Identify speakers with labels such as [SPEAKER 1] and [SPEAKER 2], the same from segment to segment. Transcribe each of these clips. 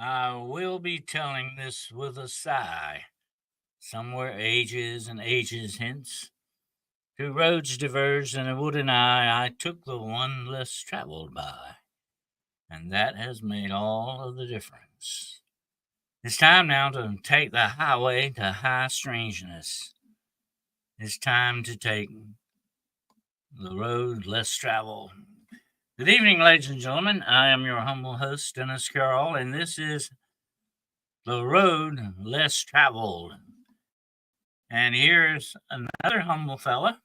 [SPEAKER 1] I will be telling this with a sigh. Somewhere ages and ages hence, two roads diverged, and a wood and I took the one less traveled by, and that has made all of the difference. It's time now to take the highway to high strangeness. It's time to take the road less traveled. Good evening, ladies and gentlemen. I am your humble host, Dennis Carroll, and this is The Road Less Traveled. And here's another humble fella.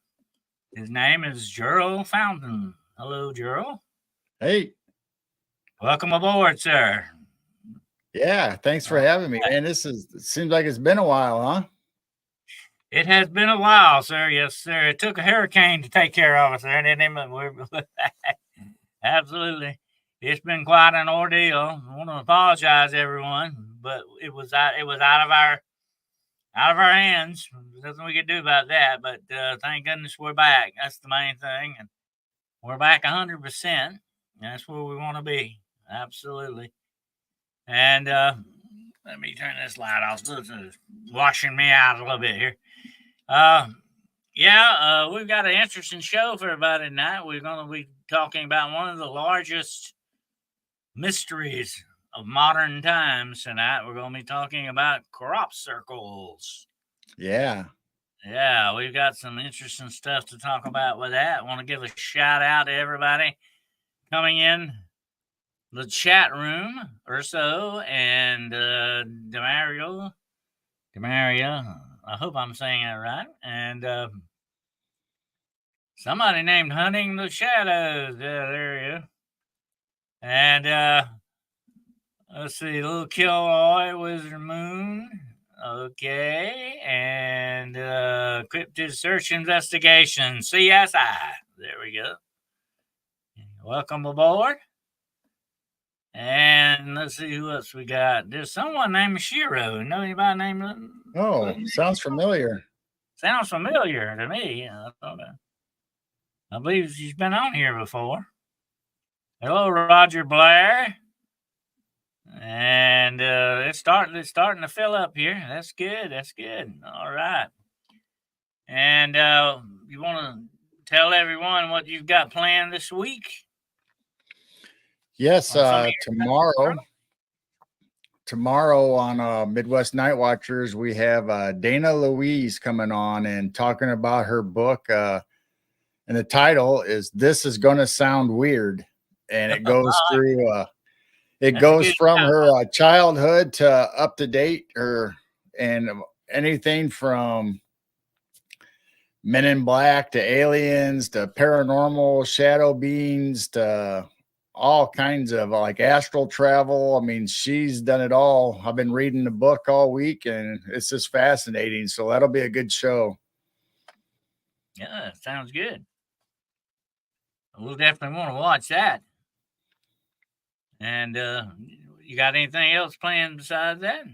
[SPEAKER 1] His name is Gerald Fountain. Hello, Gerald.
[SPEAKER 2] Hey,
[SPEAKER 1] Welcome aboard, sir.
[SPEAKER 2] yeah, thanks for
[SPEAKER 1] All
[SPEAKER 2] having me.
[SPEAKER 1] right.
[SPEAKER 2] And it seems like it's been a while, huh?
[SPEAKER 1] It has been a while, sir. Yes, sir. It took a hurricane to take care of us, sir. Didn't it? We're absolutely. It's been quite an ordeal. I want to apologize, everyone, but it was out of our hands. There's nothing we could do about that. But thank goodness we're back. That's the main thing, and we're back 100%. That's where we want to be. Absolutely. And let me turn this light off. This is washing me out a little bit here. We've got an interesting show for everybody tonight. We're going to be talking about one of the largest mysteries of modern times tonight. We're going to be talking about crop circles.
[SPEAKER 2] Yeah.
[SPEAKER 1] Yeah, we've got some interesting stuff to talk about with that. I want to give a shout out to everybody coming in the chat room or so. And Demaria, I hope I'm saying that right. And somebody named Hunting the Shadows. Yeah, there you go. And let's see, Little Kilroy, Wizard Moon. Okay. And Cryptid Search Investigation, CSI. There we go. Welcome aboard. And let's see who else we got. There's someone named Shiro. Know anybody named?
[SPEAKER 2] Oh, sounds familiar.
[SPEAKER 1] Sounds familiar to me. I believe she's been on here before. Hello, Roger Blair. And it's starting to fill up here. That's good. That's good. All right. And you want to tell everyone what you've got planned this week?
[SPEAKER 2] Yes, tomorrow on Midwest Night Watchers, we have Dana Louise coming on and talking about her book. And the title is "This Is Gonna Sound Weird," and it goes through. It goes from her childhood to up to date, and anything from Men in Black to aliens to paranormal shadow beings to all kinds of like astral travel. I mean, she's done it all. I've been reading the book all week and it's just fascinating. So that'll be a good show.
[SPEAKER 1] Yeah, sounds good. We'll definitely want to watch that. And you got anything else planned besides that?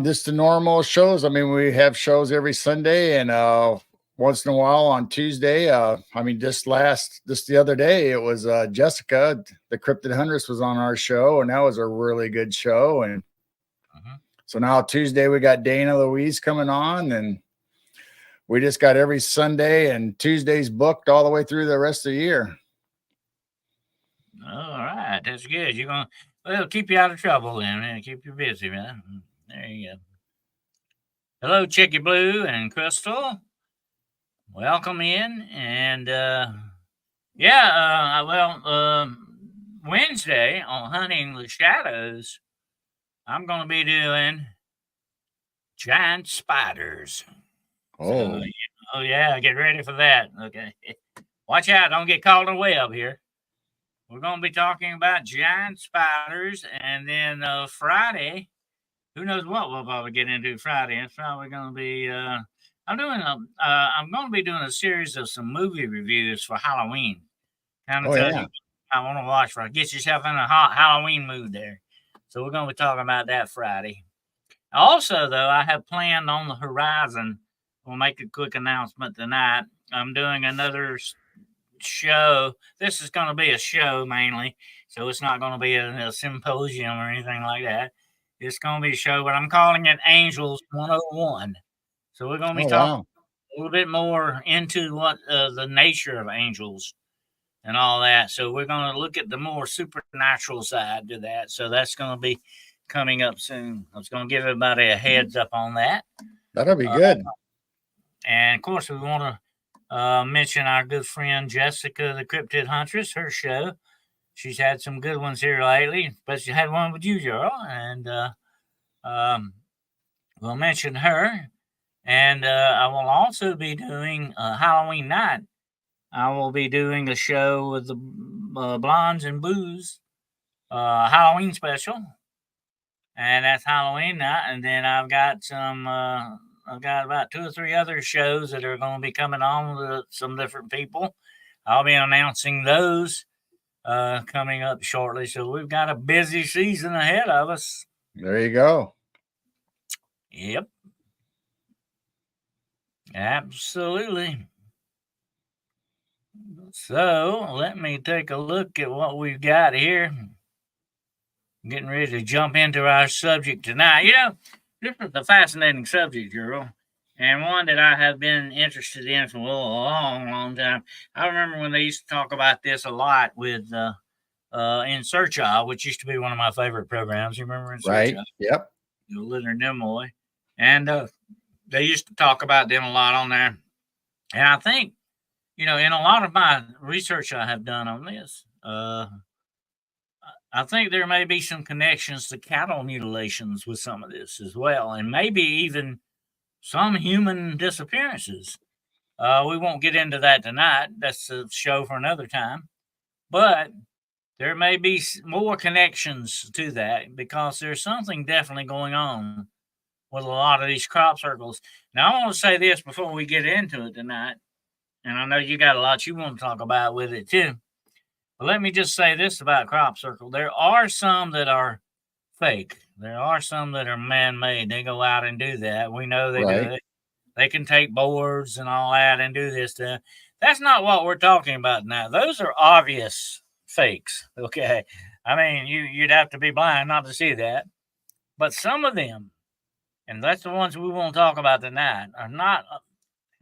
[SPEAKER 2] Just the normal shows. I mean, we have shows every Sunday and once in a while on Tuesday. Just the other day, it was Jessica, the Cryptid Huntress, was on our show, and that was a really good show. And so now Tuesday we got Dana Louise coming on, and we just got every Sunday and Tuesdays booked all the way through the rest of the year.
[SPEAKER 1] All right, that's good. It'll keep you out of trouble then, and keep you busy, man. There you go. Hello, Chicky Blue and Crystal. Welcome in, and Wednesday on Hunting the Shadows, I'm going to be doing giant spiders.
[SPEAKER 2] Oh.
[SPEAKER 1] So, get ready for that. Okay. Watch out. Don't get caught in a web here. We're going to be talking about giant spiders. And then Friday, who knows what we'll probably get into Friday. It's probably going to be, I'm going to be doing a series of some movie reviews for Halloween. Kind of tell you I want to watch for. Get yourself in a hot Halloween mood there. So we're going to be talking about that Friday. Also, though, I have planned on the horizon. We'll make a quick announcement tonight. I'm doing another show. This is going to be a show mainly, so it's not going to be a symposium or anything like that. It's going to be a show, but I'm calling it Angels 101. So we're going to be
[SPEAKER 2] Oh,
[SPEAKER 1] talking
[SPEAKER 2] wow.
[SPEAKER 1] a little bit more into what the nature of angels and all that. So we're going to look at the more supernatural side to that. So that's going to be coming up soon. I was going to give everybody a heads up on that.
[SPEAKER 2] That'll be good.
[SPEAKER 1] And of course, we want to mention our good friend Jessica, the Cryptid Huntress, her show. She's had some good ones here lately, but she had one with you, Gerald. And we'll mention her. And I will also be doing Halloween night. I will be doing a show with the Blondes and Booze Halloween special. And that's Halloween night. And then I've got about 2 or 3 other shows that are going to be coming on with some different people. I'll be announcing those coming up shortly. So we've got a busy season ahead of us.
[SPEAKER 2] There you go.
[SPEAKER 1] Yep. Absolutely. So let me take a look at what we've got here. Getting ready to jump into our subject tonight. You know, this is a fascinating subject, Gerald, and one that I have been interested in for a long time. I remember when they used to talk about this a lot with In Search Of, which used to be one of my favorite programs. You remember In Search
[SPEAKER 2] Right.
[SPEAKER 1] Of?
[SPEAKER 2] Yep.
[SPEAKER 1] Leonard Nimoy. And they used to talk about them a lot on there. And I think, you know, in a lot of my research I have done on this, I think there may be some connections to cattle mutilations with some of this as well, and maybe even some human disappearances. We won't get into that tonight. That's a show for another time. But there may be more connections to that because there's something definitely going on with a lot of these crop circles. Now, I want to say this before we get into it tonight, and I know you got a lot you want to talk about with it too. But let me just say this about crop circle. There are some that are fake. There are some that are man-made. They go out and do that. We know they do it. They can take boards and all that and do this stuff. That's not what we're talking about now. Those are obvious fakes. Okay. I mean, you'd have to be blind not to see that. But some of them, and that's the ones we won't talk about tonight, are not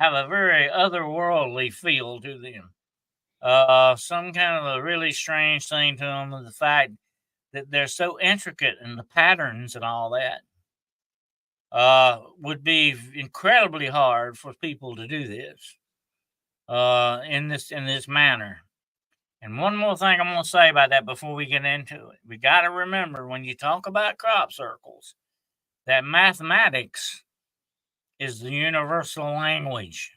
[SPEAKER 1] have a very otherworldly feel to them. Some kind of a really strange thing to them is the fact that they're so intricate in the patterns and all that. Would be incredibly hard for people to do this in this manner. And one more thing I'm going to say about that before we get into it. We got to remember when you talk about crop circles that mathematics is the universal language.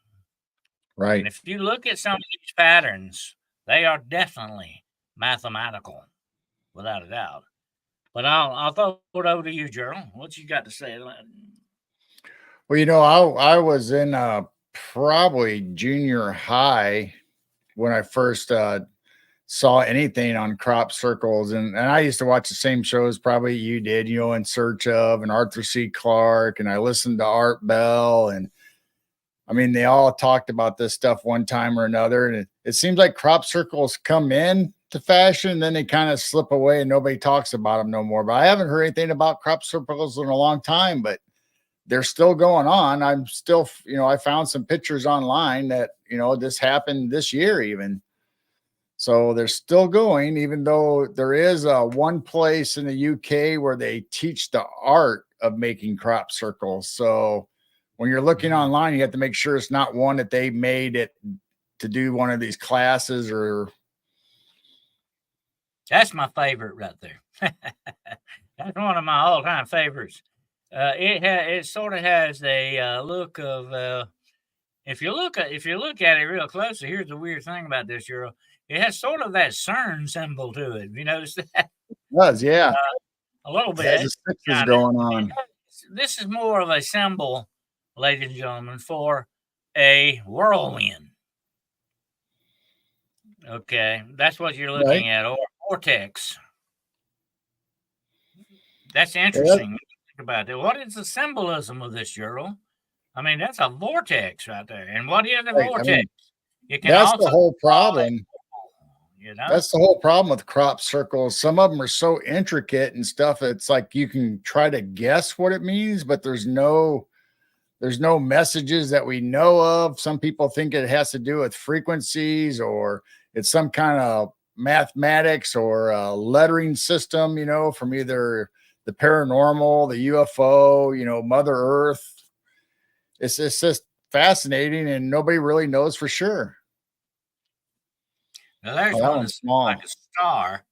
[SPEAKER 2] Right.
[SPEAKER 1] And if you look at some of these patterns, they are definitely mathematical, without a doubt. But I'll throw it over to you, Gerald. What you got to say?
[SPEAKER 2] Well, you know, I was in probably junior high when I first saw anything on crop circles, and I used to watch the same shows probably you did, you know, In Search Of and Arthur C. Clarke, and I listened to Art Bell, and I mean, they all talked about this stuff one time or another, and it seems like crop circles come in to fashion, then they kind of slip away and nobody talks about them no more. But I haven't heard anything about crop circles in a long time, but they're still going on. I'm still, you know, I found some pictures online that, you know, this happened this year even. So they're still going, even though there is one place in the UK where they teach the art of making crop circles. So when you're looking online, you have to make sure it's not one that they made it to do one of these classes or.
[SPEAKER 1] That's my favorite right there. That's one of my all-time favorites. It sort of has a look of if you look at it real closely. Here's the weird thing about this, Euro. It has sort of that CERN symbol to it. You notice that?
[SPEAKER 2] It does, yeah.
[SPEAKER 1] A little bit.
[SPEAKER 2] There's sixes going on.
[SPEAKER 1] This is more of a symbol, ladies and gentlemen, for a whirlwind. Okay, that's what you're looking at, or vortex. That's interesting. Think about that. What is the symbolism of this, Gerald? I mean, that's a vortex right there. And what is a vortex? It can
[SPEAKER 2] That's the
[SPEAKER 1] also
[SPEAKER 2] whole
[SPEAKER 1] draw a
[SPEAKER 2] problem.
[SPEAKER 1] you know.
[SPEAKER 2] That's the whole problem with crop circles. Some of them are so intricate and stuff. It's like you can try to guess what it means, but there's no messages that we know of. Some people think it has to do with frequencies or it's some kind of mathematics or a lettering system, from either the paranormal, the UFO, Mother Earth. It's just fascinating and nobody really knows for sure.
[SPEAKER 1] Now there's
[SPEAKER 2] Oh, that
[SPEAKER 1] one
[SPEAKER 2] one's
[SPEAKER 1] that's like
[SPEAKER 2] small.
[SPEAKER 1] a star.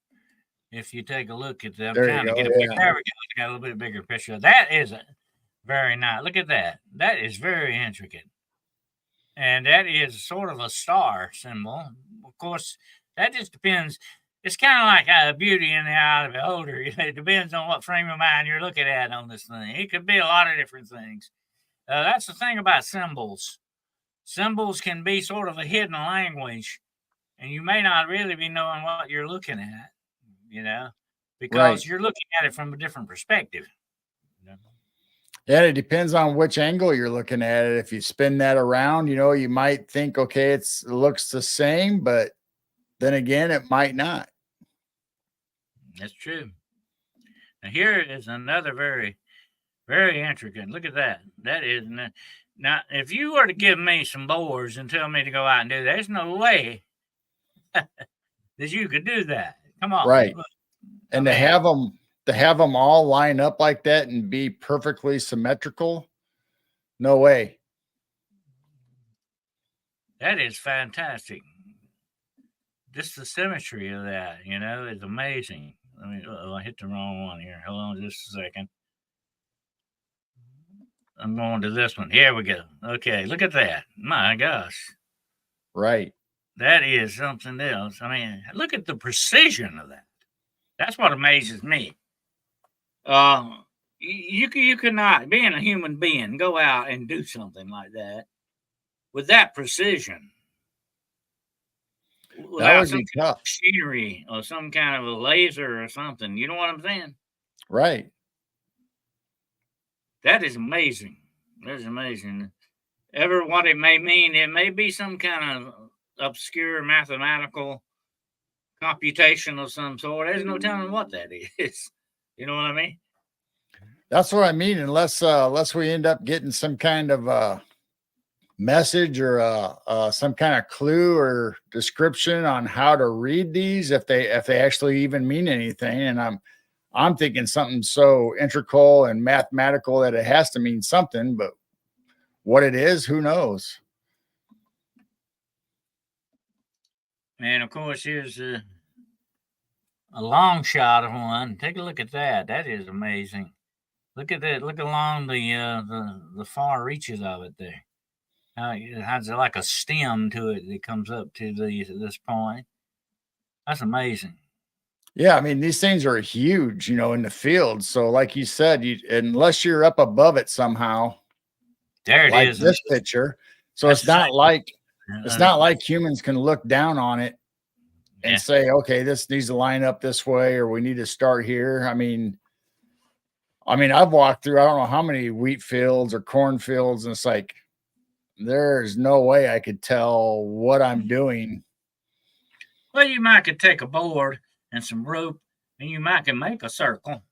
[SPEAKER 1] If you take a look at them,
[SPEAKER 2] There you
[SPEAKER 1] trying to
[SPEAKER 2] go.
[SPEAKER 1] get a big,
[SPEAKER 2] Yeah.
[SPEAKER 1] there we go. Got a little bit bigger picture. That is very nice. Look at that. That is very intricate. And that is sort of a star symbol. Of course, that just depends. It's kind of like beauty in the eye of the beholder. It depends on what frame of mind you're looking at on this thing. It could be a lot of different things. That's the thing about symbols. Symbols can be sort of a hidden language, and you may not really be knowing what you're looking at, you know,
[SPEAKER 2] Right.
[SPEAKER 1] because you're looking at it from a different perspective. You know?
[SPEAKER 2] Yeah, it depends on which angle you're looking at it. If you spin that around, you might think, okay, it looks the same, but then again, it might not.
[SPEAKER 1] That's true. Now here is another very, very intricate. Look at that. That is now. If you were to give me some boards and tell me to go out and do that, there's no way that you could do that. Come on,
[SPEAKER 2] Right.
[SPEAKER 1] look,
[SPEAKER 2] And
[SPEAKER 1] I mean,
[SPEAKER 2] to have them all line up like that and be perfectly symmetrical, no way.
[SPEAKER 1] that is fantastic. Just the symmetry of that, is amazing. I hit the wrong one here. Hold on just a second. I'm going to this one. Here we go. Okay, look at that. My gosh.
[SPEAKER 2] Right.
[SPEAKER 1] That is something else. I mean, look at the precision of that. That's what amazes me. You cannot, being a human being, go out and do something like that with that precision
[SPEAKER 2] That
[SPEAKER 1] without
[SPEAKER 2] would
[SPEAKER 1] some
[SPEAKER 2] be
[SPEAKER 1] kind of
[SPEAKER 2] tough.
[SPEAKER 1] machinery or some kind of a laser or something. You know what I'm saying?
[SPEAKER 2] Right.
[SPEAKER 1] That is amazing. That is amazing. Ever what it may mean, it may be some kind of obscure mathematical computation of some sort. There's no telling what that is. You know what I mean?
[SPEAKER 2] That's what I mean. Unless we end up getting some kind of message or some kind of clue or description on how to read these, if they actually even mean anything. And I'm thinking something so integral and mathematical that it has to mean something, but what it is, who knows?
[SPEAKER 1] And of course, here's a long shot of one. Take a look at that. That is amazing. Look at that. Look along the far reaches of it there. It has like a stem to it that comes up to this point. That's amazing.
[SPEAKER 2] Yeah, I mean, these things are huge, in the field. So, like you said, unless you're up above it somehow,
[SPEAKER 1] There it
[SPEAKER 2] like
[SPEAKER 1] is.
[SPEAKER 2] this picture. So
[SPEAKER 1] That's
[SPEAKER 2] it's
[SPEAKER 1] the
[SPEAKER 2] not like humans can look down on it and
[SPEAKER 1] yeah.
[SPEAKER 2] say, okay, this needs to line up this way, or we need to start here. I mean, I've walked through I don't know how many wheat fields or corn fields, and it's like there's no way I could tell what I'm doing.
[SPEAKER 1] Well, you might could take a board and some rope, and you might can make a circle,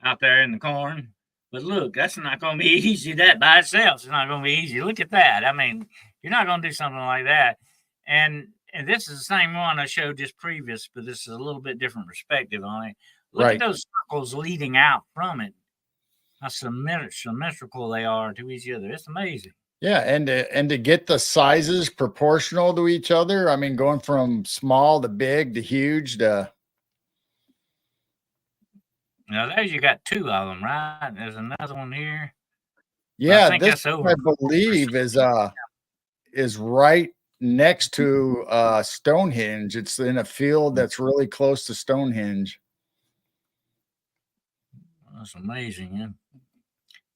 [SPEAKER 1] out there in the corn. But look, that's not going to be easy. That by itself is not going to be easy. Look at that. I mean, you're not going to do something like that. And this is the same one I showed just previous, but this is a little bit different perspective on it. Look
[SPEAKER 2] Right.
[SPEAKER 1] at those circles leading out from it. How symmetrical they are to each other. It's amazing.
[SPEAKER 2] Yeah, and to get the sizes proportional to each other. I mean, going from small to big to huge to
[SPEAKER 1] Now there you got two of them, right? There's another one here.
[SPEAKER 2] yeah,
[SPEAKER 1] I think
[SPEAKER 2] this
[SPEAKER 1] that's over.
[SPEAKER 2] I believe is right next to Stonehenge. It's in a field that's really close to Stonehenge.
[SPEAKER 1] That's amazing, yeah.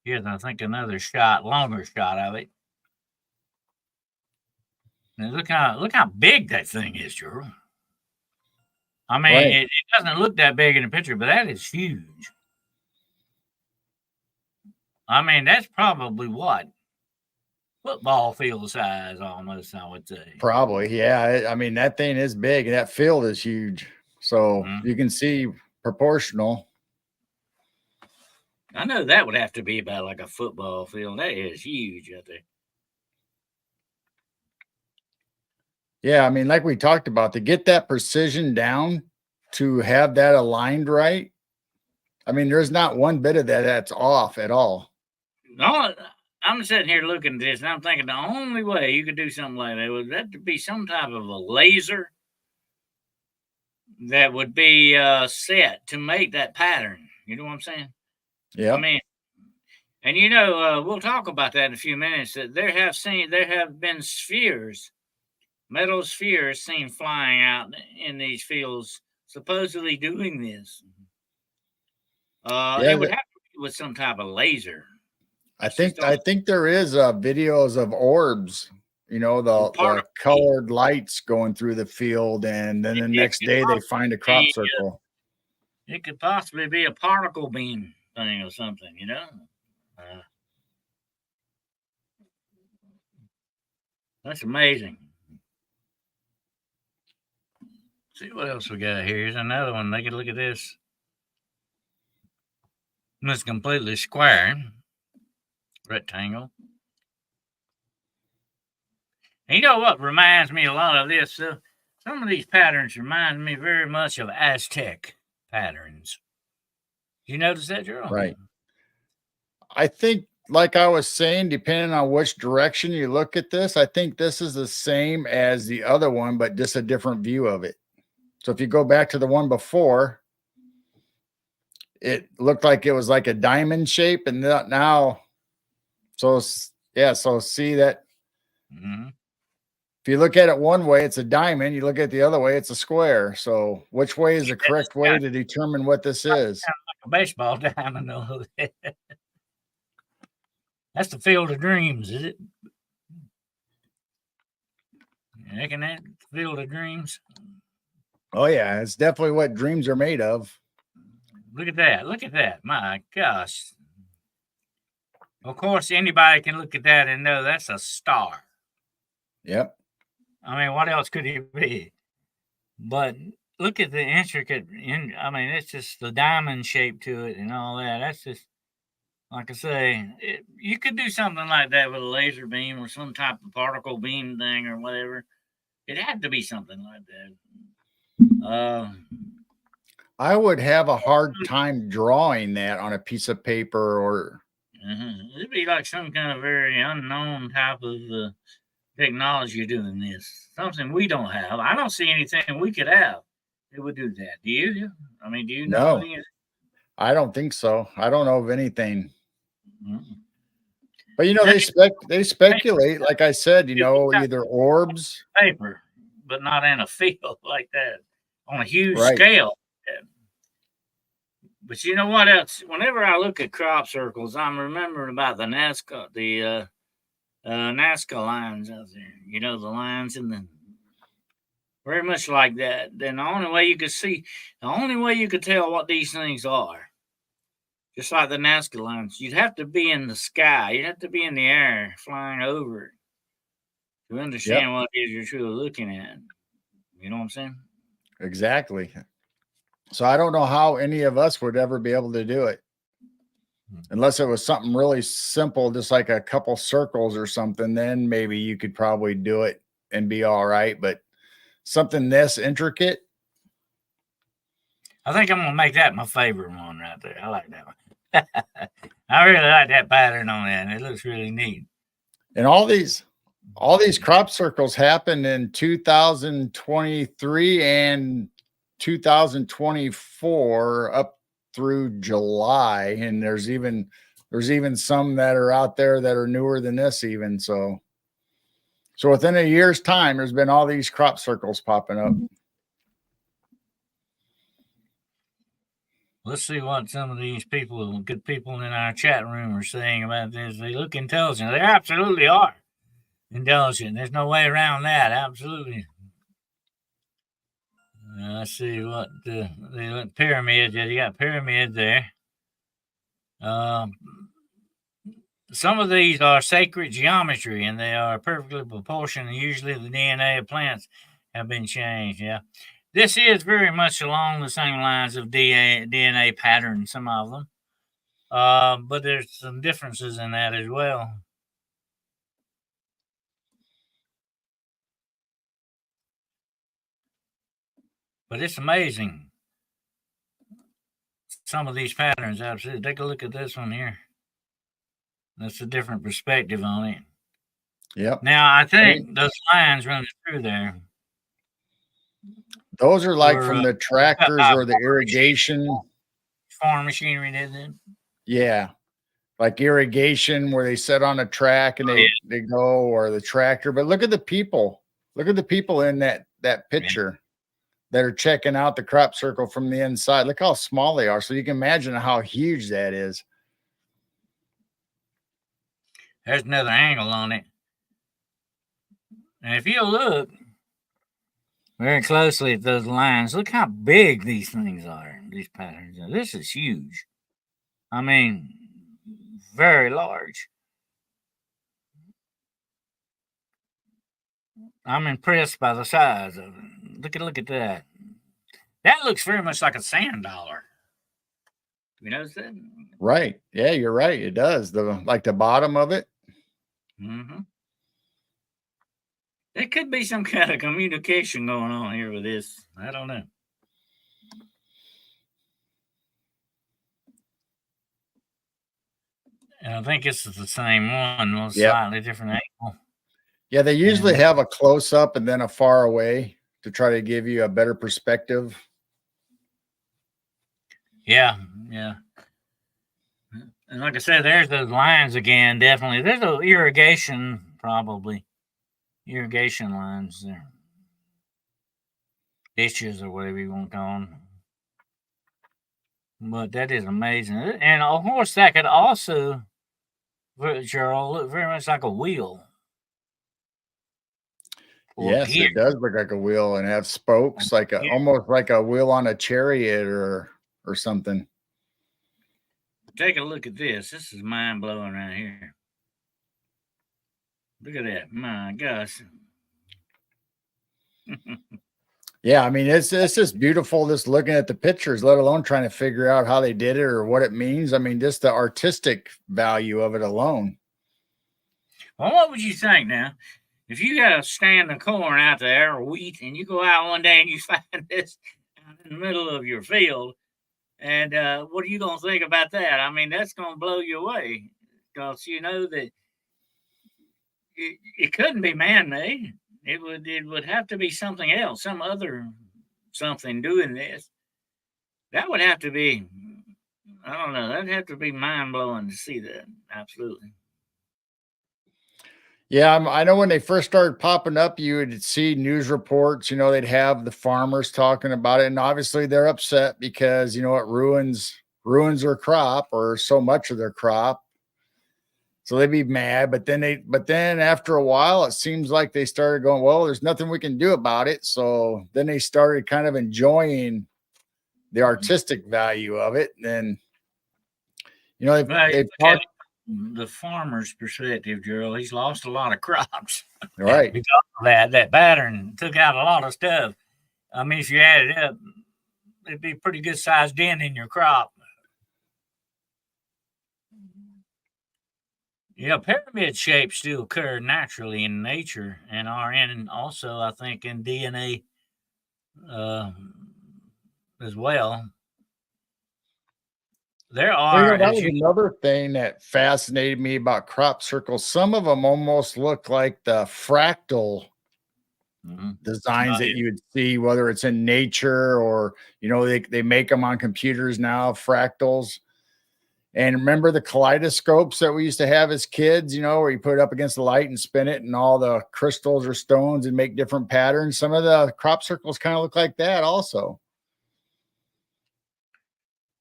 [SPEAKER 1] Here's, I think, another shot, longer shot of it. And look how big that thing is, Gerald. I mean,
[SPEAKER 2] Right.
[SPEAKER 1] it doesn't look that big in the picture, but that is huge. I mean, that's probably what football field size almost, I would say.
[SPEAKER 2] Probably, yeah. I mean, that thing is big, and that field is huge. So
[SPEAKER 1] Mhm.
[SPEAKER 2] you can see proportional.
[SPEAKER 1] I know that would have to be about like a football field. That is huge out there.
[SPEAKER 2] Yeah, I mean, like we talked about, to get that precision down, to have that aligned right. I mean, there's not one bit of that that's off at all.
[SPEAKER 1] No, I'm sitting here looking at this and I'm thinking the only way you could do something like that would that to be some type of a laser that would be set to make that pattern. You know what I'm saying? I
[SPEAKER 2] Yep.
[SPEAKER 1] mean, and we'll talk about that in a few minutes. That there have been spheres, metal spheres, seen flying out in these fields, supposedly doing this.
[SPEAKER 2] Yeah,
[SPEAKER 1] It would have to be with some type of laser.
[SPEAKER 2] I
[SPEAKER 1] It's just
[SPEAKER 2] think I think there is videos of orbs, the
[SPEAKER 1] particle beam.
[SPEAKER 2] colored lights going through the field, and then the
[SPEAKER 1] It
[SPEAKER 2] next
[SPEAKER 1] could
[SPEAKER 2] day they
[SPEAKER 1] possibly
[SPEAKER 2] find a crop
[SPEAKER 1] be
[SPEAKER 2] circle.
[SPEAKER 1] it could possibly be a particle beam thing or something. Uh, that's amazing. See what else we got here. Here's another one. Take a look at this. It's completely square, rectangle. And you know what reminds me a lot of this? Some of these patterns remind me very much of Aztec patterns. You notice that, Gerald?
[SPEAKER 2] Right. I think, like I was saying, depending on which direction you look at this, I think this is the same as the other one, but just a different view of it. So if you go back to the one before, it looked like it was like a diamond shape, and now, yeah, so see that
[SPEAKER 1] Mm-hmm.
[SPEAKER 2] if you look at it one way, it's a diamond. You look at it the other way, it's a square. So which way is the correct way to determine what this is?
[SPEAKER 1] Like a baseball diamond, though. That's the field of dreams, is it? You reckon that field of dreams?
[SPEAKER 2] Oh yeah, it's definitely what dreams are made of.
[SPEAKER 1] Look at that. Look at that. My gosh. Of course, anybody can look at that and know that's a star.
[SPEAKER 2] Yep.
[SPEAKER 1] I mean, what else could it be? But look at the intricate. I mean, it's just the diamond shape to it and all that. That's just, like I say, you could do something like that with a laser beam or some type of particle beam thing or whatever. It had to be something like that.
[SPEAKER 2] I would have a hard time drawing that on a piece of paper or
[SPEAKER 1] It'd be like some kind of very unknown type of technology doing this. Something we don't have. I don't see anything we could have that would do that. Do you? I mean, do you know
[SPEAKER 2] no,
[SPEAKER 1] any?
[SPEAKER 2] I don't think so. I don't know of anything.
[SPEAKER 1] Mm-mm.
[SPEAKER 2] But
[SPEAKER 1] Now,
[SPEAKER 2] they speculate, like I said, either orbs.
[SPEAKER 1] paper, but not in a field like that on a huge
[SPEAKER 2] Right.
[SPEAKER 1] scale. But you know what else? Whenever I look at crop circles, I'm remembering about the Nazca lines out there. You know, the lines in the very much like that. Then the only way you could tell what these things are, just like the Nazca lines, you'd have to be in the sky. You'd have to be in the air, flying over it, to
[SPEAKER 2] Yep,
[SPEAKER 1] understand what it is you're truly looking at. You know what I'm saying?
[SPEAKER 2] exactly. So I don't know how any of us would ever be able to do it unless it was something really simple, just like a couple circles or something. Then maybe you could probably do it and be all right. But something this intricate,
[SPEAKER 1] I think I'm gonna make that my favorite one right there. I like that one. I really like that pattern on that. It looks really neat.
[SPEAKER 2] and all these crop circles happened in 2023 and 2024 up through July, and there's even some that are out there that are newer than this even. So within a year's time, there's been all these crop circles popping up.
[SPEAKER 1] Let's see what some of these people, good people in our chat room, are saying about this. They look intelligent. They absolutely are intelligent. There's no way around that. Absolutely. Let's see what the pyramids. Yeah, you got pyramids there. some of these are sacred geometry, and they are perfectly proportioned. And usually, the DNA of plants have been changed. Yeah, this is very much along the same lines of DNA patterns. Some of them, but there's some differences in that as well. But it's amazing. Some of these patterns, absolutely. Take a look at this one here. That's a different perspective on it.
[SPEAKER 2] Yep.
[SPEAKER 1] Now, I think those lines running through there.
[SPEAKER 2] Those are like
[SPEAKER 1] were,
[SPEAKER 2] from the tractors or the irrigation.
[SPEAKER 1] Farm machinery, did it?
[SPEAKER 2] Yeah. Like irrigation where they sit on a track and they go, or the tractor. But look at the people. Look at the people in that picture that are checking out the crop circle from the inside. Look how small they are. So you can imagine how huge that is.
[SPEAKER 1] There's another angle on it. And if you look very closely at those lines, look how big these things are, these patterns. This is huge. I mean, very large. I'm impressed by the size of it. Look at that. That looks very much like a sand dollar. You notice that?
[SPEAKER 2] Right. Yeah, you're right. It does. The bottom of it.
[SPEAKER 1] Mm-hmm. There could be some kind of communication going on here with this. I don't know. And I think this is the same one, a slightly different angle.
[SPEAKER 2] Yeah, they usually have a close up and then a far away to try to give you a better perspective.
[SPEAKER 1] Yeah, yeah. And like I said, there's those lines again, definitely. There's a irrigation, probably. Irrigation lines there. Ditches or whatever you want to call them. But that is amazing. And of course, that could also, Gerald, look very much like a wheel.
[SPEAKER 2] Yes, it does look like a wheel and have spokes, like almost like a wheel on a chariot or something.
[SPEAKER 1] Take a look at this. This is mind blowing right here. Look at that. My gosh.
[SPEAKER 2] Yeah, I mean, it's just beautiful just looking at the pictures, let alone trying to figure out how they did it or what it means. I mean, just the artistic value of it alone.
[SPEAKER 1] Well, what would you think now? If you got a stand of corn out there or wheat and you go out one day and you find this in the middle of your field, and what are you going to think about that? I mean, that's going to blow you away because you know that it couldn't be man-made. It would have to be something else, some other something doing this. That would have to be, I don't know, that'd have to be mind-blowing to see that. Absolutely.
[SPEAKER 2] Yeah, I know when they first started popping up, you would see news reports, they'd have the farmers talking about it. And obviously they're upset because, it ruins their crop or so much of their crop. So they'd be mad, but then after a while, it seems like they started going, well, there's nothing we can do about it. So then they started kind of enjoying the artistic value of it. And, they've talked
[SPEAKER 1] the farmer's perspective, Gerald, he's lost a lot of crops.
[SPEAKER 2] Right.
[SPEAKER 1] Because of that pattern took out a lot of stuff. I mean, if you add it up, it'd be a pretty good sized dent in your crop. Yeah, pyramid shapes still occur naturally in nature and are in also, I think, in DNA as well. There are.
[SPEAKER 2] That was another thing that fascinated me about crop circles. Some of them almost look like the fractal designs that you would see, whether it's in nature or, they make them on computers now, fractals. And remember the kaleidoscopes that we used to have as kids, where you put it up against the light and spin it and all the crystals or stones and make different patterns. Some of the crop circles kind of look like that also.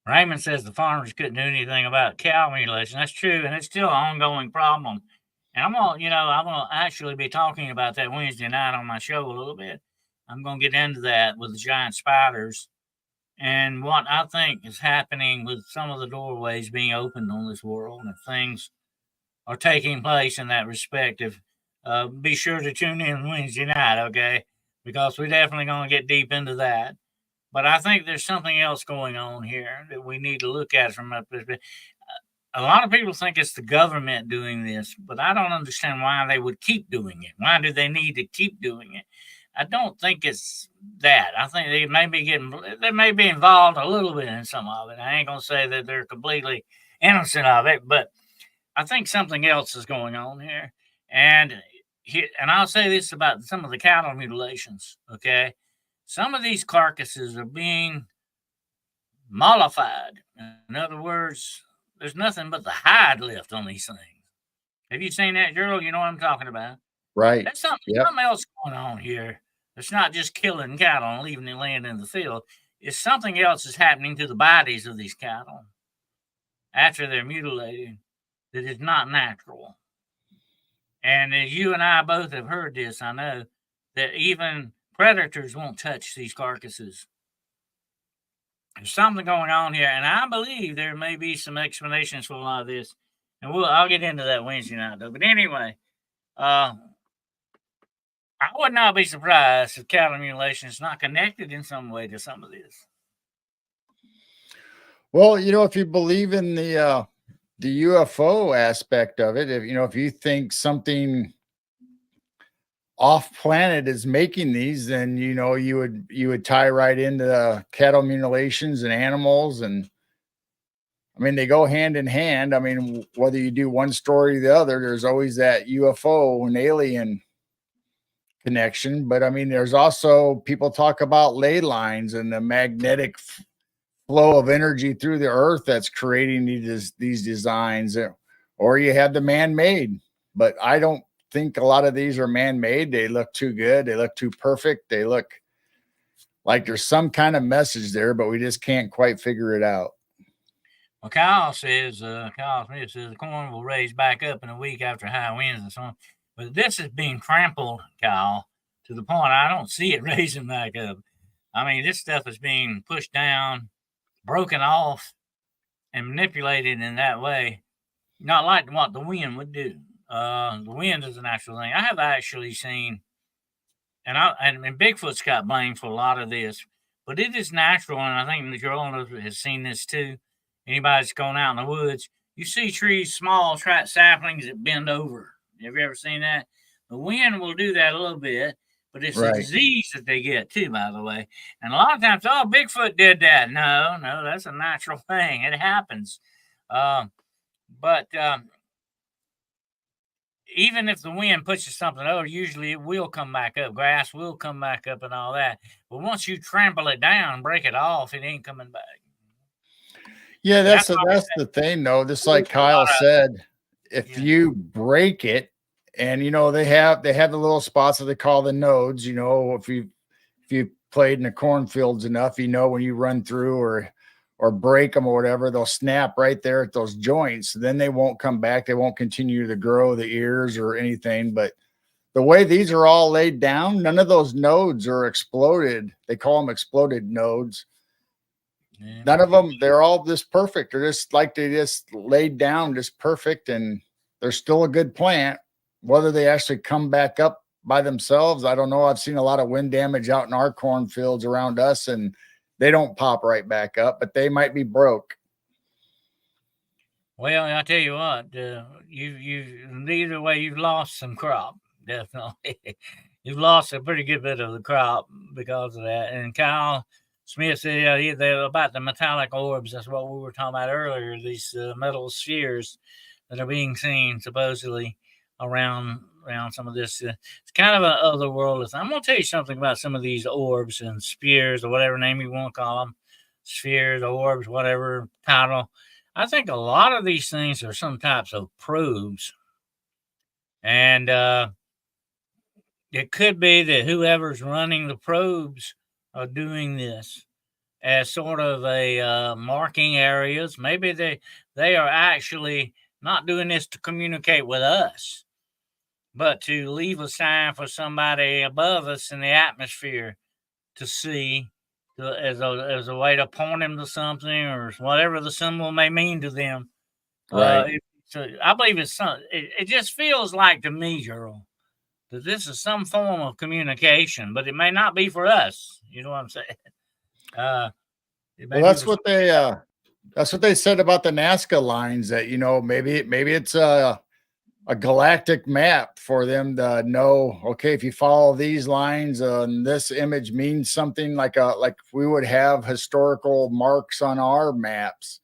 [SPEAKER 1] Raymond says the farmers couldn't do anything about cow mutilation. That's true, and it's still an ongoing problem. And I'm gonna actually be talking about that Wednesday night on my show a little bit. I'm gonna get into that with the giant spiders and what I think is happening with some of the doorways being opened on this world and things are taking place in that respective. Be sure to tune in Wednesday night, okay? Because we're definitely going to get deep into that. But I think there's something else going on here that we need to look at from a perspective. A lot of people think it's the government doing this, but I don't understand why they would keep doing it. Why do they need to keep doing it? I don't think it's that. I think they may be involved a little bit in some of it. I ain't gonna say that they're completely innocent of it, but I think something else is going on here. And I'll say this about some of the cattle mutilations. Okay, some of these carcasses are being mollified. In other words, there's nothing but the hide left on these things. Have you seen that, Gerald? You know what I'm talking about.
[SPEAKER 2] Right.
[SPEAKER 1] There's something,
[SPEAKER 2] Yep.
[SPEAKER 1] something else going on here. It's not just killing cattle and leaving it laying in the field. It's something else is happening to the bodies of these cattle after they're mutilated that is not natural. And as you and I both have heard this, I know that even predators won't touch these carcasses. There's something going on here, and I believe there may be some explanations for a lot of this. And I'll get into that Wednesday night though. But anyway, I would not be surprised if cattle mutilation is not connected in some way to some of this.
[SPEAKER 2] Well, if you believe in the UFO aspect of it, if you think something off planet is making these, then you would tie right into cattle mutilations and animals, and I mean they go hand in hand. I mean, whether you do one story or the other, there's always that UFO and alien connection. But I mean, there's also people talk about ley lines and the magnetic flow of energy through the earth that's creating these designs, or you have the man-made. But I don't think a lot of these are man-made. They look too good, they look too perfect, they look like there's some kind of message there, but we just can't quite figure it out.
[SPEAKER 1] Well, Kyle Smith says the corn will raise back up in a week after high winds and so on. But this is being trampled, Kyle, to the point I don't see it raising back up. I mean, this stuff is being pushed down, broken off, and manipulated in that way, not like what the wind would do. The wind is a natural thing. I have actually seen, and Bigfoot's got blamed for a lot of this, but it is natural, and I think the girl has seen this too. Anybody that's gone out in the woods, you see trees, small saplings that bend over. Have you ever seen that? The wind will do that a little bit, but it's a disease that they get too, by the way. And a lot of times, oh, Bigfoot did that. No, that's a natural thing. It happens. But even if the wind pushes something over, usually it will come back up. Grass will come back up and all that. But once you trample it down, break it off, it ain't coming back.
[SPEAKER 2] Yeah, that's the thing, though. Just like Kyle said, if you break it, and they have the little spots that they call the nodes. If you played in the cornfields enough, when you run through or break them or whatever, they'll snap right there at those joints. Then they won't come back. They won't continue to grow the ears or anything. But the way these are all laid down, none of those nodes are exploded. They call them exploded nodes. Yeah. None of them, they're all just perfect. They're just like they just laid down just perfect, and they're still a good plant. Whether they actually come back up by themselves, I don't know. I've seen a lot of wind damage out in our cornfields around us, and they don't pop right back up, but they might be broke.
[SPEAKER 1] Well, I tell you what, you either way, you've lost some crop, definitely. You've lost a pretty good bit of the crop because of that. And Kyle Smith said about the metallic orbs. That's what we were talking about earlier. These metal spheres that are being seen supposedly around some of this. It's kind of an otherworldly thing. I'm going to tell you something about some of these orbs and spheres, or whatever name you want to call them. Spheres, orbs, whatever title. I think a lot of these things are some types of probes. And it could be that whoever's running the probes are doing this as sort of a marking areas. Maybe they are actually not doing this to communicate with us, but to leave a sign for somebody above us in the atmosphere to see, as a way to point them to something or whatever the symbol may mean to them.
[SPEAKER 2] Right.
[SPEAKER 1] So I believe it's some. It just feels like to me, Gerald, that this is some form of communication, but it may not be for us. You know what I'm saying? It may
[SPEAKER 2] Well,
[SPEAKER 1] be for some.
[SPEAKER 2] that's what they said about the Nazca lines, that maybe it's a galactic map for them to know, okay, if you follow these lines, this image means something, like we would have historical marks on our maps,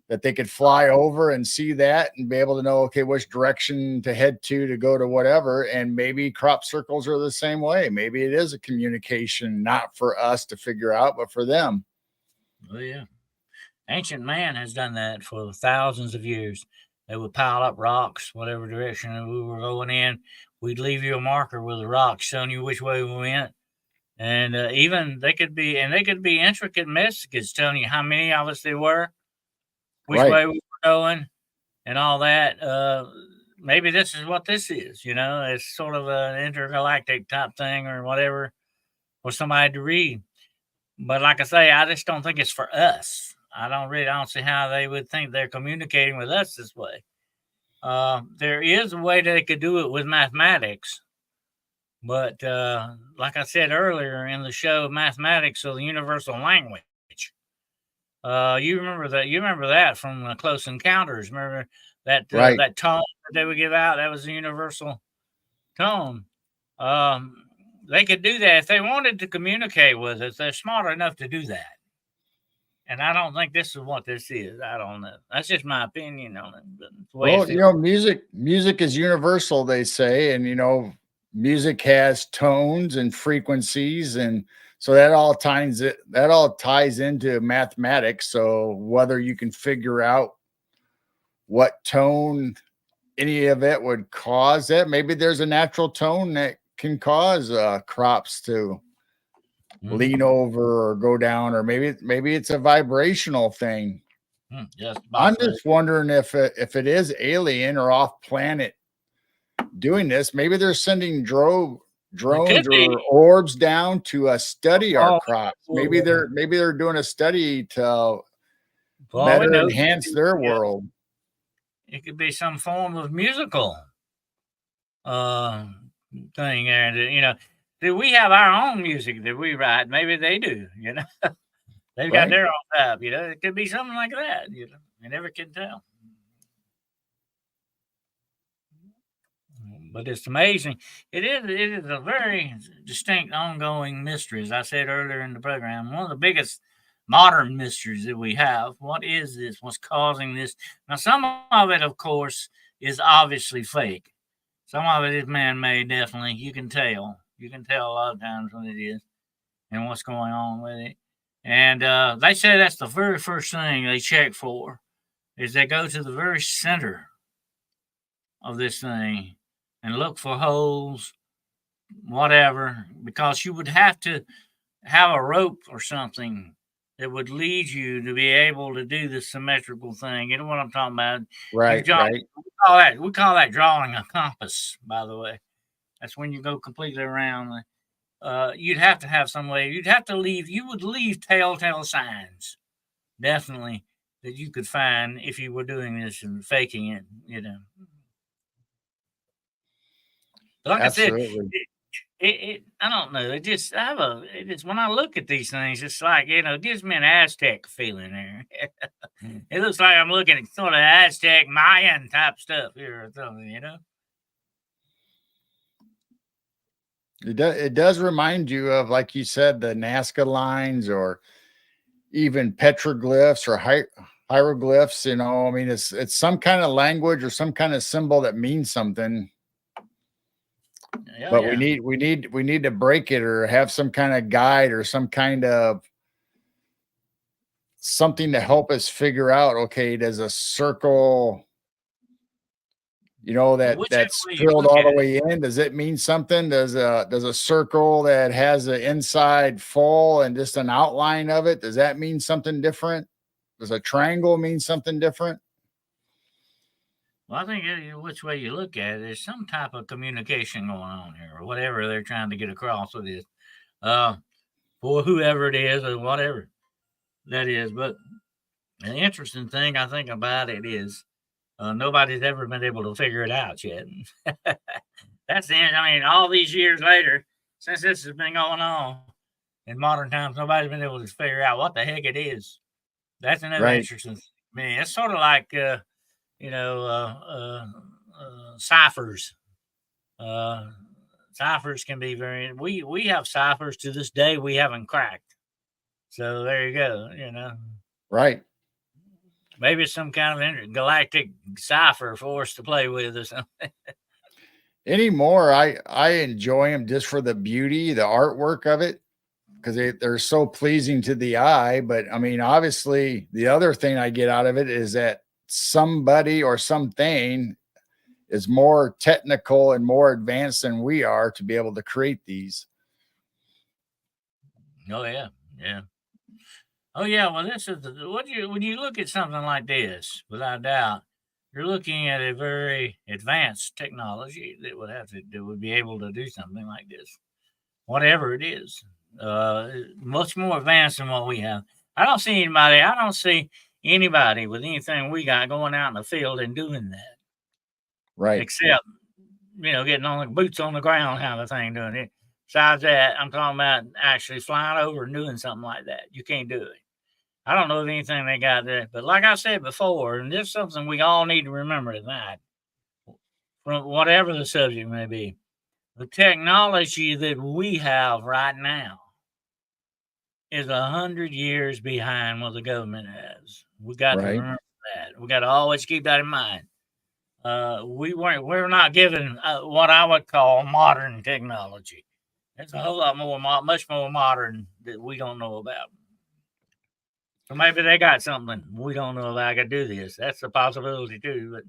[SPEAKER 2] that they could fly over and see that and be able to know, okay, which direction to head to go to whatever. And maybe crop circles are the same way. Maybe it is a communication, not for us to figure out, but for them.
[SPEAKER 1] Oh yeah, ancient man has done that for thousands of years. They would pile up rocks, whatever direction we were going in. We'd leave you a marker with a rock showing you which way we went. And even they could be intricate messages telling you how many of us there were, which
[SPEAKER 2] Right.
[SPEAKER 1] way we were going, and all that. Maybe this is what this is. It's sort of an intergalactic type thing or whatever for somebody to read. But like I say, I just don't think it's for us. I don't see how they would think they're communicating with us this way. There is a way they could do it with mathematics, but like I said earlier in the show, mathematics is the universal language. You remember that? You remember that from Close Encounters? Remember that
[SPEAKER 2] Right.
[SPEAKER 1] that tone that they would give out? That was the universal tone. They could do that if they wanted to communicate with us. They're smart enough to do that. And I don't think this is what this is. I don't know. That's just my opinion on it. But it's the way it
[SPEAKER 2] Well,
[SPEAKER 1] feels.
[SPEAKER 2] music is universal, they say, and music has tones and frequencies, and so that all ties into mathematics. So whether you can figure out what tone any of it would cause, that maybe there's a natural tone that can cause crops to lean over or go down, or maybe it's a vibrational thing.
[SPEAKER 1] Yes,
[SPEAKER 2] I'm
[SPEAKER 1] possibly.
[SPEAKER 2] just wondering if it is alien or off planet doing this. Maybe they're sending
[SPEAKER 1] It could
[SPEAKER 2] drones
[SPEAKER 1] be.
[SPEAKER 2] or orbs down to study our
[SPEAKER 1] Oh,
[SPEAKER 2] crops.
[SPEAKER 1] oh,
[SPEAKER 2] Maybe they're doing a study to
[SPEAKER 1] for all we
[SPEAKER 2] better
[SPEAKER 1] know,
[SPEAKER 2] enhance their world.
[SPEAKER 1] it could be some form of musical uh, thing. And, do we have our own music that we write? Maybe they do, They've got
[SPEAKER 2] Right?
[SPEAKER 1] their own type, It could be something like that, You never can tell. But it's amazing. It is a very distinct ongoing mystery. As I said earlier in the program, one of the biggest modern mysteries that we have. What is this? What's causing this? Now, some of it, of course, is obviously fake. Some of it is man-made, definitely. You can tell. You can tell a lot of times when it is and what's going on with it. And they say that's the very first thing they check for is they go to the very center of this thing and look for holes, whatever, because you would have to have a rope or something that would lead you to be able to do the symmetrical thing. You know what I'm talking about? You
[SPEAKER 2] Right,
[SPEAKER 1] draw.
[SPEAKER 2] right.
[SPEAKER 1] We call that drawing a compass. By the way, that's when you go completely around. You'd have to have some way. You'd have to leave. You would leave telltale signs, definitely, that you could find if you were doing this and faking it. But like I said,
[SPEAKER 2] Absolutely.
[SPEAKER 1] I don't know. It just when I look at these things, it's like, it gives me an Aztec feeling there. It looks like I'm looking at sort of Aztec Mayan type stuff here or something.
[SPEAKER 2] It does remind you of, like you said, the Nazca lines, or even petroglyphs or hieroglyphs. I mean, it's some kind of language or some kind of symbol that means something,
[SPEAKER 1] Yeah,
[SPEAKER 2] but
[SPEAKER 1] yeah.
[SPEAKER 2] we need to break it or have some kind of guide or some kind of something to help us figure out, okay, does a circle,
[SPEAKER 1] Whichever
[SPEAKER 2] that's
[SPEAKER 1] way you
[SPEAKER 2] filled
[SPEAKER 1] look
[SPEAKER 2] all
[SPEAKER 1] at
[SPEAKER 2] the
[SPEAKER 1] it.
[SPEAKER 2] way in, does it mean something? Does a circle that has an inside full and just an outline of it, does that mean something different? Does a triangle mean something different?
[SPEAKER 1] Well, I think which way you look at it, there's some type of communication going on here, or whatever they're trying to get across with this, uh, for whoever it is or whatever that is. But the interesting thing I think about it is Nobody's ever been able to figure it out yet. That's the end. I mean, all these years later, since this has been going on in modern times, nobody's been able to figure out what the heck it is. That's another
[SPEAKER 2] Right.
[SPEAKER 1] interesting. I mean, it's sort of like you know, ciphers. Uh, ciphers can be very. We have ciphers to this day we haven't cracked. So there you go. You know,
[SPEAKER 2] Right.
[SPEAKER 1] maybe it's some kind of galactic cipher for us to play with or something.
[SPEAKER 2] Anymore, I enjoy them just for the beauty, the artwork of it, because they're so pleasing to the eye. But I mean, obviously, the other thing I get out of it is that somebody or something is more technical and more advanced than we are to be able to create these.
[SPEAKER 1] Oh yeah, yeah. Oh yeah. Well, this is what you when you look at something like this, without doubt, you're looking at a very advanced technology that would be able to do something like this, whatever it is. Much more advanced than what we have. I don't see anybody with anything we got going out in the field and doing that,
[SPEAKER 2] Right.
[SPEAKER 1] except getting on the boots on the ground kind of thing doing it. Besides that, I'm talking about actually flying over and doing something like that. You can't do it. I don't know of anything they got there, but like I said before, and this is something we all need to remember tonight, from whatever the subject may be, the technology that we have right now is 100 years behind what the government has. We got to
[SPEAKER 2] Right.
[SPEAKER 1] remember that. We got to always keep that in mind. We're not given what I would call modern technology. It's a whole lot more, much more modern that we don't know about. So maybe they got something we don't know about. I could do this. That's a possibility too. But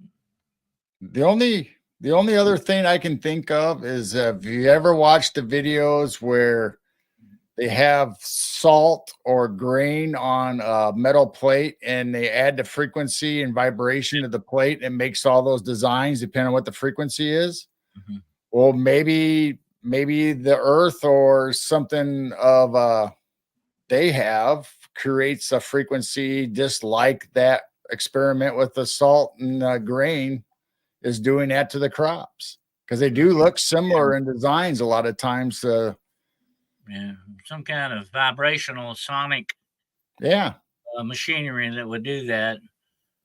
[SPEAKER 2] The only other thing I can think of is have you ever watched the videos where they have salt or grain on a metal plate and they add the frequency and vibration to the plate and makes all those designs depending on what the frequency is?
[SPEAKER 1] Mhm.
[SPEAKER 2] Well, maybe the earth or something of they have creates a frequency just like that experiment with the salt and grain is doing that to the crops, because they do look similar in designs a lot of times.
[SPEAKER 1] Yeah, some kind of vibrational sonic
[SPEAKER 2] Yeah.
[SPEAKER 1] machinery that would do that.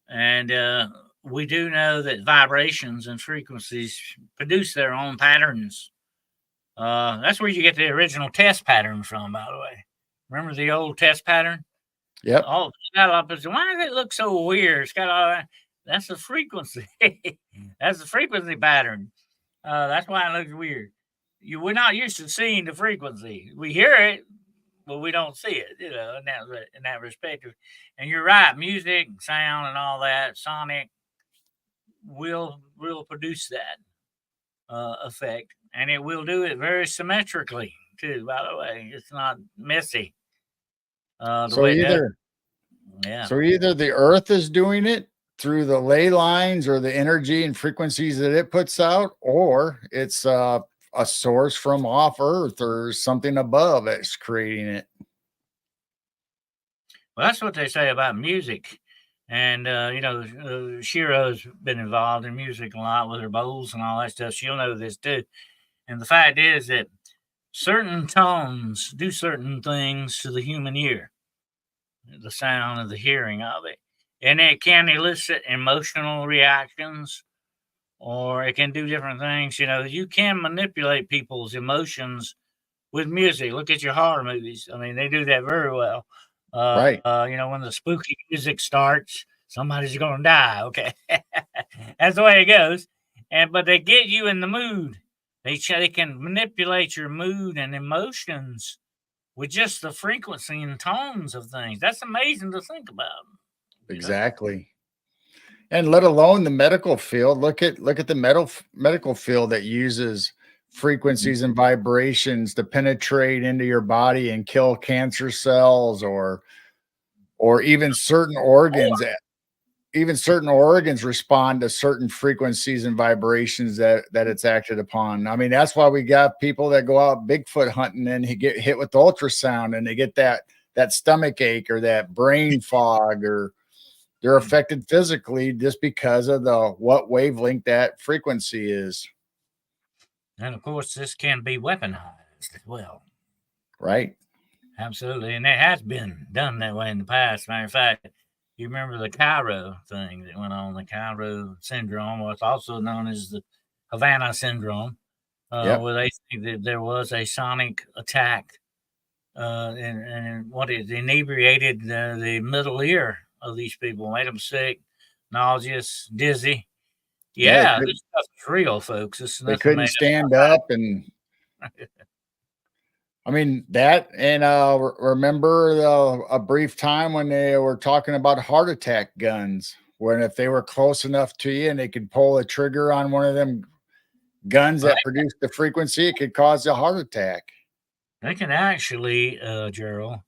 [SPEAKER 1] And we do know that vibrations and frequencies produce their own patterns. That's where you get the original test pattern from, by the way. Remember the old test pattern?
[SPEAKER 2] Yep.
[SPEAKER 1] Oh, it's got a lot of, why does it look so weird? It's got all that. That's the frequency. That's the frequency pattern. That's why it looks weird. We're not used to seeing the frequency. We hear it, but we don't see it. In that respect. And you're right. Music, sound, and all that, sonic, will produce that effect, and it will do it very symmetrically too. By the way, it's not messy. The
[SPEAKER 2] So
[SPEAKER 1] way it does.
[SPEAKER 2] either
[SPEAKER 1] Yeah.
[SPEAKER 2] so either the earth is doing it through the ley lines or the energy and frequencies that it puts out, or it's a source from off earth or something above that's creating it.
[SPEAKER 1] Well, that's what they say about music. And, Shiro's been involved in music a lot with her bowls and all that stuff. She'll know this too. And the fact is that certain tones do certain things to the human ear, the sound of the hearing of it. And it can elicit emotional reactions or it can do different things. You can manipulate people's emotions with music. Look at your horror movies. I mean, they do that very well.
[SPEAKER 2] Right.
[SPEAKER 1] When the spooky music starts, somebody's going to die. Okay, that's the way it goes. But they get you in the mood. They can manipulate your mood and emotions with just the frequency and tones of things. That's amazing to think about.
[SPEAKER 2] Exactly. And let alone the medical field. Look at the medical field that uses frequencies and vibrations to penetrate into your body and kill cancer cells or even certain organs respond to certain frequencies and vibrations that it's acted upon. I mean, that's why we got people that go out Bigfoot hunting and he get hit with ultrasound and they get that stomach ache or that brain fog or They're affected physically just because of what wavelength that frequency is.
[SPEAKER 1] And of course, this can be weaponized as well.
[SPEAKER 2] Right.
[SPEAKER 1] Absolutely. And it has been done that way in the past. Matter of fact, you remember the Cairo thing that went on, the Cairo syndrome, what's also known as the Havana syndrome, where they think that there was a sonic attack and what it inebriated the middle ear of these people, made them sick, nauseous, dizzy. Yeah, this stuff is real, folks.
[SPEAKER 2] They couldn't stand up, and I mean that. And remember a brief time when they were talking about heart attack guns, when if they were close enough to you and they could pull a trigger on one of them guns that produced the frequency, it could cause a heart attack.
[SPEAKER 1] They can actually, Gerald,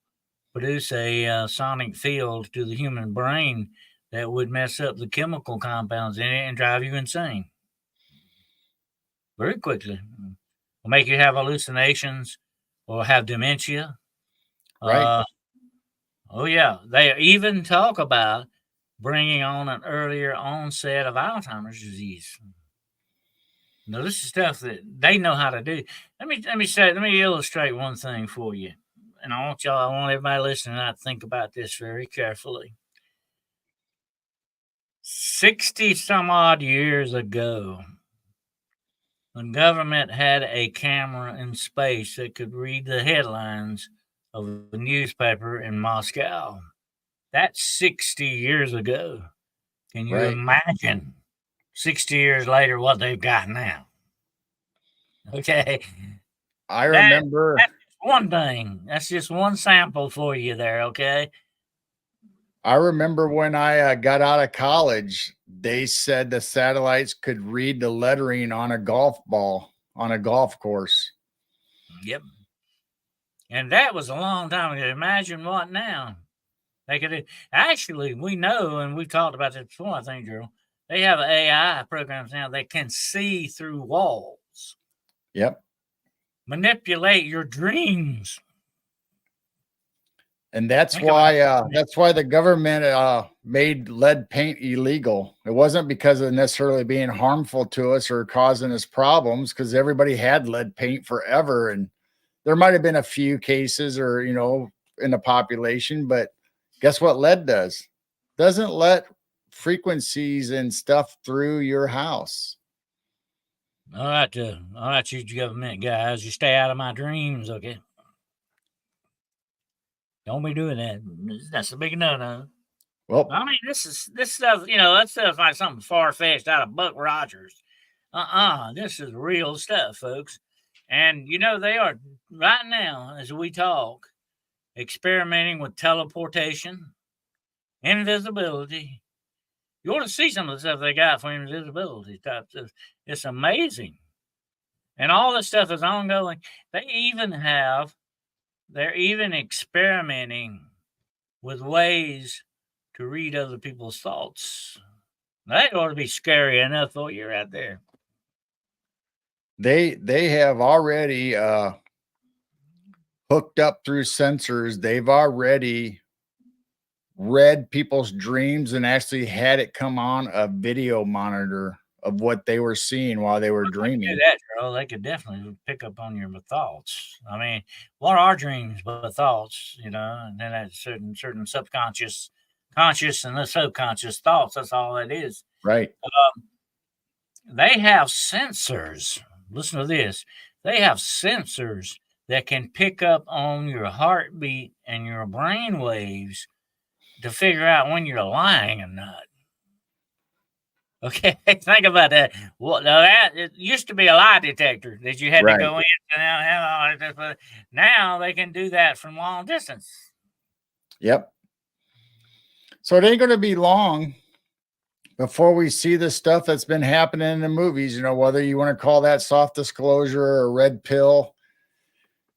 [SPEAKER 1] produce a sonic field to the human brain that would mess up the chemical compounds in it and drive you insane very quickly. Will make you have hallucinations or have dementia.
[SPEAKER 2] Right.
[SPEAKER 1] Oh, yeah. They even talk about bringing on an earlier onset of Alzheimer's disease. Now, this is stuff that they know how to do. Let me illustrate one thing for you. And I want everybody listening to think about this very carefully. 60 some odd years ago, the government had a camera in space that could read the headlines of a newspaper in Moscow. That's 60 years ago. Can you imagine 60 years later what they've got now? Okay.
[SPEAKER 2] I remember.
[SPEAKER 1] That's one thing. That's just one sample for you there, okay?
[SPEAKER 2] I remember when I got out of college, they said the satellites could read the lettering on a golf ball on a golf course.
[SPEAKER 1] Yep. And that was a long time ago. Imagine what now? They could actually, we know, and we've talked about this before, I think, Gerald. They have AI programs now that can see through walls.
[SPEAKER 2] Yep.
[SPEAKER 1] Manipulate your dreams.
[SPEAKER 2] And that's why the government made lead paint illegal. It wasn't because of necessarily being harmful to us or causing us problems, because everybody had lead paint forever. And there might have been a few cases or, in the population, but guess what lead does? Doesn't let frequencies and stuff through your house.
[SPEAKER 1] All right, you government guys, you stay out of my dreams, okay? Don't be doing that. That's a big no-no.
[SPEAKER 2] Well,
[SPEAKER 1] I mean, this stuff, that stuff's like something far-fetched out of Buck Rogers. This is real stuff, folks. And, they are, right now, as we talk, experimenting with teleportation, invisibility. You ought to see some of the stuff they got for invisibility type stuff. It's amazing. And all this stuff is ongoing. They're even experimenting with ways to read other people's thoughts. That ought to be scary enough for you right there.
[SPEAKER 2] They have already hooked up through sensors. They've already read people's dreams and actually had it come on a video monitor of what they were seeing while they were dreaming.
[SPEAKER 1] That, Gerald, they could definitely pick up on your thoughts. I mean, what are dreams but thoughts? And then that certain subconscious, conscious, and the subconscious thoughts. That's all that is.
[SPEAKER 2] Right.
[SPEAKER 1] They have sensors. Listen to this. They have sensors that can pick up on your heartbeat and your brain waves to figure out when you're lying or not. Okay, think about that. Well, it used to be a lie detector that you had to go in. Now they can do that from long distance.
[SPEAKER 2] Yep. So it ain't going to be long before we see the stuff that's been happening in the movies, whether you want to call that soft disclosure or red pill.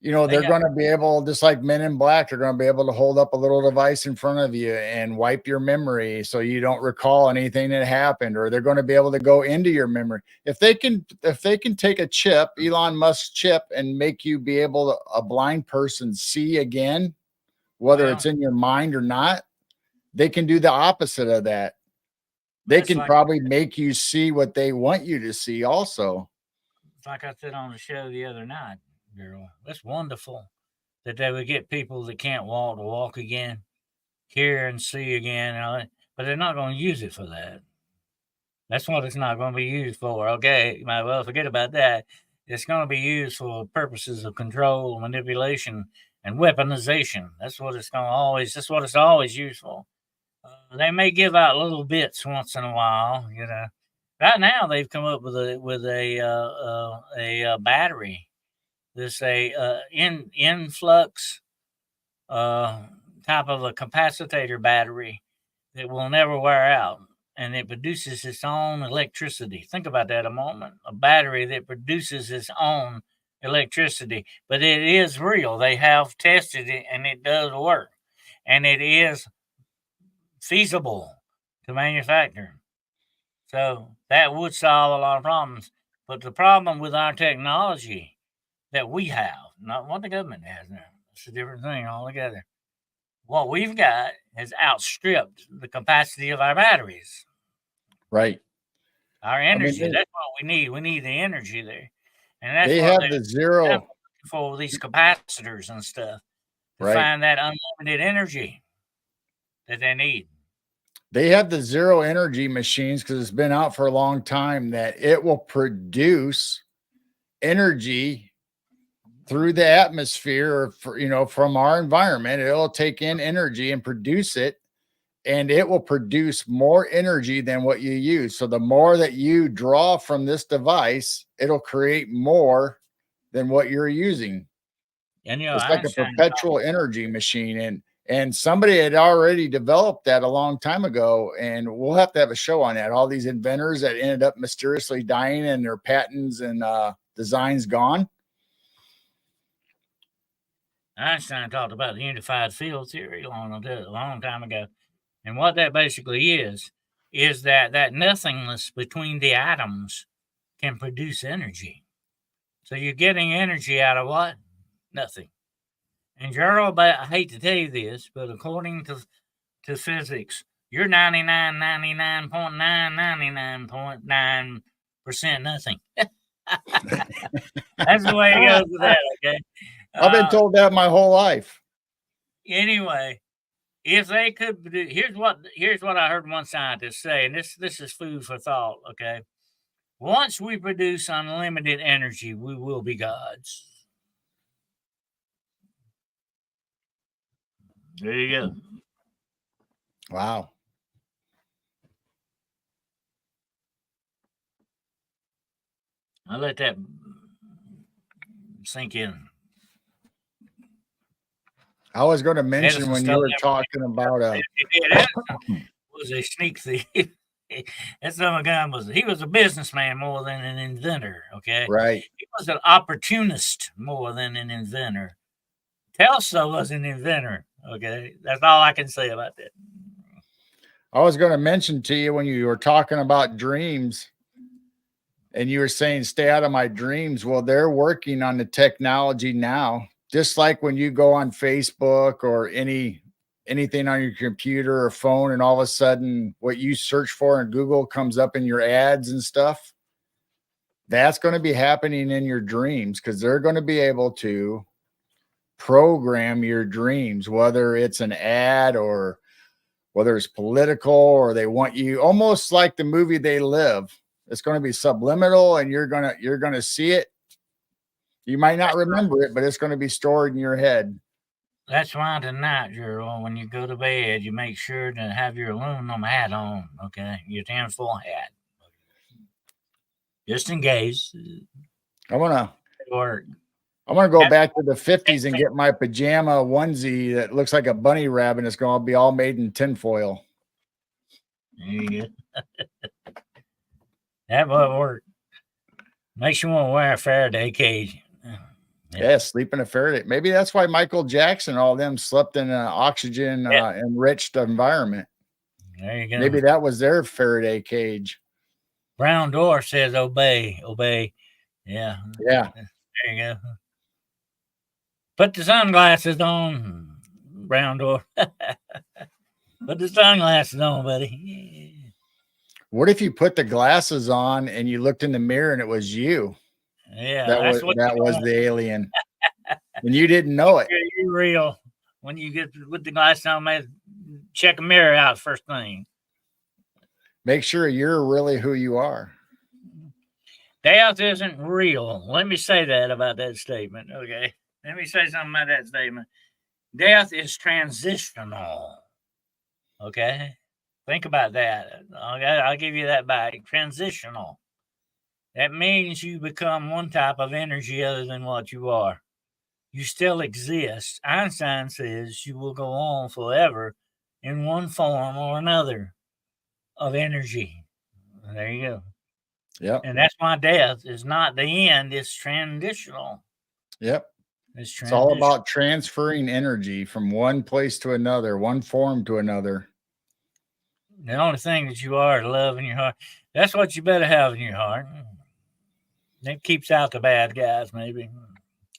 [SPEAKER 2] They're going to be able, just like Men in Black, they're going to be able to hold up a little device in front of you and wipe your memory so you don't recall anything that happened, or they're going to be able to go into your memory. If they can take a chip, Elon Musk's chip, and make you be able to, a blind person, see again, whether it's in your mind or not, they can do the opposite of that. They
[SPEAKER 1] That's
[SPEAKER 2] can
[SPEAKER 1] like
[SPEAKER 2] probably make you see what they want you to see also.
[SPEAKER 1] it's like I said on the show the other night, girl. That's wonderful that they would get people that can't walk to walk again, hear and see again, and all that, but they're not going to use it for that. That's what it's not going to be used for. Okay, you might well forget about that. It's going to be used for purposes of control, manipulation, and weaponization. That's what it's going to always. That's what it's always used for. They may give out little bits once in a while, you know. Right now, they've come up with a battery. This influx type of a capacitor battery that will never wear out, and it produces its own electricity. Think about that a moment. A battery that produces its own electricity, but it is real. They have tested it, and it does work, and it is feasible to manufacture. So that would solve a lot of problems. But the problem with our technology that we have, not what the government has now, it's a different thing altogether. What we've got has outstripped the capacity of our batteries,
[SPEAKER 2] Right.
[SPEAKER 1] our
[SPEAKER 2] I mean,
[SPEAKER 1] energy. That's what we need. We need the energy there. And that's
[SPEAKER 2] they
[SPEAKER 1] what
[SPEAKER 2] have
[SPEAKER 1] they're
[SPEAKER 2] the zero,
[SPEAKER 1] for these capacitors and stuff to
[SPEAKER 2] right?
[SPEAKER 1] find that unlimited energy that they need.
[SPEAKER 2] They have the zero energy machines because it's been out for a long time that it will produce energy through the atmosphere or from our environment. It'll take in energy and produce it, and it will produce more energy than what you use. So the more that you draw from this device, it'll create more than what you're using.
[SPEAKER 1] And
[SPEAKER 2] It's like a
[SPEAKER 1] Einstein
[SPEAKER 2] perpetual energy machine. And somebody had already developed that a long time ago, and we'll have to have a show on that. All these inventors that ended up mysteriously dying and their patents and designs gone.
[SPEAKER 1] Einstein talked about the unified field theory a long time ago. And what that basically is that nothingness between the atoms can produce energy. So you're getting energy out of what? Nothing. And Gerald, I hate to tell you this, but according to physics, you're 99.999.9% nothing. That's the way it goes with that, okay?
[SPEAKER 2] I've been told that my whole life.
[SPEAKER 1] Anyway, if they could do, here's what I heard one scientist say, and this is food for thought, okay? Once we produce unlimited energy, we will be gods. There you go.
[SPEAKER 2] Wow.
[SPEAKER 1] I'll let that sink in.
[SPEAKER 2] I was going to mention when you were talking about
[SPEAKER 1] was a sneak thief. That son of a gun he was a businessman more than an inventor. Okay,
[SPEAKER 2] right.
[SPEAKER 1] He was an opportunist more than an inventor. Tesla was an inventor. Okay, that's all I can say about that.
[SPEAKER 2] I was going to mention to you when you were talking about dreams, and you were saying, "Stay out of my dreams." Well, they're working on the technology now. Just like when you go on Facebook or anything on your computer or phone, and all of a sudden what you search for in Google comes up in your ads and stuff. That's going to be happening in your dreams because they're going to be able to program your dreams, whether it's an ad or whether it's political or they want you, almost like the movie They Live. It's going to be subliminal and you're going to see it. You might not remember it, but it's going to be stored in your head.
[SPEAKER 1] That's why tonight, Gerald, when you go to bed, you make sure to have your aluminum hat on, okay? Your tinfoil hat. Just in case.
[SPEAKER 2] I want to
[SPEAKER 1] work.
[SPEAKER 2] I'm going to go back to the 50s and get my pajama onesie that looks like a bunny rabbit. It's going to be all made in tinfoil.
[SPEAKER 1] There you go. That would work. Makes you want to wear a Faraday cage.
[SPEAKER 2] Yeah, sleep in a Faraday. Maybe that's why Michael Jackson and all of them slept in an oxygen enriched environment.
[SPEAKER 1] There you go.
[SPEAKER 2] Maybe that was their Faraday cage.
[SPEAKER 1] Brown Dwarf says obey, obey. Yeah.
[SPEAKER 2] Yeah.
[SPEAKER 1] There you go. Put the sunglasses on, Brown Dwarf. Put the sunglasses on, buddy.
[SPEAKER 2] What if you put the glasses on and you looked in the mirror and it was you?
[SPEAKER 1] Yeah,
[SPEAKER 2] That was
[SPEAKER 1] that's what
[SPEAKER 2] that
[SPEAKER 1] you
[SPEAKER 2] was
[SPEAKER 1] want.
[SPEAKER 2] the alien, and you didn't know it.
[SPEAKER 1] You're real. When you get with the glasses on, man, check a mirror out first thing.
[SPEAKER 2] Make sure you're really who you are.
[SPEAKER 1] Death isn't real. Let me say that about that statement. Okay. Let me say something about that statement. Death is transitional. Okay. Think about that. I'll give you that back. Transitional. That means you become one type of energy other than what you are. You still exist. Einstein says you will go on forever in one form or another of energy. There you go.
[SPEAKER 2] Yep.
[SPEAKER 1] And that's why death is not the end, it's transitional.
[SPEAKER 2] Yep.
[SPEAKER 1] It's
[SPEAKER 2] It's all about transferring energy from one place to another, one form to another.
[SPEAKER 1] The only thing that you are is love in your heart. That's what you better have in your heart. It keeps out the bad guys, maybe.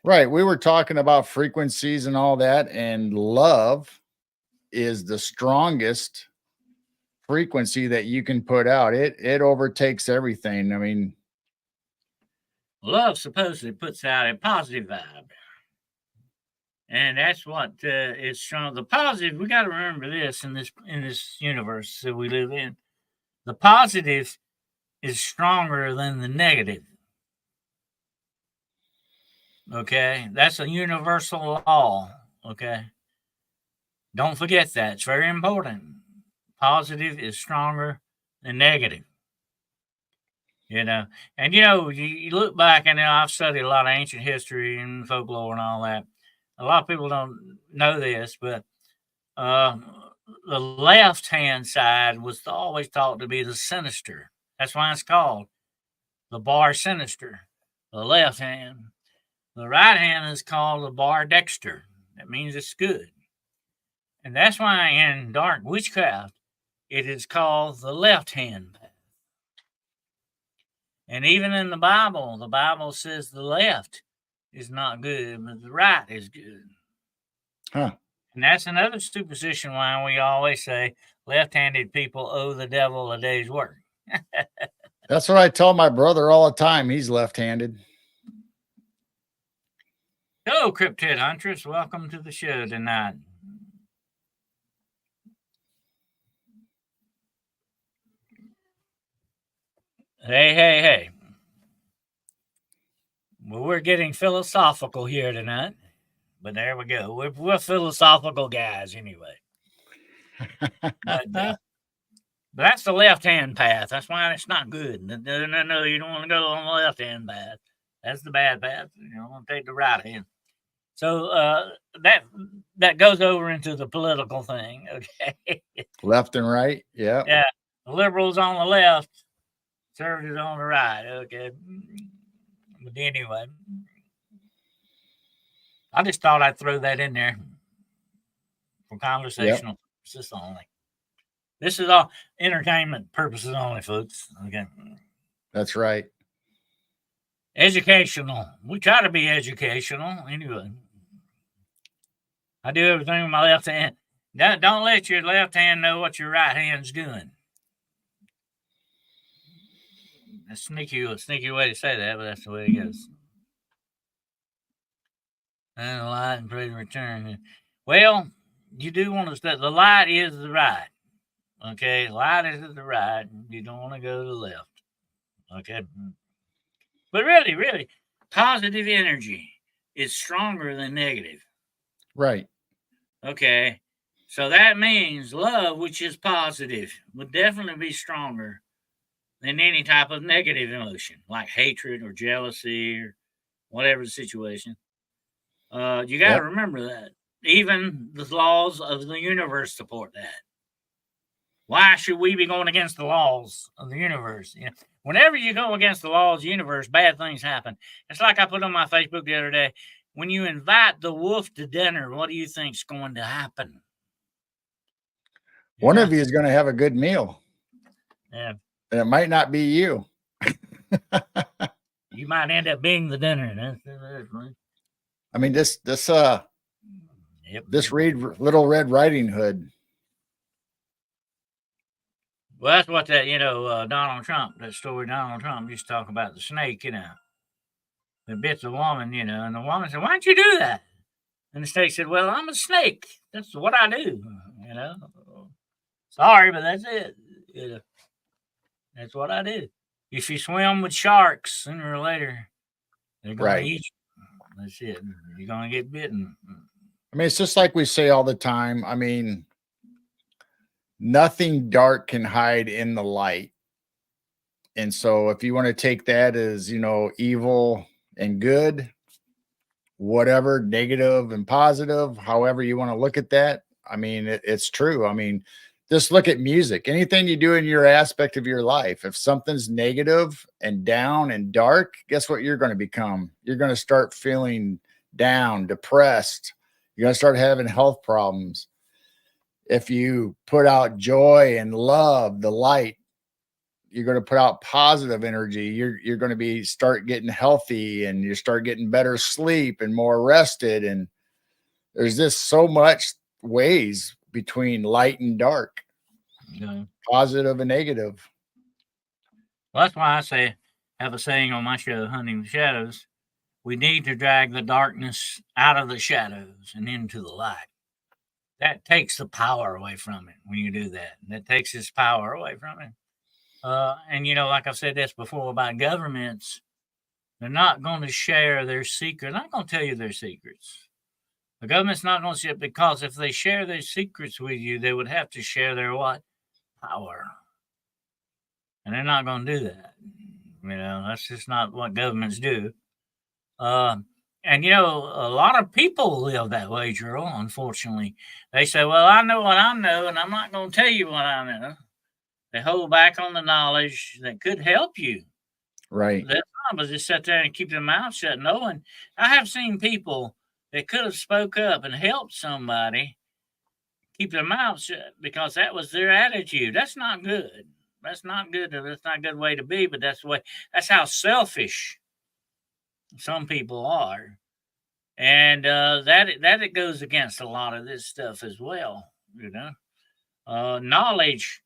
[SPEAKER 2] Right. We were talking about frequencies and all that, and love is the strongest frequency that you can put out. It overtakes everything. I mean,
[SPEAKER 1] Love supposedly puts out a positive vibe. And that's what is strong. The positive, we got to remember this in this universe that we live in. The positive is stronger than the negative. Okay, that's a universal law. Okay, don't forget that. It's very important. Positive is stronger than negative. You know, and you look back, and I've studied a lot of ancient history and folklore and all that. A lot of people don't know this, but uh, the left hand side was always thought to be the sinister. That's why it's called the bar sinister, the left hand. The right hand is called the bar dexter. That means it's good. And that's why in dark witchcraft, it is called the left hand path. And even in the Bible says the left is not good, but the right is good.
[SPEAKER 2] huh.
[SPEAKER 1] And that's another superstition why we always say left-handed people owe the devil a day's work.
[SPEAKER 2] That's what I tell my brother all the time. He's left-handed.
[SPEAKER 1] Hello, Cryptid Huntress. Welcome to the show tonight. Hey. Well, we're getting philosophical here tonight. But there we go. We're philosophical guys anyway. But that's the left-hand path. That's why it's not good. No, you don't want to go on the left-hand path. That's the bad path. You don't want to take the right hand. So that goes over into the political thing, okay?
[SPEAKER 2] Left and right. Yeah.
[SPEAKER 1] Yeah. The liberals on the left, conservatives on the right, okay? But anyway, I just thought I'd throw that in there for conversational purposes only. This is all entertainment purposes only, folks. Okay.
[SPEAKER 2] That's right.
[SPEAKER 1] Educational. We try to be educational anyway. I do everything with my left hand. Don't let your left hand know what your right hand's doing. That's a sneaky way to say that, but that's the way it goes. And the light and praise return. Well, you do want to stay. The light is the right. Okay, light is to the right. You don't want to go to the left. Okay. But really, positive energy is stronger than negative.
[SPEAKER 2] Right.
[SPEAKER 1] Okay. So that means love, which is positive, would definitely be stronger than any type of negative emotion, like hatred or jealousy or whatever the situation. You got to remember that. Even the laws of the universe support that. Why should we be going against the laws of the universe? Whenever you go against the laws of the universe, bad things happen. It's like I put on my Facebook the other day. When you invite the wolf to dinner, what do you think's going to happen?
[SPEAKER 2] One of you is going to have a good meal.
[SPEAKER 1] Yeah.
[SPEAKER 2] And it might not be you.
[SPEAKER 1] You might end up being the dinner.
[SPEAKER 2] I mean, this Little Red Riding Hood.
[SPEAKER 1] Well, that's what that, Donald Trump, that story Donald Trump used to talk about the snake, that bit the woman, and the woman said, "Why'd you do that?" And the snake said, "Well, I'm a snake. That's what I do, you know. Sorry, but that's it. You know, that's what I do. If you swim with sharks, sooner or later, they're going to
[SPEAKER 2] Right.
[SPEAKER 1] eat you. That's it. You're going to get bitten."
[SPEAKER 2] I mean, it's just like we say all the time. I mean, nothing dark can hide in the light. And so if you want to take that as, evil and good, whatever, negative and positive, however you want to look at that, I mean, it's true. I mean, just look at music. Anything you do in your aspect of your life, if something's negative and down and dark, guess what you're going to become? You're going to start feeling down, depressed. You're going to start having health problems. If you put out joy and love, the light, you're going to put out positive energy. You're going to be start getting healthy, and you start getting better sleep and more rested. And there's just so much ways between light and dark, positive and negative.
[SPEAKER 1] Well, that's why I have a saying on my show, Hunting the Shadows. We need to drag the darkness out of the shadows and into the light. That takes the power away from it when you do that. That takes its power away from it. And like I've said this before about governments, they're not going to share their secrets. They're not going to tell you their secrets. The government's not going to share, because if they share their secrets with you, they would have to share their what? Power. And they're not going to do that. That's just not what governments do. And a lot of people live that way, Gerald, unfortunately. They say, "Well, I know what I know, and I'm not going to tell you what I know." They hold back on the knowledge that could help you.
[SPEAKER 2] Right.
[SPEAKER 1] Their job is just sit there and keep their mouth shut, knowing. I have seen people that could have spoke up and helped somebody keep their mouth shut because that was their attitude. That's not good. That's not good. That's not a good way to be, but that's the way. That's how selfish some people are. And that it goes against a lot of this stuff as well. Knowledge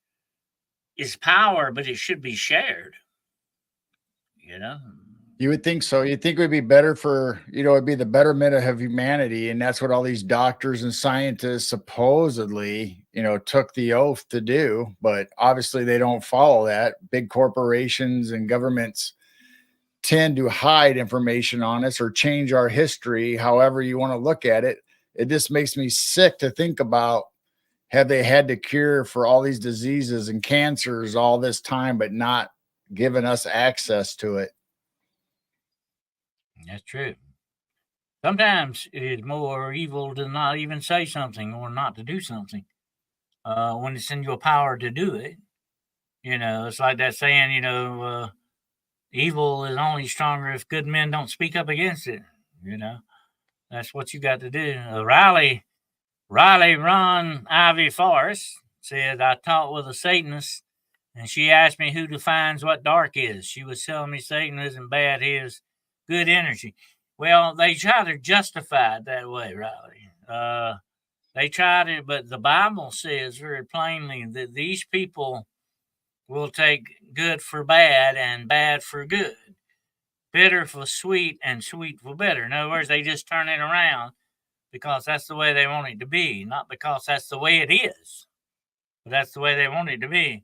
[SPEAKER 1] is power, but it should be shared.
[SPEAKER 2] You would think so. You'd think it would be better for, it'd be the betterment of humanity. And that's what all these doctors and scientists supposedly, took the oath to do. But obviously they don't follow that. Big corporations and governments tend to hide information on us or change our history, however you want to look at it. It just makes me sick to think about, have they had the cure for all these diseases and cancers all this time, but not given us access to it?
[SPEAKER 1] That's true. Sometimes it is more evil to not even say something or not to do something when it's in your power to do it. It's like that saying, evil is only stronger if good men don't speak up against it. That's what you got to do. Riley Ron Ivy Forrest said, "I taught with a Satanist, and she asked me who defines what dark is. She was telling me Satan isn't bad, he is good energy." Well, they try to justify it that way, Riley. They try to, but the Bible says very plainly that these people will take good for bad and bad for good, bitter for sweet and sweet for bitter. In other words, they just turn it around because that's the way they want it to be, not because that's the way it is, but that's the way they want it to be.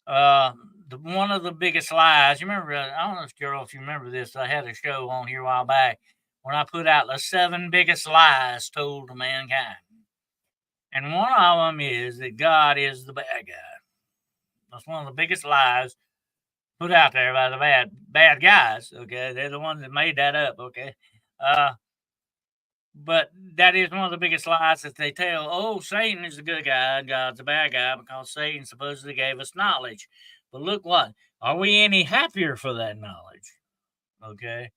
[SPEAKER 1] One of the biggest lies, you remember, I don't know if you remember this, I had a show on here a while back when I put out the 7 biggest lies told to mankind. And one of them is that God is the bad guy. That's one of the biggest lies put out there by the bad guys. Okay, they're the ones that made that up. Okay, but that is one of the biggest lies that they tell. Oh, Satan is the good guy, and God's the bad guy because Satan supposedly gave us knowledge. But look, what are we any happier for that knowledge? Okay,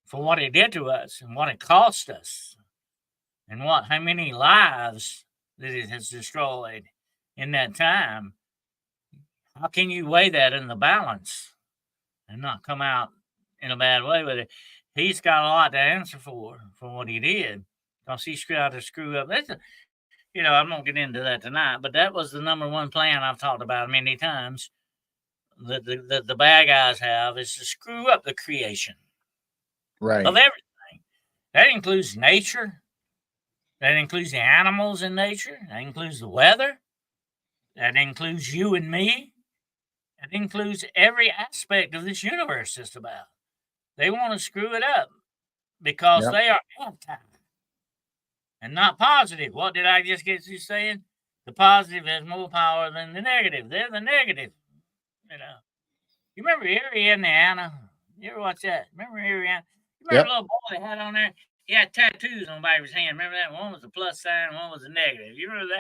[SPEAKER 1] for what it did to us and what it cost us, and how many lives that it has destroyed in that time. How can you weigh that in the balance and not come out in a bad way with it? He's got a lot to answer for what he did because he's tried to screw up. I'm not getting into that tonight, but that was the number one plan I've talked about many times that the bad guys have is to screw up the creation
[SPEAKER 2] Right.
[SPEAKER 1] of everything. That includes nature. That includes the animals in nature. That includes the weather. That includes you and me. That includes every aspect of this universe, just about. They want to screw it up because
[SPEAKER 2] Yep.
[SPEAKER 1] they are anti and not positive. What did I just get you saying? The positive has more power than the negative. They're the negative. You remember Erie, Indiana? You ever watch that? Remember Erie? You remember
[SPEAKER 2] Yep.
[SPEAKER 1] the little boy they had on there? He had tattoos on the back of his hand. Remember that? One was a plus sign, one was a negative. You remember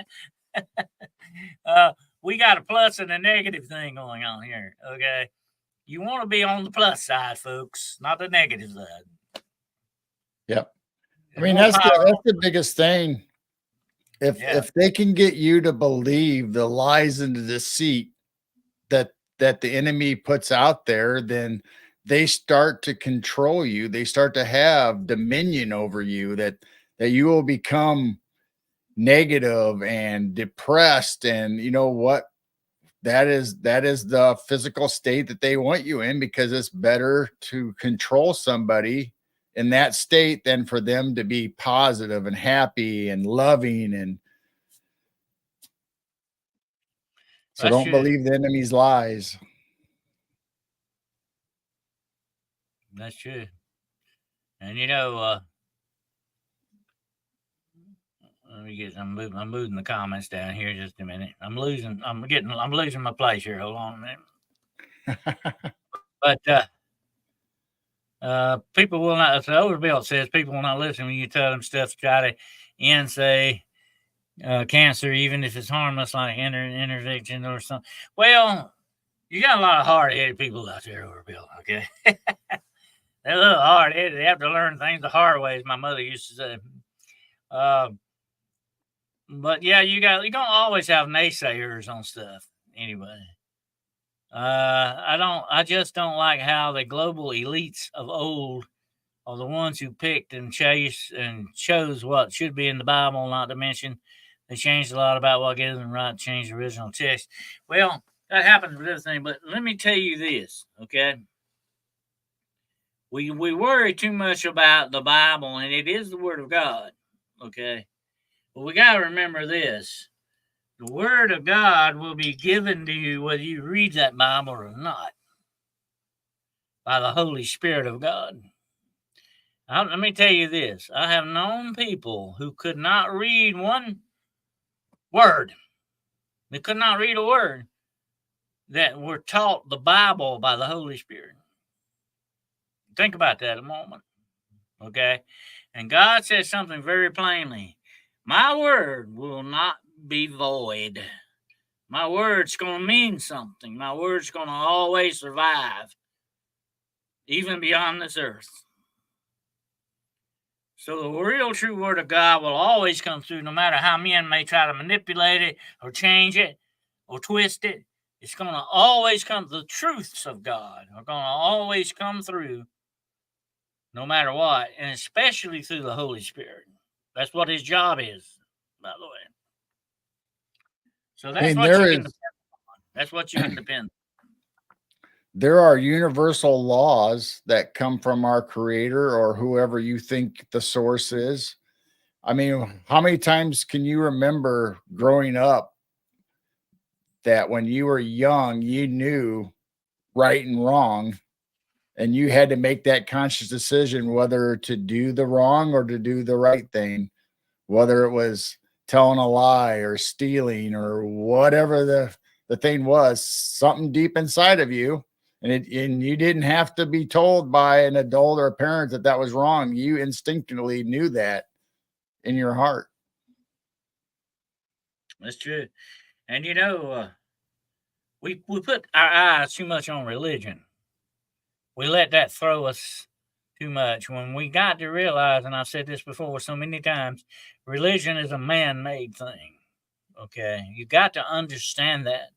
[SPEAKER 1] that? We got a plus and a negative thing going on here. Okay. You want to be on the plus side, folks, not the negative side.
[SPEAKER 2] Yep. I
[SPEAKER 1] There's
[SPEAKER 2] mean,
[SPEAKER 1] more
[SPEAKER 2] that's
[SPEAKER 1] power.
[SPEAKER 2] the biggest thing. If they can get you to believe the lies and the deceit that the enemy puts out there, then they start to control you. They start to have dominion over you, that you will become negative and depressed. And you know what? That is the physical state that they want you in, because it's better to control somebody in that state than for them to be positive and happy and loving. And so
[SPEAKER 1] That's
[SPEAKER 2] don't
[SPEAKER 1] true.
[SPEAKER 2] believe the enemy's lies.
[SPEAKER 1] That's true. And let me get. I'm moving the comments down here just a minute. I'm losing my place here. Hold on a minute. But people will not. So Overbuilt says people will not listen when you tell them stuff to try to end, say, cancer, even if it's harmless, like intervention or something. Well, you got a lot of hard-headed people out there, Overbuilt. Okay, they're a little hard-headed. They have to learn things the hard way, as my mother used to say. But yeah, you're gonna always have naysayers on stuff anyway. I just don't like how the global elites of old are the ones who picked and chose what should be in the Bible, not to mention they changed a lot about what gives them right to change the original text. Well, that happens with everything, but let me tell you this, okay? We worry too much about the Bible, and it is the Word of God, okay? But we got to remember this. The Word of God will be given to you whether you read that Bible or not by the Holy Spirit of God. Let me tell you this. I have known people who could not read one word. They could not read a word that were taught the Bible by the Holy Spirit. Think about that a moment. Okay? And God says something very plainly. My word will not be void. My word's going to mean something. My word's going to always survive, even beyond this earth. So the real true word of God will always come through, no matter how men may try to manipulate it or change it or twist it. It's going to always come. The truths of God are going to always come through, no matter what, and especially through the Holy Spirit. That's what his job is, by the way. So that's what you can depend on. That's what you can depend on.
[SPEAKER 2] There are universal laws that come from our creator or whoever you think the source is. I mean, how many times can you remember growing up that when you were young, you knew right and wrong, and you had to make that conscious decision whether to do the wrong or to do the right thing, whether it was telling a lie or stealing or whatever the thing was, something deep inside of you. And you didn't have to be told by an adult or a parent that that was wrong. You instinctively knew that in your heart.
[SPEAKER 1] That's true. And we put our eyes too much on religion. We let that throw us too much. When we got to realize, and I've said this before so many times, religion is a man-made thing. Okay, you got to understand that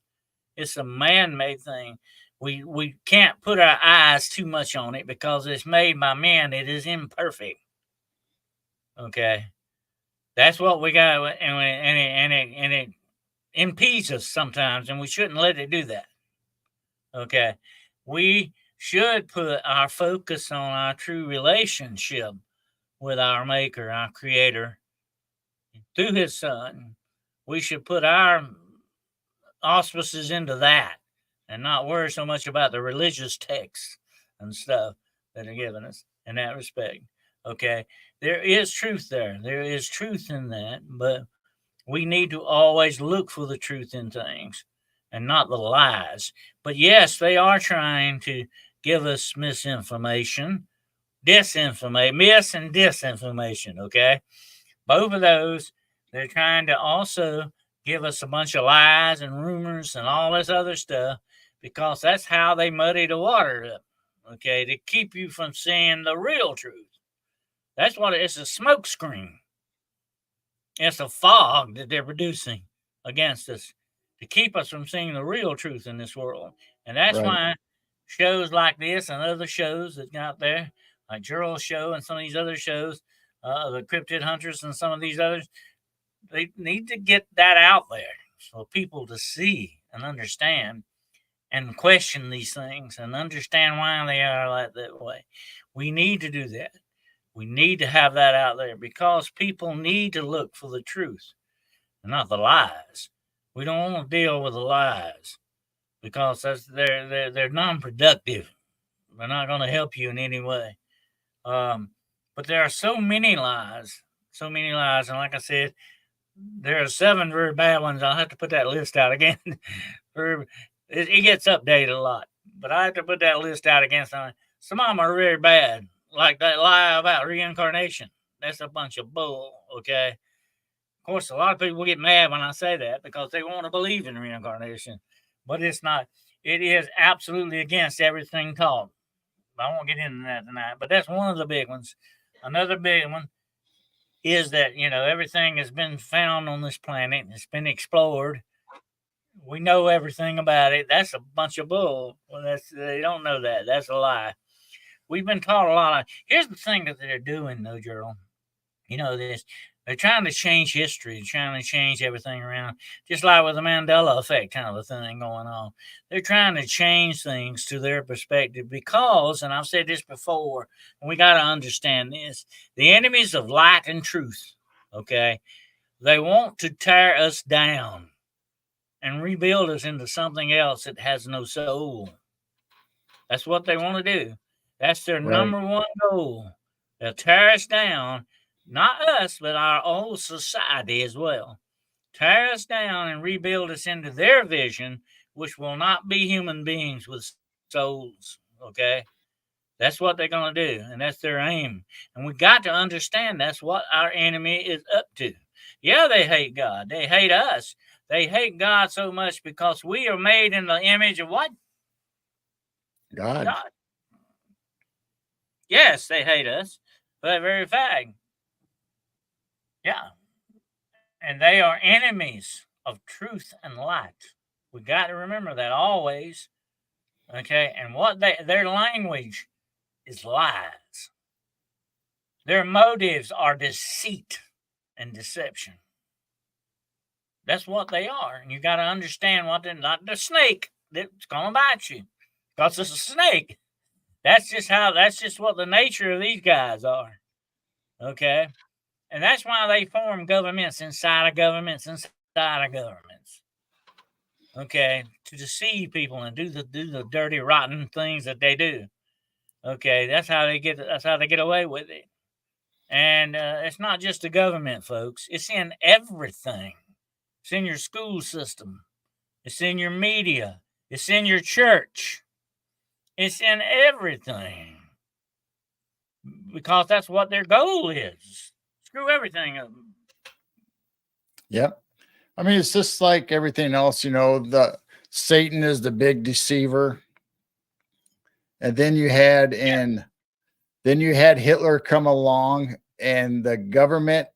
[SPEAKER 1] it's a man-made thing. We can't put our eyes too much on it because it's made by men. It is imperfect. Okay, That's what we got, and it impedes us sometimes, and we shouldn't let it do that. Okay, we should put our focus on our true relationship with our Maker, our Creator, through His Son. We should put our auspices into that and not worry so much about the religious texts and stuff that are given us in that respect. Okay, there is truth there. There is truth in that, but we need to always look for the truth in things and not the lies. But yes, they are trying to give us misinformation, mis and disinformation. Okay, both of those. They're trying to also give us a bunch of lies and rumors and all this other stuff because that's how they muddy the water up. Okay, to keep you from seeing the real truth. That's what it's a smoke screen. It's a fog that they're producing against us to keep us from seeing the real truth in this world. And that's
[SPEAKER 2] Right.
[SPEAKER 1] why shows like this and other shows that got there, like Gerald's show and some of these other shows, the Cryptid Hunters and some of these others, they need to get that out there for people to see and understand and question these things and understand why they are like that way. We need to do that. We need to have that out there because people need to look for the truth and not the lies. We don't want to deal with the lies because they're non-productive. They're not going to help you in any way. But there are so many lies, and like I said, there are 7 very bad ones. I'll have to put that list out again. It gets updated a lot, but I have to put that list out again. Some of them are very bad, like that lie about reincarnation. That's a bunch of bull, okay? Of course, a lot of people get mad when I say that because they want to believe in reincarnation, but it's not. It is absolutely against everything taught. I won't get into that tonight, but that's one of the big ones. Another big one is that, everything has been found on this planet. It's been explored. We know everything about it. That's a bunch of bull. Well, they don't know that. That's a lie. We've been taught a lot. Here's the thing that they're doing, though, Gerald. This. They're trying to change history, trying to change everything around, just like with the Mandela effect kind of a thing going on. They're trying to change things to their perspective because, and I've said this before, and we got to understand this, the enemies of light and truth, okay, they want to tear us down and rebuild us into something else that has no soul. That's what they want to do. That's their number one goal. They'll tear us down, not us, but our old society as well. Tear us down and rebuild us into their vision, which will not be human beings with souls. Okay? That's what they're going to do, and that's their aim. And we got to understand that's what our enemy is up to. Yeah, they hate God. They hate us. They hate God so much because we are made in the image of what?
[SPEAKER 2] God.
[SPEAKER 1] Yes, they hate us for that very fact. Yeah. And they are enemies of truth and light. We got to remember that always. Okay. And what their language is lies. Their motives are deceit and deception. That's what they are. And you got to understand what they're not the snake that's going to bite you because it's a snake. That's just what the nature of these guys are. Okay. And that's why they form governments inside of governments inside of governments. Okay. To deceive people and do the dirty, rotten things that they do. Okay. That's how they get away with it. And it's not just the government, folks. It's in everything. It's in your school system. It's in your media. It's in your church. It's in everything. Because that's what their goal is. Screw everything up.
[SPEAKER 2] Yep. I mean, it's just like everything else, the Satan is the big deceiver. And then you had Hitler come along, and the government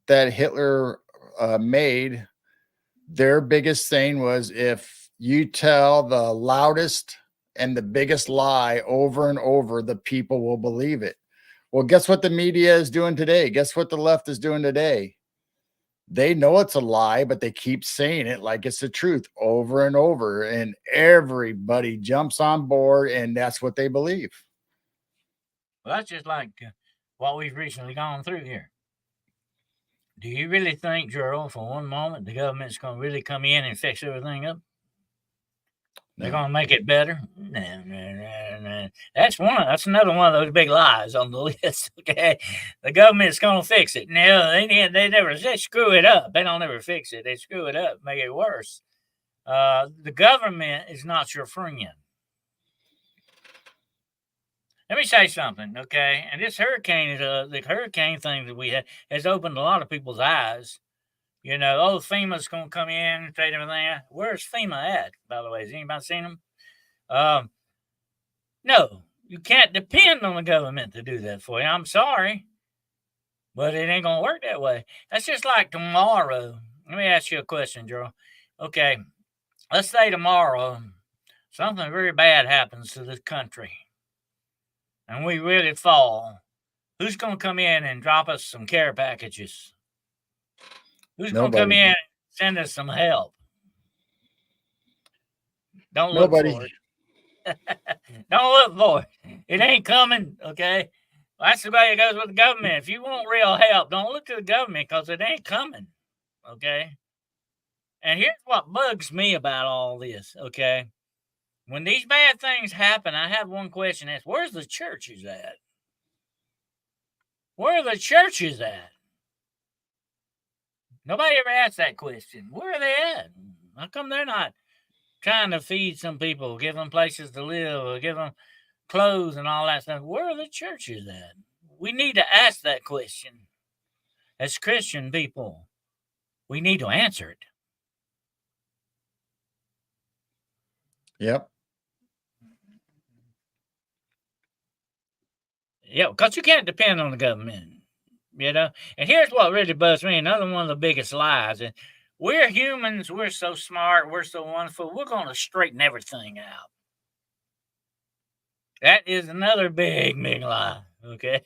[SPEAKER 2] that Hitler made, their biggest thing was if you tell the loudest and the biggest lie over and over, the people will believe it. Well, guess what the media is doing today? Guess what the left is doing today? They know it's a lie, but they keep saying it like it's the truth over and over, and everybody jumps on board, and that's what they believe.
[SPEAKER 1] Well, that's just like what we've recently gone through here. Do you really think, Gerald, for one moment, the government's going to really come in and fix everything up? They're
[SPEAKER 2] No.
[SPEAKER 1] going to make it better? No. That's another one of those big lies on the list. Okay, the government's going to fix it. No, they screw it up. They don't ever fix it. They screw it up, make it worse. The government is not your friend. Let me say something, okay? And this hurricane is the hurricane thing that we had has opened a lot of people's eyes. You know, oh, FEMA's going to come in and take everything out. Where's FEMA at, by the way? Has anybody seen them? No, you can't depend on the government to do that for you. I'm sorry, but it ain't going to work that way. That's just like tomorrow. Let me ask you a question, Joe. Okay, let's say tomorrow something very bad happens to this country and we really fall. Who's going to come in and drop us some care packages? Who's going to come in and send us some help? Don't look for it. Don't look for it. It ain't coming, okay? Well, that's the way it goes with the government. If you want real help, don't look to the government because it ain't coming, okay? And here's what bugs me about all this, okay? When these bad things happen, I have one question. That's where's the churches at? Where are the churches at? Nobody ever asked that question. Where are they at? How come they're not trying to feed some people, give them places to live, or give them clothes and all that stuff? Where are the churches at? We need to ask that question. As Christian people, we need to answer it.
[SPEAKER 2] Yep.
[SPEAKER 1] Yeah, because you can't depend on the government, you know? And here's what really bugs me, another one of the biggest lies. And we're humans, we're so smart, we're so wonderful, we're going to straighten everything out. That is another big, big lie, okay?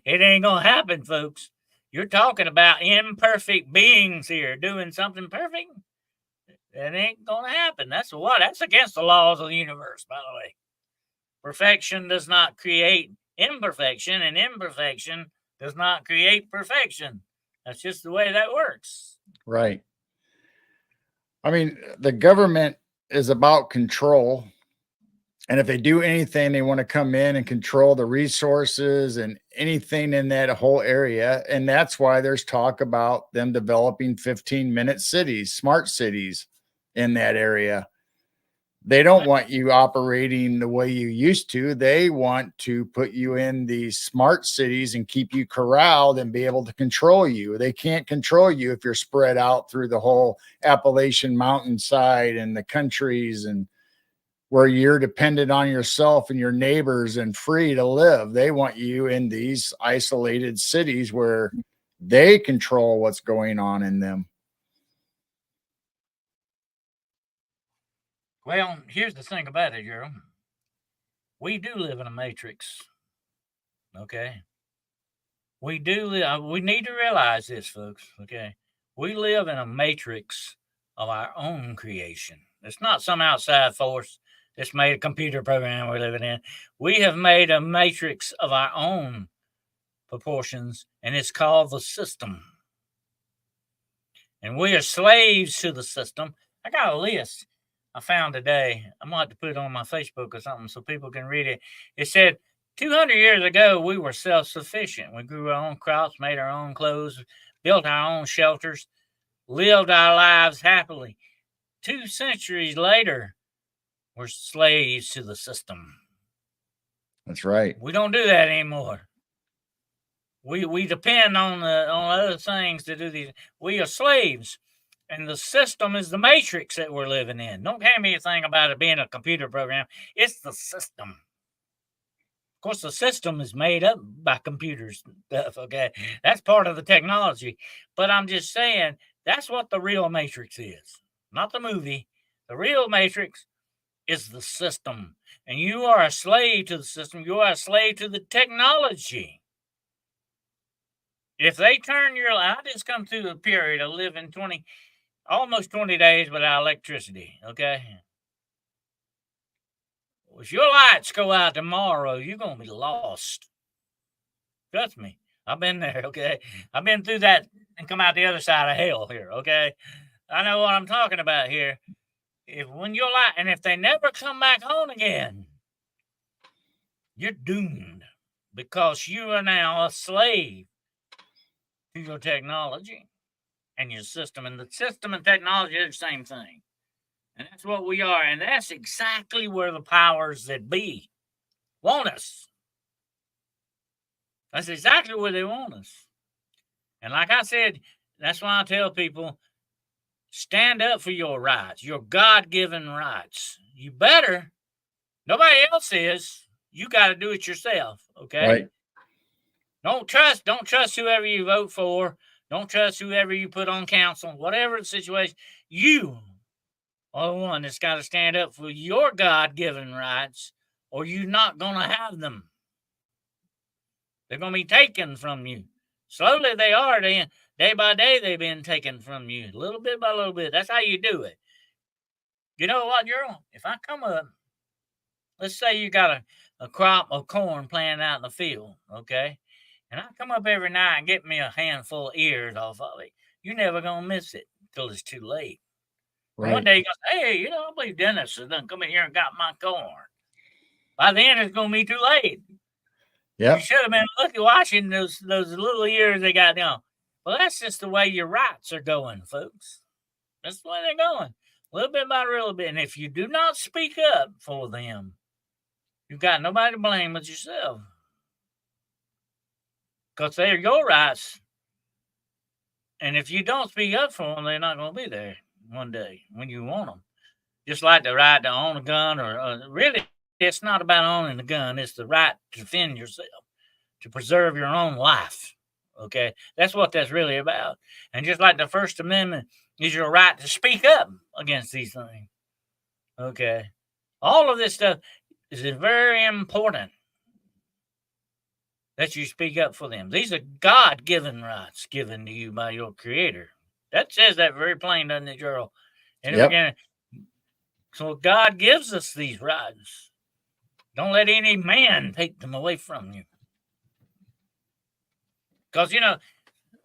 [SPEAKER 1] It ain't going to happen, folks. You're talking about imperfect beings here doing something perfect. That ain't going to happen. That's against the laws of the universe, by the way. Perfection does not create imperfection, and imperfection does not create perfection. That's just the way that works.
[SPEAKER 2] Right. I mean, the government is about control. And if they do anything, they want to come in and control the resources and anything in that whole area. And that's why there's talk about them developing 15-minute cities, smart cities in that area. They don't want you operating the way you used to. They want to put you in these smart cities and keep you corralled and be able to control you. They can't control you if you're spread out through the whole Appalachian mountainside and the countries and where you're dependent on yourself and your neighbors and free to live. They want you in these isolated cities where they control what's going on in them.
[SPEAKER 1] Well, here's the thing about it, Gerald. We do live in a matrix. Okay. We do live. We need to realize this, folks. Okay. We live in a matrix of our own creation. It's not some outside force that's made a computer program we're living in. We have made a matrix of our own proportions, and it's called the system. And we are slaves to the system. I got a list I found today. I'm going to have to put it on my Facebook or something so people can read it. It said 200 years ago, we were self-sufficient. We grew our own crops, made our own clothes, built our own shelters, lived our lives happily. 2 centuries later, we're slaves to the system.
[SPEAKER 2] That's right.
[SPEAKER 1] We don't do that anymore. We depend on other things to do these. We are slaves. And the system is the matrix that we're living in. Don't hand me a thing about it being a computer program. It's the system. Of course, the system is made up by computers and stuff, okay? That's part of the technology. But I'm just saying, that's what the real matrix is. Not the movie. The real matrix is the system. And you are a slave to the system. You are a slave to the technology. If they turn your light, I just come through a period of living almost 20 days without electricity. Okay. If your lights go out tomorrow, you're gonna be lost. Trust me. I've been there, okay? I've been through that and come out the other side of hell here, okay? I know what I'm talking about here. If they never come back home again, you're doomed because you are now a slave to your technology and your system. And the system and technology are the same thing. And that's what we are. And that's exactly where the powers that be want us. That's exactly where they want us. And like I said, that's why I tell people, stand up for your rights, your God-given rights. You better. Nobody else is. You got to do it yourself, okay?
[SPEAKER 2] Right.
[SPEAKER 1] Don't trust whoever you vote for. Don't trust whoever you put on council. Whatever the situation, you are the one that's got to stand up for your God-given rights, or you're not going to have them. They're going to be taken from you. Slowly they are. Day by day, they've been taken from you. Little bit by little bit. That's how you do it. You know what, Gerald? If I come up, let's say you got a crop of corn planted out in the field, okay? And I come up every night and get me a handful of ears off of it. You're never going to miss it until it's too late.
[SPEAKER 2] Right.
[SPEAKER 1] One day you go, hey, I believe Dennis has done come in here and got my corn. By then, it's going to be too late.
[SPEAKER 2] Yeah.
[SPEAKER 1] You should have been watching those little ears they got down. Well, that's just the way your rights are going, folks. That's the way they're going. A little bit by a little bit. And if you do not speak up for them, you've got nobody to blame but yourself. Because they're your rights. And if you don't speak up for them, they're not going to be there one day when you want them. Just like the right to own a gun, or really, it's not about owning a gun. It's the right to defend yourself, to preserve your own life. Okay? That's what that's really about. And just like the First Amendment is your right to speak up against these things. Okay? All of this stuff is very important that you speak up for them. These are God-given rights given to you by your Creator. That says that very plain, doesn't it, Gerald? And
[SPEAKER 2] Yep.
[SPEAKER 1] again, so God gives us these rights. Don't let any man take them away from you. Because, a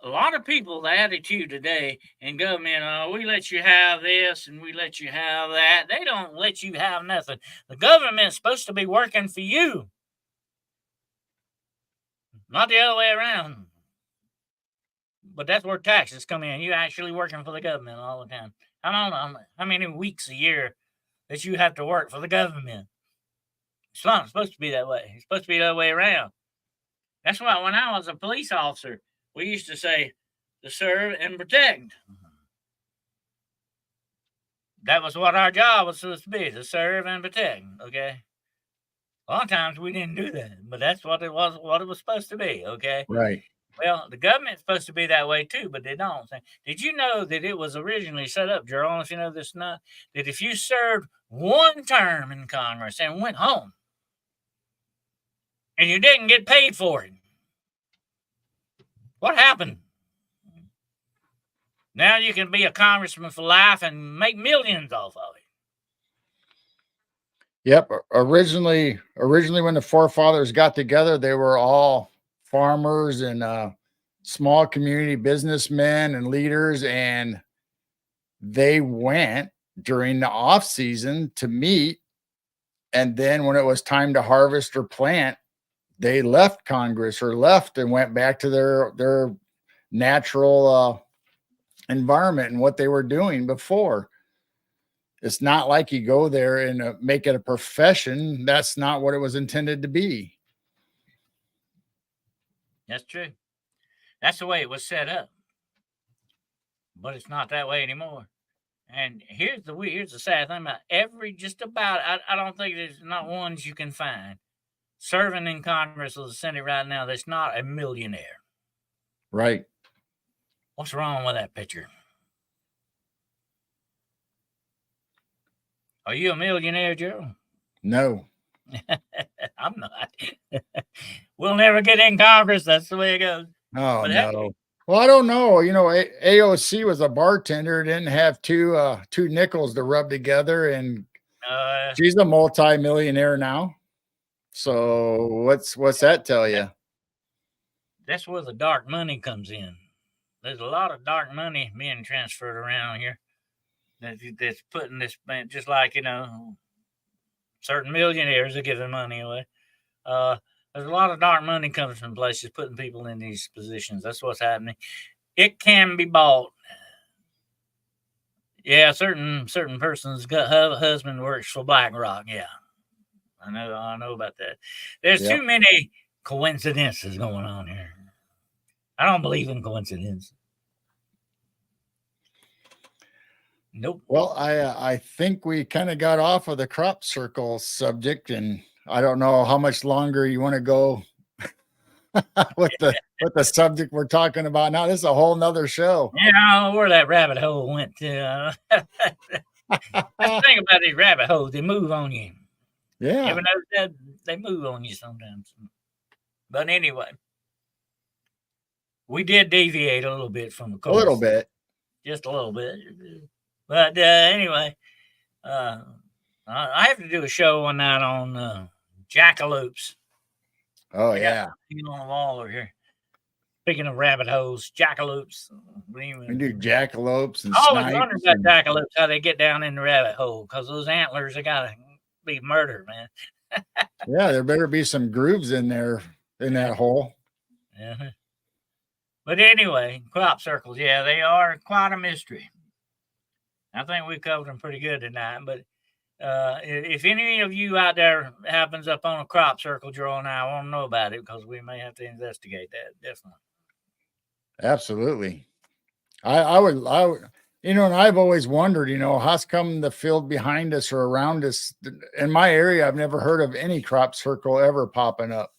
[SPEAKER 1] lot of people, the attitude today in government, we let you have this and we let you have that. They don't let you have nothing. The government's supposed to be working for you, not the other way around. But that's where taxes come in. You're actually working for the government all the time. I don't know how many weeks a year that you have to work for the government. It's not supposed to be that way. It's supposed to be the other way around. That's why when I was a police officer, we used to say to serve and protect. That was what our job was supposed to be, to serve and protect, okay? A lot of times we didn't do that, but that's what it was supposed to be, okay?
[SPEAKER 2] Right.
[SPEAKER 1] Well, the government's supposed to be that way too, but they don't. Did you know that it was originally set up, Gerald, if you know this not, that if you served one term in Congress and went home and you didn't get paid for it, what happened? Now you can be a congressman for life and make millions off of it.
[SPEAKER 2] Yep. Originally when the forefathers got together, they were all farmers and small community businessmen and leaders, and they went during the off season to meet. And then when it was time to harvest or plant, they left Congress or left and went back to their natural environment and what they were doing before. It's not like you go there and make it a profession. That's not what it was intended to be.
[SPEAKER 1] That's true. That's the way it was set up. But it's not that way anymore. And here's the sad thing about I don't think there's not ones you can find serving in Congress or the Senate right now that's not a millionaire.
[SPEAKER 2] Right.
[SPEAKER 1] What's wrong with that picture? Are you a millionaire, Gerald?
[SPEAKER 2] No.
[SPEAKER 1] I'm not. We'll never get in Congress. That's the way it goes.
[SPEAKER 2] Oh
[SPEAKER 1] But hey,
[SPEAKER 2] no. Well, I don't know. AOC was a bartender, didn't have two nickels to rub together, and
[SPEAKER 1] uh,
[SPEAKER 2] she's a multi-millionaire now. So what's that tell you?
[SPEAKER 1] that's where the dark money comes in. There's a lot of dark money being transferred around here that's putting this just like certain millionaires are giving money away. Uh, there's a lot of dark money coming from places putting people in these positions. That's what's happening. It can be bought. Yeah, certain person's husband works for BlackRock. Yeah, I know about that. There's
[SPEAKER 2] Yep.
[SPEAKER 1] too many coincidences going on here. I don't believe in coincidence. Nope.
[SPEAKER 2] Well, I think we kind of got off of the crop circle subject, and I don't know how much longer you want to go with the subject we're talking about now. This is a whole nother show.
[SPEAKER 1] Yeah, I don't know where that rabbit hole went to. That's the thing about these rabbit holes, they move on you. You ever
[SPEAKER 2] Yeah,
[SPEAKER 1] notice that? They move on you sometimes. But anyway, we did deviate a little bit from the
[SPEAKER 2] a little
[SPEAKER 1] course.
[SPEAKER 2] bit.
[SPEAKER 1] Just a little bit. But anyway, uh, I have to do a show one night on jackalopes.
[SPEAKER 2] Oh
[SPEAKER 1] I got
[SPEAKER 2] yeah,
[SPEAKER 1] something on the wall over here. Speaking of rabbit holes, jackalopes.
[SPEAKER 2] we do jackalopes and
[SPEAKER 1] I always wondered
[SPEAKER 2] snipes.
[SPEAKER 1] about
[SPEAKER 2] And,
[SPEAKER 1] jackalopes, how they get down in the rabbit hole, because those antlers, they got to be murdered, man.
[SPEAKER 2] yeah, there better be some grooves in there in that hole.
[SPEAKER 1] Uh-huh. But anyway, crop circles, yeah, they are quite a mystery. I think we covered them pretty good tonight. But if any of you out there happens up on a crop circle drawing, I want to know about it because we may have to investigate that. Definitely.
[SPEAKER 2] Absolutely. I would, and I've always wondered, how's come the field behind us or around us in my area? I've never heard of any crop circle ever popping up.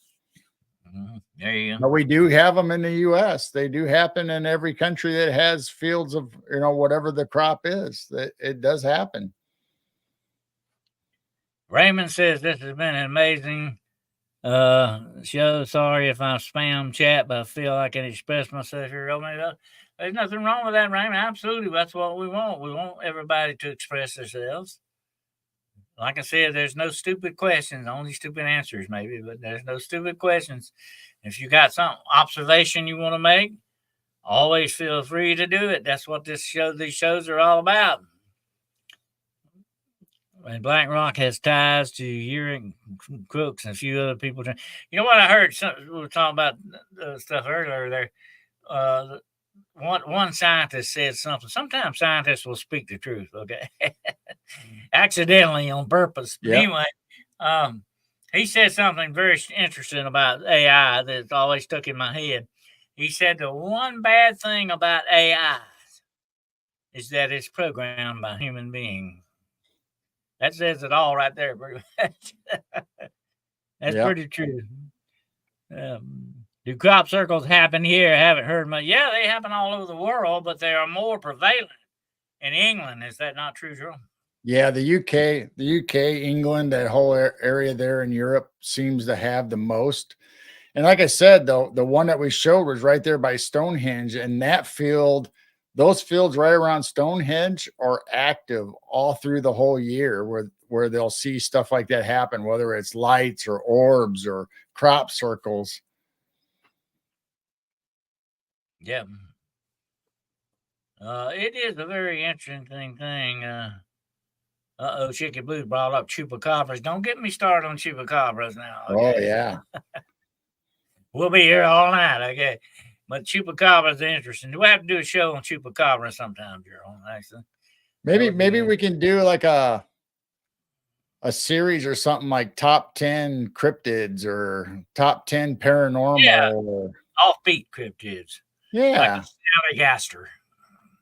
[SPEAKER 1] There you go.
[SPEAKER 2] But we do have them in the U.S. They do happen in every country that has fields of, whatever the crop is. That it does happen.
[SPEAKER 1] Raymond says this has been an amazing show. Sorry if I spam chat, but I feel like I can express myself here. There's nothing wrong with that, Raymond. Absolutely. That's what we want. We want everybody to express themselves. Like I said, there's no stupid questions, only stupid answers, maybe, but there's no stupid questions. If you got some observation you want to make, always feel free to do it. That's what these shows are all about. And BlackRock has ties to Uric Crooks and a few other people. You know what I heard? We were talking about stuff earlier there. One scientist said something. Sometimes scientists will speak the truth, okay? Accidentally on purpose. But
[SPEAKER 2] Yep.
[SPEAKER 1] anyway, he said something very interesting about AI that's always stuck in my head. He said the one bad thing about AI is that it's programmed by human beings. That says it all right there, pretty much. That's
[SPEAKER 2] Yep.
[SPEAKER 1] pretty true. Do crop circles happen here? I haven't heard much. Yeah, they happen all over the world, but they are more prevalent in England. Is that not true, Joe?
[SPEAKER 2] Yeah, the UK, England, that whole area there in Europe seems to have the most. And like I said, though, the one that we showed was right there by Stonehenge, and that field, those fields right around Stonehenge are active all through the whole year, where they'll see stuff like that happen, whether it's lights or orbs or crop circles.
[SPEAKER 1] Yeah. It is a very interesting thing. Chicken Blue brought up chupacabras. Don't get me started on chupacabras now. Okay?
[SPEAKER 2] Oh yeah.
[SPEAKER 1] We'll be here all night. Okay. But chupacabras are interesting. Do we have to do a show on chupacabra sometime, Gerald? Actually,
[SPEAKER 2] Maybe we can do like a series or something like top 10 cryptids or top 10 paranormal.
[SPEAKER 1] Yeah.
[SPEAKER 2] Or,
[SPEAKER 1] Offbeat cryptids.
[SPEAKER 2] yeah.
[SPEAKER 1] Like the snallygaster.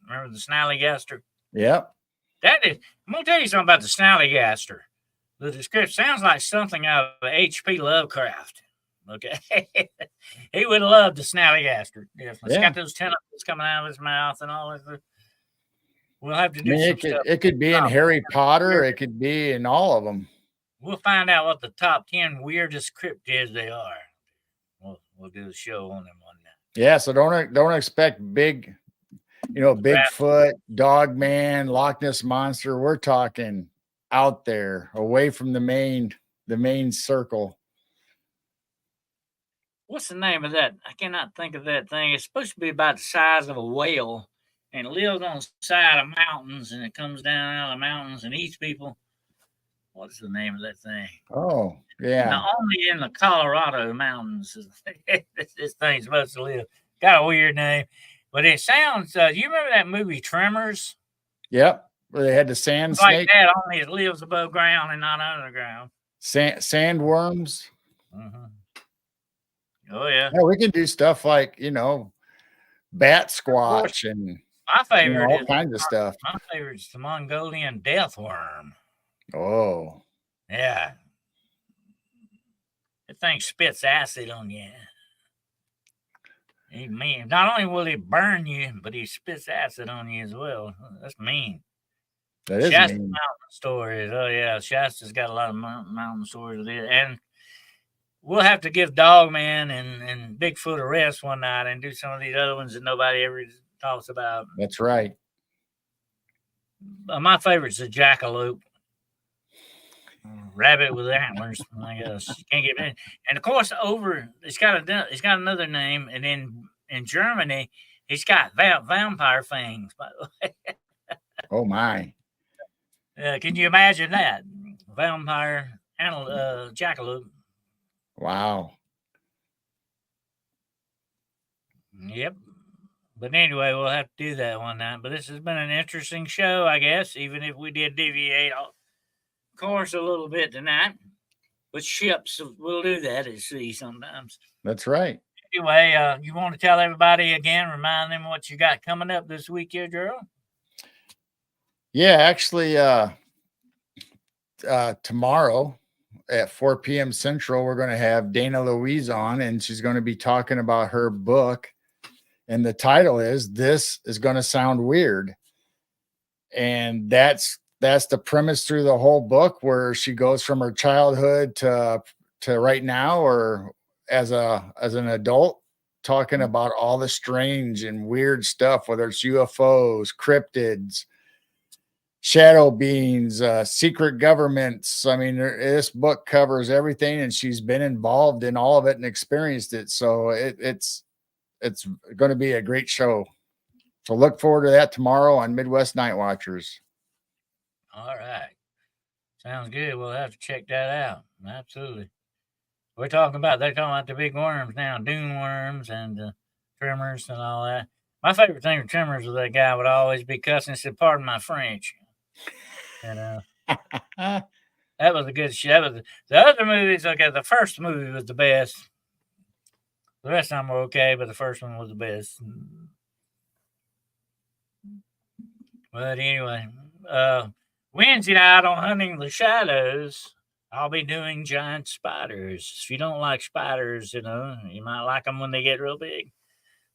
[SPEAKER 1] Remember the snallygaster?
[SPEAKER 2] Yep.
[SPEAKER 1] That is, I'm going to tell you something about the snallygaster. The description sounds like something out of H.P. Lovecraft. Okay. He would love the snallygaster. Yes. It's got those tentacles coming out of his mouth and all this. We'll have to do some stuff.
[SPEAKER 2] It could be in Harry Potter. It could be in all of them.
[SPEAKER 1] We'll find out what the top 10 weirdest cryptids they are. We'll do a show on them one night.
[SPEAKER 2] Yeah, so don't expect big, Bigfoot, Dogman, Loch Ness monster. We're talking out there, away from the main circle.
[SPEAKER 1] What's the name of that? I cannot think of that thing. It's supposed to be about the size of a whale, and it lives on the side of mountains, and it comes down out of the mountains and eats people. What's the name of that thing?
[SPEAKER 2] Oh,
[SPEAKER 1] Now,
[SPEAKER 2] yeah.
[SPEAKER 1] only in the Colorado mountains this thing's supposed to live. Got a weird name, but it sounds. You remember that movie Tremors?
[SPEAKER 2] Yep. Where they had the sand
[SPEAKER 1] It's like
[SPEAKER 2] snake,
[SPEAKER 1] that, only it lives above ground and not underground.
[SPEAKER 2] sandworms.
[SPEAKER 1] Mm-hmm. Oh yeah.
[SPEAKER 2] Yeah, we can do stuff like, bat
[SPEAKER 1] Of course,
[SPEAKER 2] squatch and
[SPEAKER 1] my favorite
[SPEAKER 2] all
[SPEAKER 1] is
[SPEAKER 2] kinds of stuff.
[SPEAKER 1] my favorite is the Mongolian death worm.
[SPEAKER 2] Oh,
[SPEAKER 1] Yeah, that thing spits acid on you. He mean. Not only will he burn you, but he spits acid on you as well. That's mean.
[SPEAKER 2] that is
[SPEAKER 1] Shasta
[SPEAKER 2] mean.
[SPEAKER 1] Mountain stories. Oh yeah, Shasta's got a lot of mountain stories with it, and we'll have to give Dogman and Bigfoot a rest one night and do some of these other ones that nobody ever talks about.
[SPEAKER 2] That's right.
[SPEAKER 1] My favorite's the jackalope. Rabbit with antlers, I guess. You can't get in. And of course, it's got another name, and in Germany, it's got vampire fangs. By the way,
[SPEAKER 2] Oh my.
[SPEAKER 1] can you imagine that vampire jackalope?
[SPEAKER 2] Wow.
[SPEAKER 1] Yep. But anyway, we'll have to do that one night. But this has been an interesting show, I guess, even if we did deviate off course a little bit tonight. But ships will do that at sea sometimes.
[SPEAKER 2] That's right.
[SPEAKER 1] Anyway, you want to tell everybody again, remind them what you got coming up this week here, Gerald?
[SPEAKER 2] Yeah, actually, tomorrow at 4 p.m. Central, we're going to have Dana Louise on, and she's going to be talking about her book. And the title is "This is Going to Sound Weird." And that's the premise through the whole book, where she goes from her childhood to right now, or as an adult, talking about all the strange and weird stuff, whether it's UFOs, cryptids, shadow beings, secret governments. I mean, this book covers everything, and she's been involved in all of it and experienced it. So it's going to be a great show. So look forward to that tomorrow on Midwest Night Watchers.
[SPEAKER 1] All right. Sounds good. We'll have to check that out. Absolutely. They're talking about the big worms now, dune worms and tremors and all that. My favorite thing with tremors was that guy would always be cussing and said, "Pardon my French." And that was a good show. That was the other movies. Okay, the first movie was the best. The rest of them were okay, but the first one was the best. But anyway, Wednesday night on Hunting the Shadows, I'll be doing giant spiders. If you don't like spiders, you might like them when they get real big.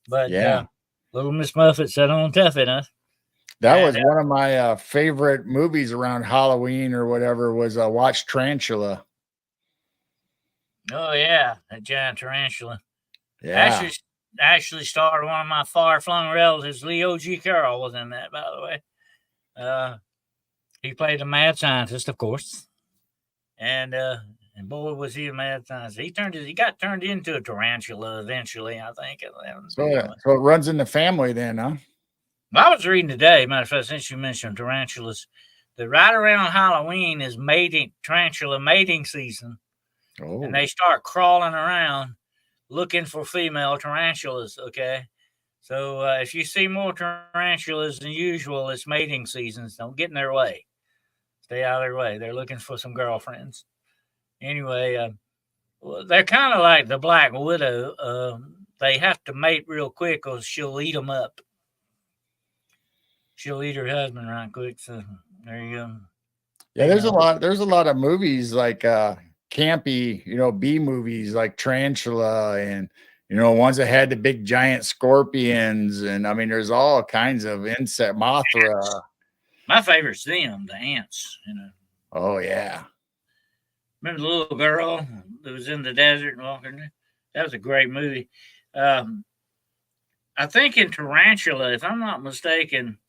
[SPEAKER 1] But
[SPEAKER 2] Yeah.
[SPEAKER 1] Little Miss Muffet said on tough enough.
[SPEAKER 2] That was one of my favorite movies around Halloween or whatever, was Watch Tarantula.
[SPEAKER 1] Oh yeah, that giant tarantula.
[SPEAKER 2] Yeah.
[SPEAKER 1] Actually starred one of my far-flung relatives, Leo G. Carroll, was in that, by the way. He played a mad scientist, of course, and boy was he a mad scientist. He got turned into a tarantula eventually, I think.
[SPEAKER 2] So it runs in the family then, huh?
[SPEAKER 1] I was reading today, matter of fact, since you mentioned tarantulas, that right around Halloween is tarantula mating season, and they start crawling around looking for female tarantulas. Okay, so if you see more tarantulas than usual, it's mating seasons. Don't get in their way. Stay out of their way. They're looking for some girlfriends. Anyway, they're kind of like the Black Widow. They have to mate real quick, or she'll eat them up. She'll eat her husband right quick. So there you go.
[SPEAKER 2] Yeah, there's a lot of movies like campy, B movies like Tarantula, and ones that had the big giant scorpions, and I mean there's all kinds of insect, Mothra.
[SPEAKER 1] My favorite's them, the ants,
[SPEAKER 2] Oh yeah.
[SPEAKER 1] Remember the little girl that was in the desert and walking? That was a great movie. I think in Tarantula, if I'm not mistaken,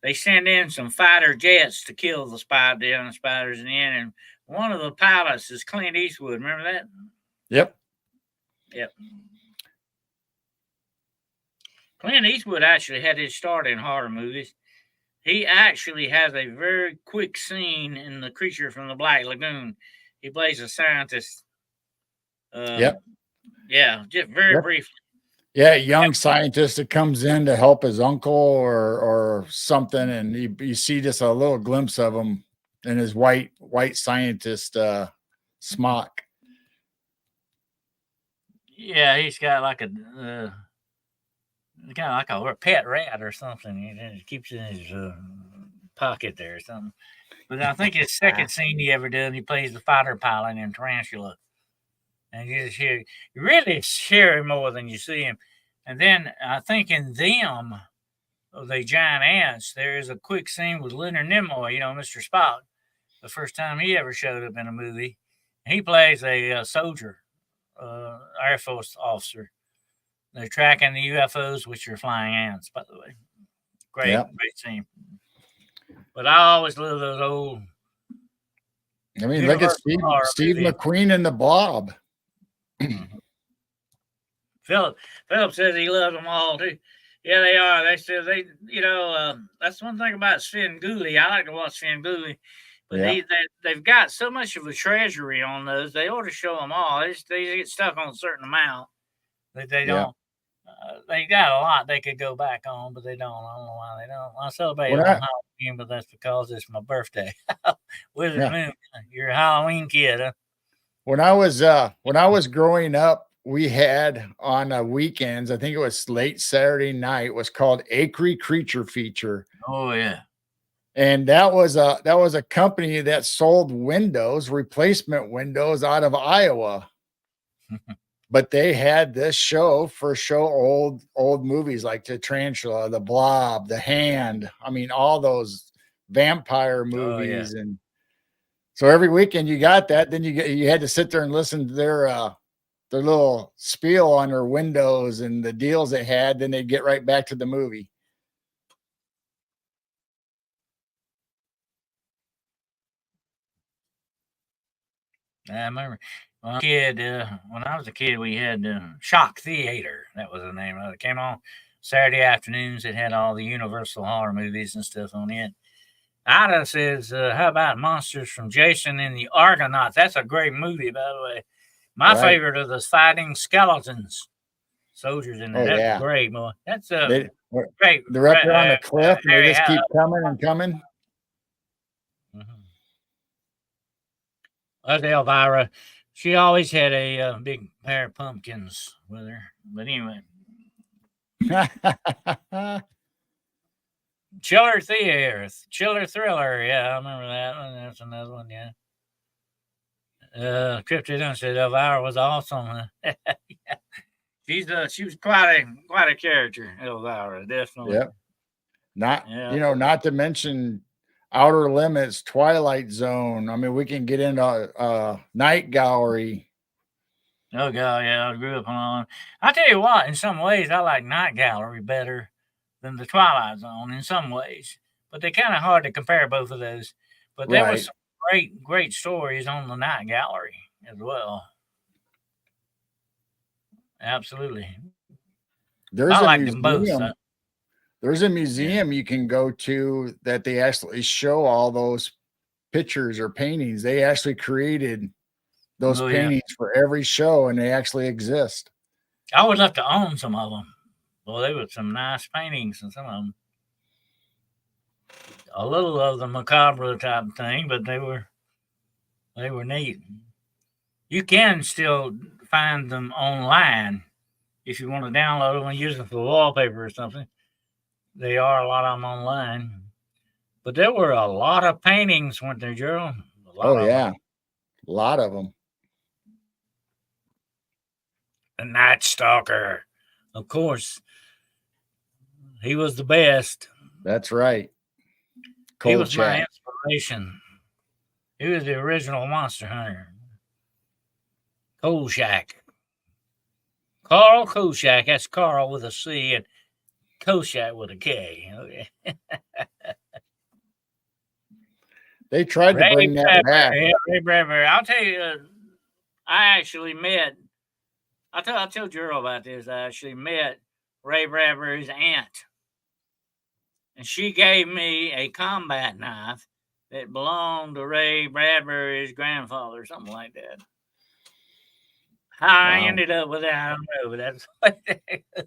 [SPEAKER 1] they send in some fighter jets to kill the spiders in the end. And one of the pilots is Clint Eastwood. Remember that?
[SPEAKER 2] Yep.
[SPEAKER 1] Yep. Clint Eastwood actually had his start in horror movies. He actually has a very quick scene in The Creature from the Black Lagoon. He plays a scientist.
[SPEAKER 2] Yep.
[SPEAKER 1] Yeah, just very briefly.
[SPEAKER 2] Yeah, young scientist that comes in to help his uncle or something, and you see just a little glimpse of him in his white scientist smock.
[SPEAKER 1] Yeah, he's got like a kind of like a pet rat or something. He keeps it in his pocket there or something. But I think his second scene he ever did, he plays the fighter pilot in Tarantula. And you really hear him more than you see him. And then I think in Them, the Giant Ants, there is a quick scene with Leonard Nimoy, Mr. Spock, the first time he ever showed up in a movie. He plays a soldier, Air Force officer. They're tracking the UFOs, which are flying ants, by the way. Great scene. But I always love those old.
[SPEAKER 2] I mean, look at Steve McQueen in The Blob.
[SPEAKER 1] Philip says he loves them all too. Yeah, they are. They said that's one thing about Svengoolie. I like to watch Svengoolie, but they've got so much of a treasury on those. They ought to show them all. They get stuck on a certain amount. They don't. They got a lot they could go back on, but they don't. I don't know why they don't. I celebrate on Halloween, but that's because it's my birthday. Wizard Moon, you're a Halloween kid, huh?
[SPEAKER 2] When I was growing up, we had on weekends, I think it was late Saturday night, was called Acre Creature Feature.
[SPEAKER 1] Oh yeah.
[SPEAKER 2] And that was a company that sold windows, replacement windows out of Iowa. But they had this show old movies like the Tarantula, the Blob, the Hand. I mean, all those vampire movies. And so every weekend you got that. Then you had to sit there and listen to their little spiel on their windows and the deals they had. Then they'd get right back to the movie.
[SPEAKER 1] I remember when I was a kid, we had Shock Theater. That was the name of it. It came on Saturday afternoons. It had all the Universal horror movies and stuff on it. Ida says, how about Monsters from Jason and the Argonauts? That's a great movie, by the way. My favorite are the fighting skeletons, soldiers in there. That's great, boy. That's great.
[SPEAKER 2] They're up there on the cliff, and they just keep coming and coming.
[SPEAKER 1] Elvira, she always had a big pair of pumpkins with her. But anyway. Chiller Thriller. Yeah, I remember that one. That's another one, yeah. Cryptid Dunn said Elvira was awesome. Yeah. She was quite a character, Elvira, definitely.
[SPEAKER 2] Yep. Not to mention Outer Limits, Twilight Zone. I mean, we can get into Night Gallery.
[SPEAKER 1] Oh God, yeah, I grew up on. I tell you what, in some ways, I like Night Gallery better than the Twilight Zone in some ways, but they're kind of hard to compare both of those. But there was some great stories on the Night Gallery as well. Absolutely.
[SPEAKER 2] There's a museum you can go to that they actually show all those pictures or paintings. They actually created those paintings for every show, and they actually exist.
[SPEAKER 1] I would love to own some of them. Well, they were some nice paintings, and some of them a little of the macabre type thing, but they were neat. You can still find them online if you want to download them and use them for wallpaper or something. They are a lot of them online, but there were a lot of paintings, weren't there, Gerald?
[SPEAKER 2] A lot of them.
[SPEAKER 1] The Night Stalker, of course. He was the best.
[SPEAKER 2] That's right.
[SPEAKER 1] He was my inspiration. He was the original monster hunter. Kolchak. Carl Kolchak. That's Carl with a C. And Kolchak with a K. Okay.
[SPEAKER 2] They tried to bring that back.
[SPEAKER 1] Yeah, Ray Bradbury. I'll tell you, I actually met. I told you Earl about this. I actually met Ray Bradbury's aunt, and she gave me a combat knife that belonged to Ray Bradbury's grandfather, something like that. How I
[SPEAKER 2] Wow.
[SPEAKER 1] ended up with that, I don't know, but that's what it is.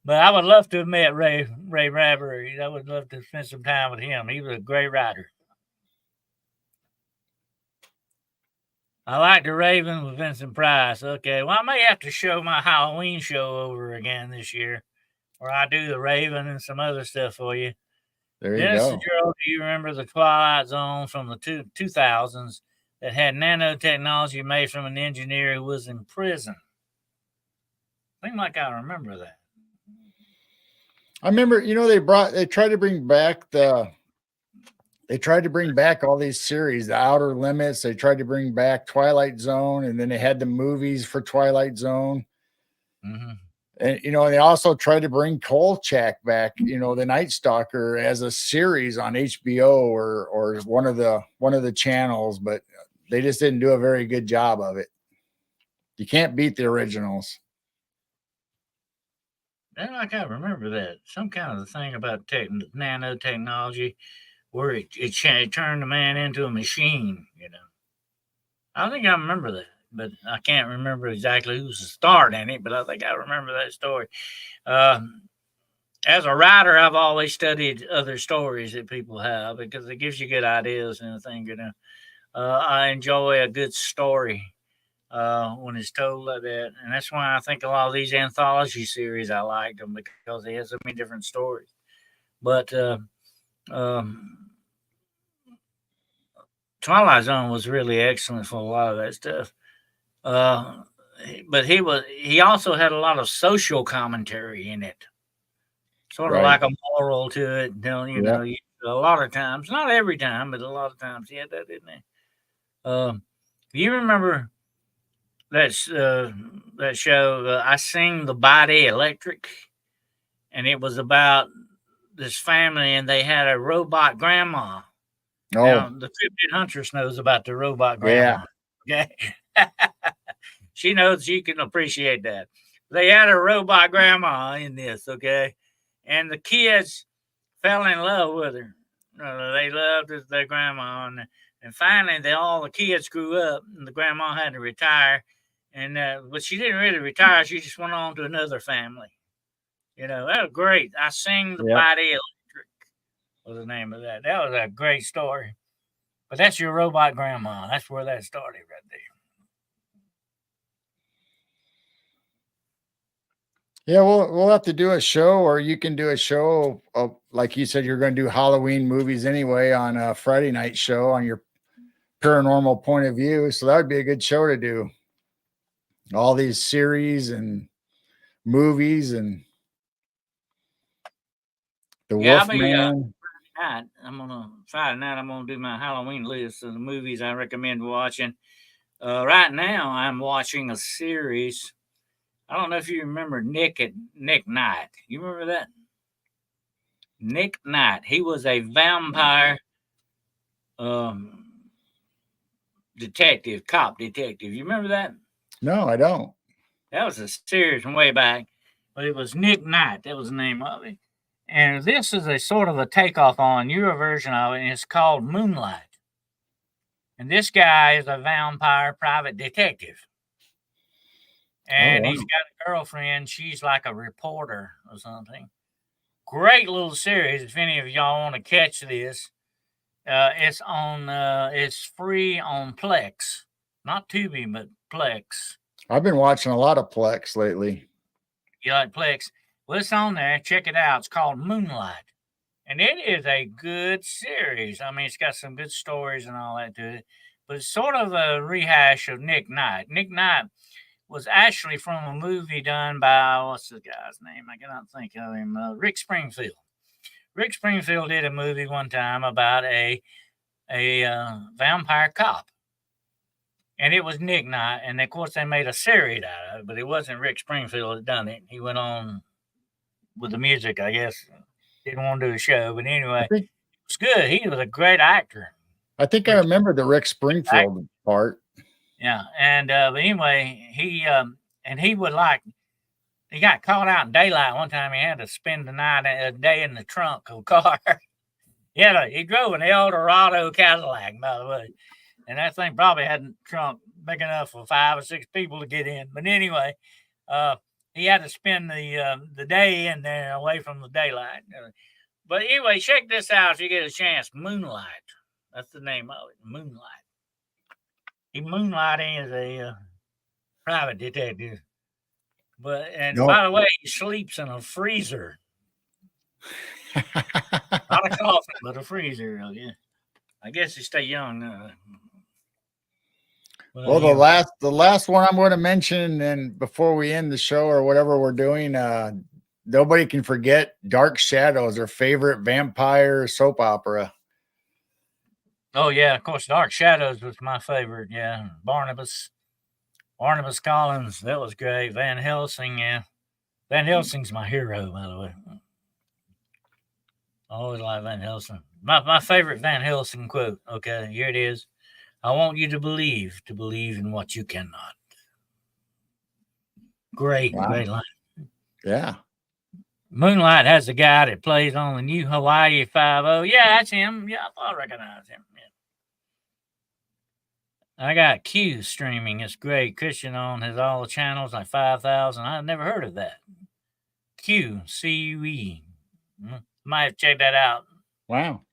[SPEAKER 1] But I would love to have met Ray Bradbury. I would love to spend some time with him. He was a great writer. I like The Raven with Vincent Price. Okay, well, I may have to show my Halloween show over again this year, where I do The Raven and some other stuff for you.
[SPEAKER 2] There you
[SPEAKER 1] Dennis
[SPEAKER 2] go.
[SPEAKER 1] and Gerald, do you remember the Twilight Zone from the 2000s that had nanotechnology made from an engineer who was in prison? I think like I remember that.
[SPEAKER 2] I remember, they tried to bring back all these series, The Outer Limits. They tried to bring back Twilight Zone, and then they had the movies for Twilight Zone.
[SPEAKER 1] Mm-hmm.
[SPEAKER 2] And they also tried to bring Kolchak back, the Night Stalker, as a series on HBO or one of the channels, but they just didn't do a very good job of it. You can't beat the originals.
[SPEAKER 1] And like I remember that some kind of thing about nanotechnology, where it turned the man into a machine. I think I remember that, but I can't remember exactly who's the star in it. But I think I remember that story. As a writer, I've always studied other stories that people have because it gives you good ideas and things. I enjoy a good story when it's told like that, and that's why I think a lot of these anthology series I like them because they have so many different stories. But Twilight Zone was really excellent for a lot of that stuff. But he also had a lot of social commentary in it, sort of
[SPEAKER 2] Right.
[SPEAKER 1] like a moral to it. A lot of times, not every time, but a lot of times he had that, didn't he? You remember that show? I Sing the Body Electric, and it was about this family, and they had a robot grandma.
[SPEAKER 2] Oh,
[SPEAKER 1] Now, the Cryptid Huntress knows about the robot grandma.
[SPEAKER 2] yeah.
[SPEAKER 1] Okay. She knows she can appreciate that. They had a robot grandma in this, okay? And the kids fell in love with her. They loved their grandma. And finally, all the kids grew up, and the grandma had to retire. But she didn't really retire. She just went on to another family. That was great. I Sing the Body Electric was the name of that. That was a great story. But that's your robot grandma. That's where that started right there.
[SPEAKER 2] Yeah, we'll have to do a show, or you can do a show of, like you said, you're going to do Halloween movies anyway on a Friday night show on your paranormal point of view. So that would be a good show to do. All these series and movies and the Wolfman.
[SPEAKER 1] Friday night, I'm gonna do my Halloween list of the movies I recommend watching. Right now, I'm watching a series. I don't know if you remember Nick Knight. You remember that? Nick Knight. He was a vampire cop detective. You remember that?
[SPEAKER 2] No, I don't.
[SPEAKER 1] That was a series from way back, but it was Nick Knight. That was the name of it. And this is a sort of a takeoff on your version of it, and it's called Moonlight. And this guy is a vampire private detective. And he's got a girlfriend. She's like a reporter or something. Great little series. If any of y'all want to catch this, it's free on Plex. Not Tubi, but Plex.
[SPEAKER 2] I've been watching a lot of Plex lately.
[SPEAKER 1] You like Plex? Well, it's on there. Check it out. It's called Moonlight. And it is a good series. I mean, it's got some good stories and all that to it. But it's sort of a rehash of Nick Knight. Nick Knight was actually from a movie done by, what's the guy's name? I cannot think of him. Rick Springfield. Rick Springfield did a movie one time about a vampire cop. And it was Nick Knight. And, of course, they made a series out of it. But it wasn't Rick Springfield that done it. He went on with the music, I guess. Didn't want to do a show, but
[SPEAKER 2] I
[SPEAKER 1] anyway,
[SPEAKER 2] think
[SPEAKER 1] it's good. He was a great actor.
[SPEAKER 2] I remember the Rick Springfield part.
[SPEAKER 1] Yeah, and but anyway, and he would like he got caught out in daylight one time. He had to spend the night a day in the trunk of a car. He drove an Eldorado Cadillac, by the way, and that thing probably had a trunk big enough for 5 or 6 people to get in. But anyway, he had to spend the day in there away from the daylight. But anyway, check this out if you get a chance. Moonlight. That's the name of it. Moonlight. He moonlighting as a private detective. And by the way, he sleeps in a freezer. Not a coffin, but a freezer. Yeah. I guess he stay young.
[SPEAKER 2] Well, the last one I'm going to mention, and before we end the show or whatever we're doing, nobody can forget Dark Shadows, our favorite vampire soap opera.
[SPEAKER 1] Oh yeah, of course, Dark Shadows was my favorite. Yeah, Barnabas Collins, that was great. Van Helsing, yeah, Van Helsing's my hero, by the way. I always like Van Helsing. My favorite Van Helsing quote. Okay, here it is. I want you to believe in what you cannot. Great line.
[SPEAKER 2] Yeah.
[SPEAKER 1] Moonlight has the guy that plays on the new Hawaii 5-0. Yeah, that's him. Yeah, I thought I recognized him. Yeah. I got Q streaming. It's great. Christian on his all the channels, like 5,000. I've never heard of that. Q, C-U-E. Might have checked that out.
[SPEAKER 2] Wow.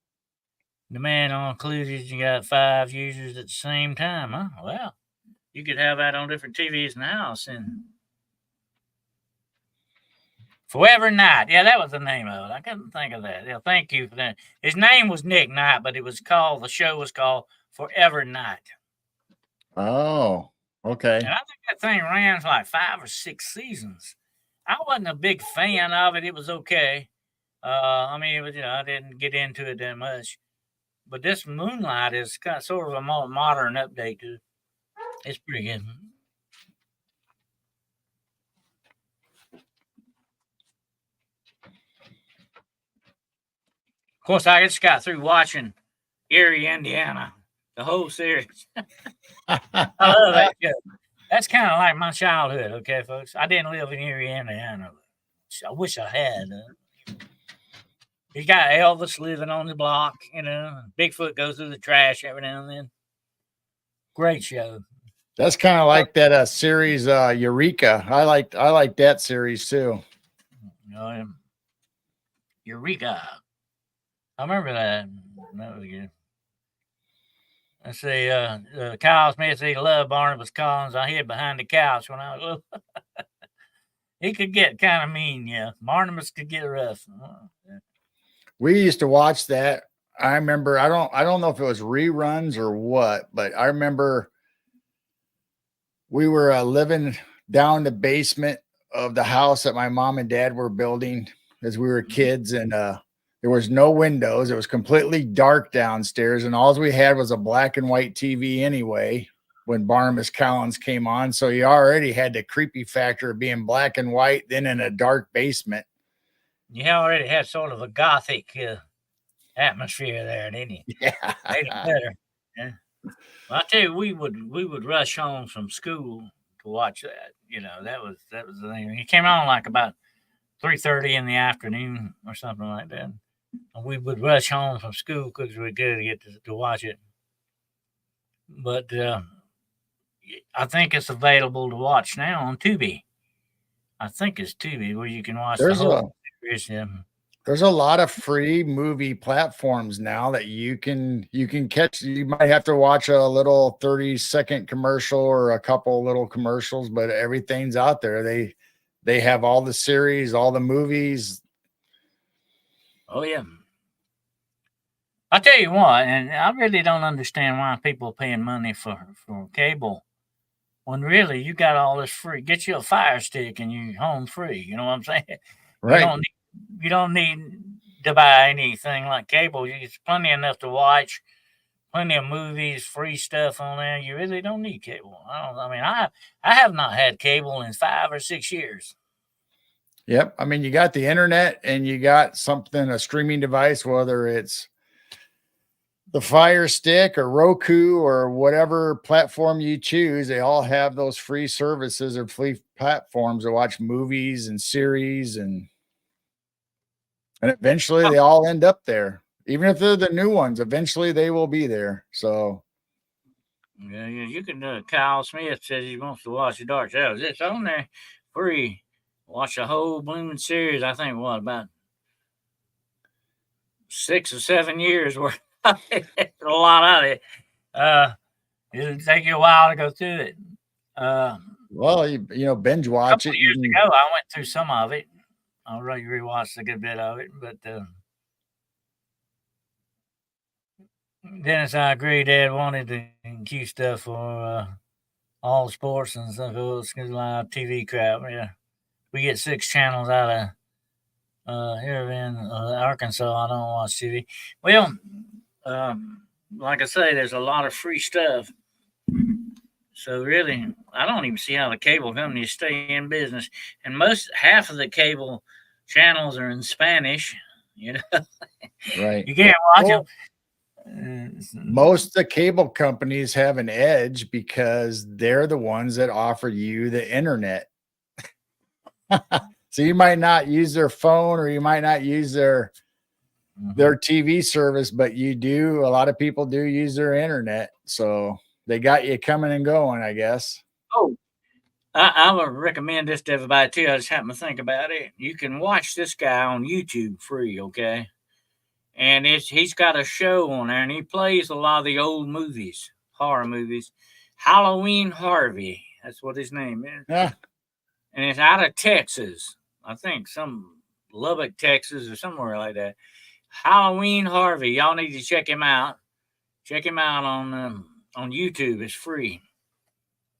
[SPEAKER 1] The man all included, you got 5 users at the same time, huh? Well, you could have that on different TVs in the house. And Forever Knight. Yeah, that was the name of it. I couldn't think of that. Yeah, thank you for that. His name was Nick Knight, but the show was called Forever Knight.
[SPEAKER 2] Oh, okay.
[SPEAKER 1] And I think that thing ran for like 5 or 6 seasons. I wasn't a big fan of it. It was okay. I mean, it was, I didn't get into it that much. But this Moonlight is kind of sort of a more modern update to it. It's pretty good. Of course, I just got through watching Erie, Indiana, the whole series. I love that show. That's kind of like my childhood, okay, folks? I didn't live in Erie, Indiana. I wish I had. You got Elvis living on the block, Bigfoot goes through the trash every now and then. Great show.
[SPEAKER 2] That's kind of like that series Eureka. I like that series too.
[SPEAKER 1] Eureka. I remember that. That was good. Let's see. Kyle Smith said he loved Barnabas Collins. I hid behind the couch when I was little. He could get kind of mean, yeah. Barnabas could get rough.
[SPEAKER 2] We used to watch that. I remember. I don't know if it was reruns or what, but I remember we were living down the basement of the house that my mom and dad were building as we were kids, and there was no windows. It was completely dark downstairs, and all we had was a black and white TV anyway when Barnabas Collins came on. So you already had the creepy factor of being black and white, then in a dark basement.
[SPEAKER 1] You already had sort of a gothic atmosphere there, didn't you?
[SPEAKER 2] Yeah.
[SPEAKER 1] Made it better. Yeah. Well, I tell you, we would rush home from school to watch that. That was the thing. It came on like about 3:30 in the afternoon or something like that. And we would rush home from school because we were good to get to watch it. But I think it's available to watch now on Tubi. I think it's Tubi where you can watch the whole series. Yeah.
[SPEAKER 2] There's a lot of free movie platforms now that you can catch. You might have to watch a little 30-second commercial or a couple little commercials, but everything's out there. They have all the series, all the movies.
[SPEAKER 1] Oh, yeah. I'll tell you what, and I really don't understand why people are paying money for cable when really you got all this free. Get you a Fire Stick and you're home free. You know what I'm saying?
[SPEAKER 2] Right.
[SPEAKER 1] You don't need to buy anything like cable. It's plenty enough to watch, plenty of movies, free stuff on there. You really don't need cable. I have not had cable in 5 or 6 years.
[SPEAKER 2] Yep. I mean, you got the internet and you got something, a streaming device, whether it's the Fire Stick or Roku or whatever platform you choose, they all have those free services or free platforms to watch movies and series, and eventually they all end up there. Even if they're the new ones, eventually they will be there. So
[SPEAKER 1] Yeah, you can. Kyle Smith says he wants to watch the Dark Shadows. It's on there free. Watch the whole blooming series. I think what about 6 or 7 years worth. A lot of it. It'll take you a while to go through it.
[SPEAKER 2] well, binge
[SPEAKER 1] A
[SPEAKER 2] watch
[SPEAKER 1] couple
[SPEAKER 2] it.
[SPEAKER 1] of years ago, I went through some of it. I already rewatched a good bit of it, but Dennis, I agree. Dad wanted to keep stuff for all sports and stuff. It's live TV crap. Yeah, we get 6 channels out of here in Arkansas. I don't watch TV. Well, like I say, there's a lot of free stuff. So really, I don't even see how the cable companies stay in business. And half of the cable channels are in Spanish. You know,
[SPEAKER 2] Right.
[SPEAKER 1] you can't watch
[SPEAKER 2] Well,
[SPEAKER 1] them.
[SPEAKER 2] most of the cable companies have an edge because they're the ones that offer you the internet. So you might not use their phone or you might not use their TV service, but you do. A lot of people do use their internet. So they got you coming and going, I guess.
[SPEAKER 1] Oh, I would recommend this to everybody too. I just happened to think about it. You can watch this guy on YouTube free, okay? And he's got a show on there, and he plays a lot of the old movies, horror movies. Halloween Harvey, that's what his name is,
[SPEAKER 2] Yeah.
[SPEAKER 1] and it's out of Texas. I think some Lubbock, Texas, or somewhere like that. Halloween Harvey, y'all need to check him out. Check him out on YouTube. It's free.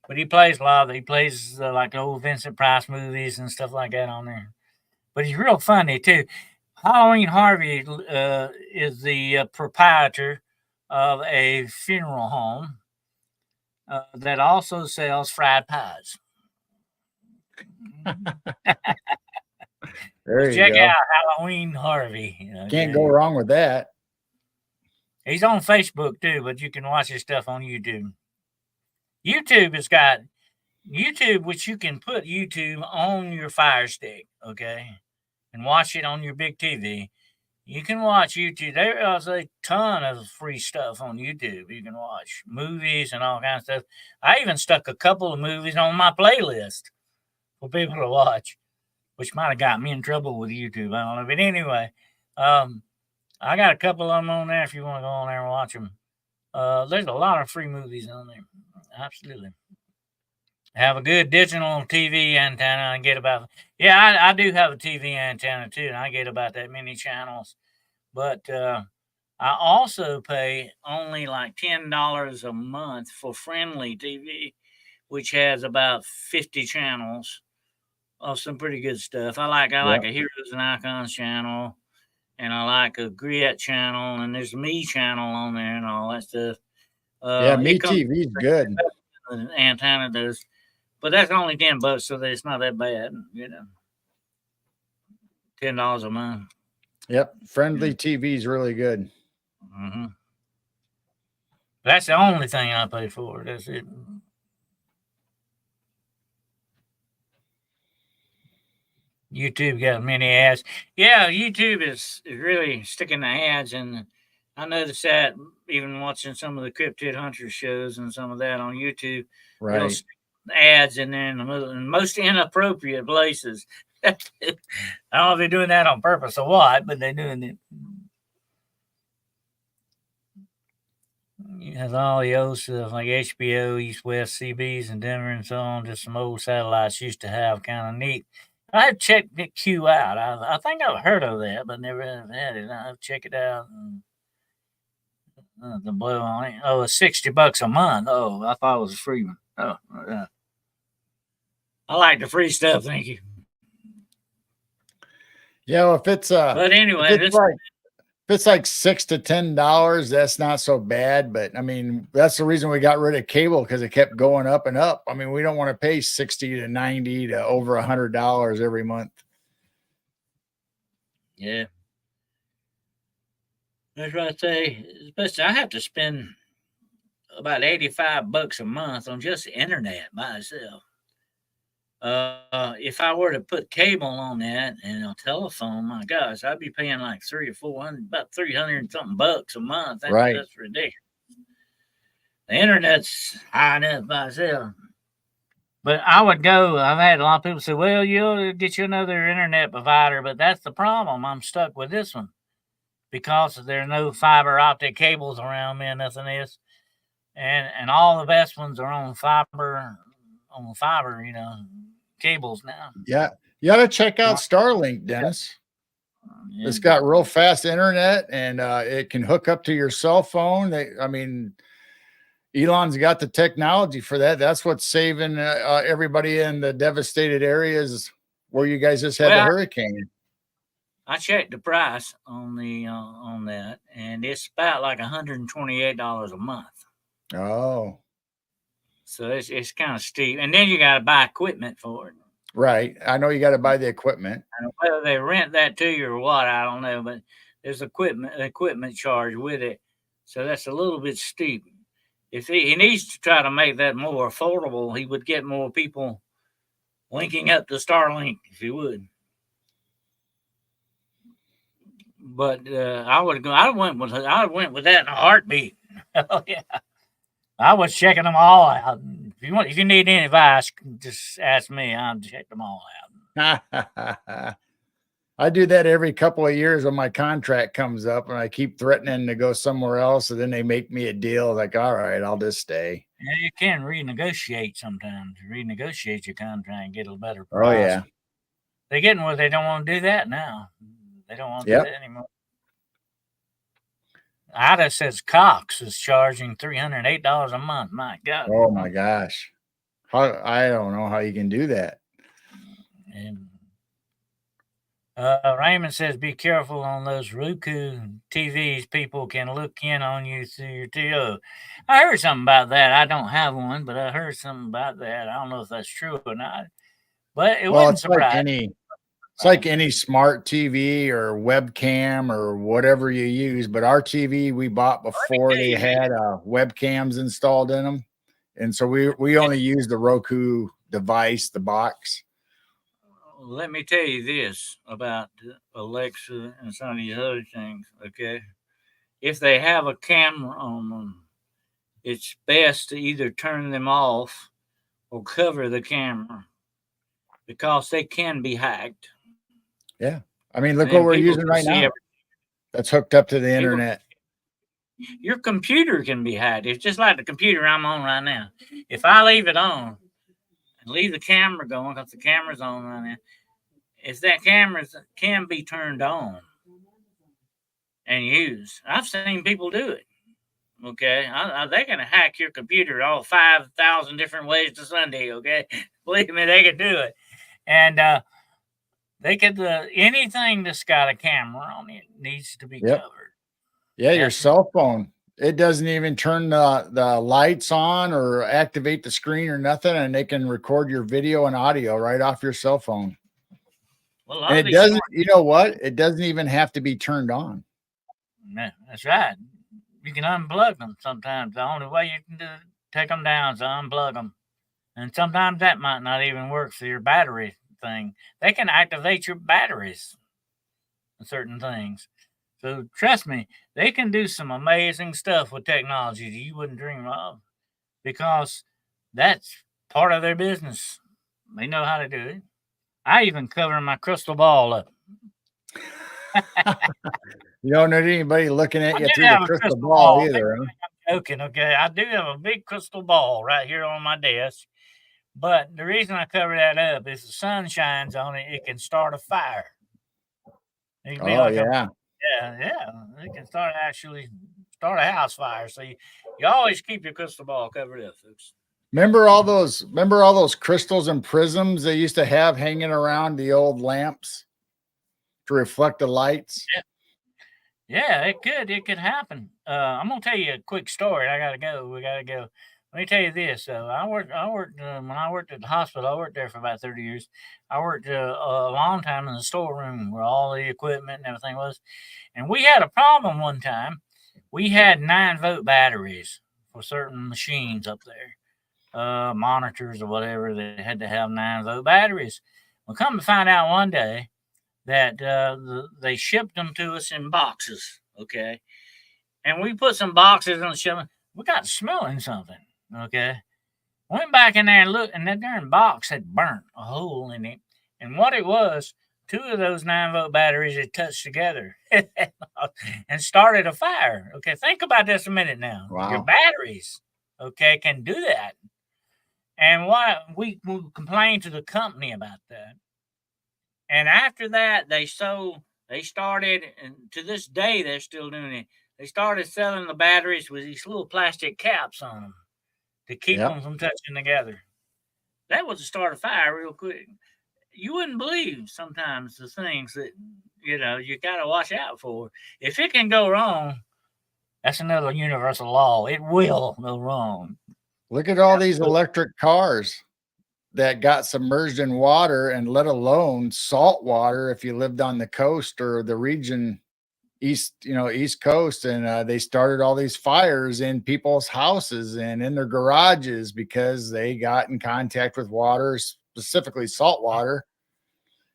[SPEAKER 1] But he plays a lot. He plays like old Vincent Price movies and stuff like that on there. But he's real funny too. Halloween Harvey is the proprietor of a funeral home that also sells fried pies.
[SPEAKER 2] There you
[SPEAKER 1] Check
[SPEAKER 2] go.
[SPEAKER 1] out Halloween Harvey. Okay?
[SPEAKER 2] Can't go wrong with that.
[SPEAKER 1] He's on Facebook too, but you can watch his stuff on YouTube. YouTube has got YouTube, which you can put YouTube on your Fire Stick, okay, and watch it on your big TV. You can watch YouTube. There is a ton of free stuff on YouTube. You can watch movies and all kinds of stuff. I even stuck a couple of movies on my playlist for people to watch, which might have got me in trouble with YouTube. I don't know. But anyway, I got a couple of them on there if you want to go on there and watch them. There's a lot of free movies on there. Absolutely. Have a good digital TV antenna and get about, yeah, I do have a TV antenna too, and I get about that many channels. But I also pay only like $10 a month for Friendly TV, which has about 50 channels of some pretty good stuff. I like a Heroes and Icons channel, and I like a Grit channel, and there's a Me channel on there and all that stuff.
[SPEAKER 2] Yeah, Me TV's good.
[SPEAKER 1] An antenna does, but that's only $10, so that it's not that bad, you know. $10 a month.
[SPEAKER 2] Yep, Friendly TV is really good.
[SPEAKER 1] Mm-hmm. That's the only thing I pay for. That's it. YouTube got many ads. Yeah, YouTube is really sticking the ads, and I noticed that even watching some of the Cryptid Hunter shows and some of that on YouTube.
[SPEAKER 2] Right.
[SPEAKER 1] Ads in there in the most inappropriate places. I don't know if they're doing that on purpose or what, but they're doing it. It has all the old stuff like HBO, East West, CBs, and Denver, and so on. Just some old satellites used to have. Kind of neat. I have checked Q out. I think I've heard of that, but never had it. I'll check it out. The blue on it. Oh, it's $60 a month. Oh, I thought it was a free one. Oh, I like the free stuff. Thank you.
[SPEAKER 2] Yeah, well, if it's
[SPEAKER 1] but anyway,
[SPEAKER 2] if it's like $6 to $10, that's not so bad. But I mean, that's the reason we got rid of cable, because it kept going up and up. I mean, we don't want to pay $60 to $90 to over $100 every month.
[SPEAKER 1] Yeah. That's what I say. Especially, I have to spend about $85 a month on just the internet by itself. If I were to put cable on that and a telephone, my gosh, I'd be paying like 300 or 400, about 300 and something bucks a month.
[SPEAKER 2] Right.
[SPEAKER 1] That's ridiculous. The internet's high enough by itself. But I would go. I've had a lot of people say, "Well, you'll get you another internet provider," but that's the problem. I'm stuck with this one because there are no fiber optic cables around me and nothing else. And all the best ones are on fiber, cables now.
[SPEAKER 2] Yeah. You ought to check out Starlink, Dennis.
[SPEAKER 1] Yeah.
[SPEAKER 2] It's got real fast internet and it can hook up to your cell phone. Elon's got the technology for that. That's what's saving everybody in the devastated areas where you guys just had the hurricane.
[SPEAKER 1] I checked the price on that, and it's about like $128 a month.
[SPEAKER 2] Oh,
[SPEAKER 1] so it's kind of steep, and then you got to buy equipment for it.
[SPEAKER 2] Right. I know you got to buy the equipment.
[SPEAKER 1] And whether they rent that to you or what, I don't know, but there's equipment charge with it, so that's a little bit steep. If he needs to try to make that more affordable, he would get more people linking up to Starlink if he would. But I would go. I went with that in a heartbeat. Oh yeah, I was checking them all out. If you need any advice, just ask me. I'll check them all out.
[SPEAKER 2] I do that every couple of years when my contract comes up, and I keep threatening to go somewhere else, and then they make me a deal. Like, all right, I'll just stay.
[SPEAKER 1] Yeah, you can renegotiate sometimes. Renegotiate your contract and get a better price.
[SPEAKER 2] Oh yeah,
[SPEAKER 1] they're getting where they don't want to do that now. They don't want to do that anymore. Ida says Cox is charging $308 a month. My God.
[SPEAKER 2] Oh my gosh. I don't know how you can do that.
[SPEAKER 1] And Raymond says, be careful on those Roku TVs. People can look in on you through your TV. I heard something about that. I don't have one, but I heard something about that. I don't know if that's true or not. But it wouldn't surprise me.
[SPEAKER 2] It's like any smart TV or webcam or whatever you use. But our TV we bought before they had webcams installed in them. And so we only use the Roku device, the box.
[SPEAKER 1] Let me tell you this about Alexa and some of these other things, okay? If they have a camera on them, it's best to either turn them off or cover the camera because they can be hacked.
[SPEAKER 2] Yeah. I mean, look what we're using right now. That's hooked up to the internet.
[SPEAKER 1] Your computer can be hacked. It's just like the computer I'm on right now. If I leave it on and leave the camera going, because the camera's on right now, if that camera can be turned on and used, I've seen people do it. Okay, they can hack your computer all 5,000 different ways to Sunday. Okay, believe me, they can do it, and they could anything that's got a camera on it needs to be covered.
[SPEAKER 2] Yeah, your cell phone. It doesn't even turn the lights on or activate the screen or nothing, and they can record your video and audio right off your cell phone.
[SPEAKER 1] Well,
[SPEAKER 2] and it doesn't. You know what? It doesn't even have to be turned on.
[SPEAKER 1] Yeah, that's right. You can unplug them sometimes. The only way you can take them down is to unplug them. And sometimes that might not even work for your battery thing. They can activate your batteries and certain things. So trust me, they can do some amazing stuff with technology that you wouldn't dream of because that's part of their business. They know how to do it. I even cover my crystal ball up.
[SPEAKER 2] You don't need anybody looking at you through the crystal ball either.
[SPEAKER 1] I'm joking, okay? I do have a big crystal ball right here on my desk. But the reason I cover that up is the sun shines on it, it can start a fire. It can be like yeah. It can start a house fire. So you always keep your crystal ball covered up, folks.
[SPEAKER 2] Remember all those crystals and prisms they used to have hanging around the old lamps to reflect the lights?
[SPEAKER 1] Yeah, it could happen. I'm gonna tell you a quick story. I gotta go. We gotta go. Let me tell you this. I worked when I worked at the hospital. I worked there for about 30 years. I worked a long time in the storeroom where all the equipment and everything was. And we had a problem one time. We had 9-volt batteries for certain machines up there, monitors or whatever. They had to have 9-volt batteries. Well, come to find out one day that they shipped them to us in boxes. Okay. And we put some boxes on the shelf. We got smelling something. Okay. Went back in there and looked, and that darn box had burnt a hole in it. And what it was, 2 of those 9-volt batteries had touched together and started a fire. Okay. Think about this a minute now. Your
[SPEAKER 2] Wow.
[SPEAKER 1] batteries, okay, can do that. And what we complained to the company about that. And after that, they started, and to this day, they're still doing it. They started selling the batteries with these little plastic caps on them to keep
[SPEAKER 2] Yep.
[SPEAKER 1] them from touching together. That was to start a fire real quick. You wouldn't believe sometimes the things that, you got to watch out for. If it can go wrong, that's another universal law. It will go wrong.
[SPEAKER 2] Look at all these electric cars that got submerged in water, and let alone salt water if you lived on the coast or the region east coast. And they started all these fires in people's houses and in their garages because they got in contact with water, specifically salt water,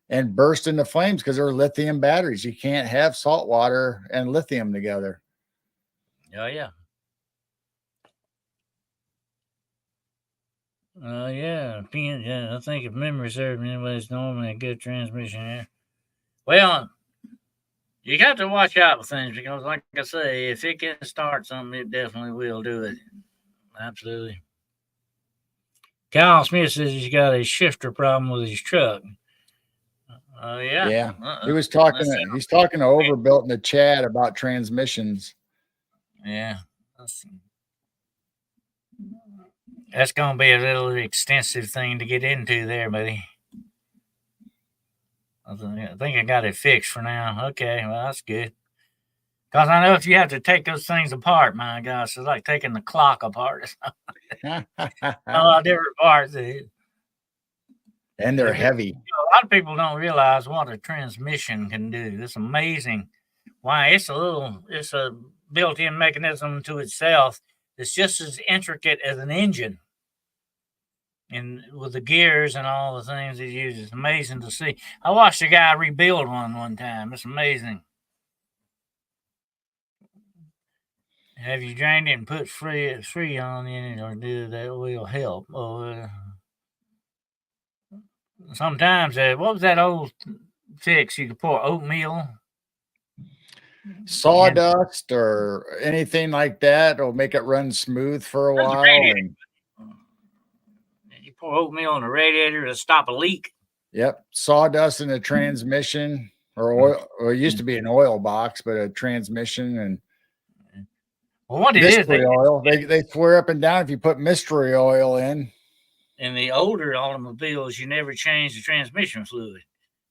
[SPEAKER 2] and burst into flames because they're lithium batteries. You can't have salt water and lithium together.
[SPEAKER 1] Oh, yeah. Yeah, I think if memory serves me, anyways, normally a good transmission here. Well, you got to watch out with things because, like I say, if it can start something, it definitely will do it. Absolutely. Kyle Smith says he's got a shifter problem with his truck. Yeah.
[SPEAKER 2] Yeah. He's talking to Overbuilt in the chat about transmissions.
[SPEAKER 1] Yeah. That's going to be a little extensive thing to get into there, buddy. I think I got it fixed for now. Okay, well, that's good. Because I know if you have to take those things apart, my gosh, it's like taking the clock apart. A lot of different parts.
[SPEAKER 2] And they're heavy.
[SPEAKER 1] A lot of people don't realize what a transmission can do. It's amazing. Why, it's a built-in mechanism to itself. It's just as intricate as an engine. And with the gears and all the things it uses, it's amazing to see. I watched a guy rebuild one time. It's amazing. Have you drained it and put Freon in it, or that will help? Sometimes, what was that old fix? You could pour oatmeal,
[SPEAKER 2] sawdust, or anything like that will make it run smooth for a while. And
[SPEAKER 1] you pour oatmeal on the radiator to stop a leak.
[SPEAKER 2] Yep, sawdust in the transmission, or oil, or it used to be an oil box, but a transmission. And
[SPEAKER 1] what it
[SPEAKER 2] mystery oil. They swear up and down if you put mystery oil in.
[SPEAKER 1] In the older automobiles, you never change the transmission fluid.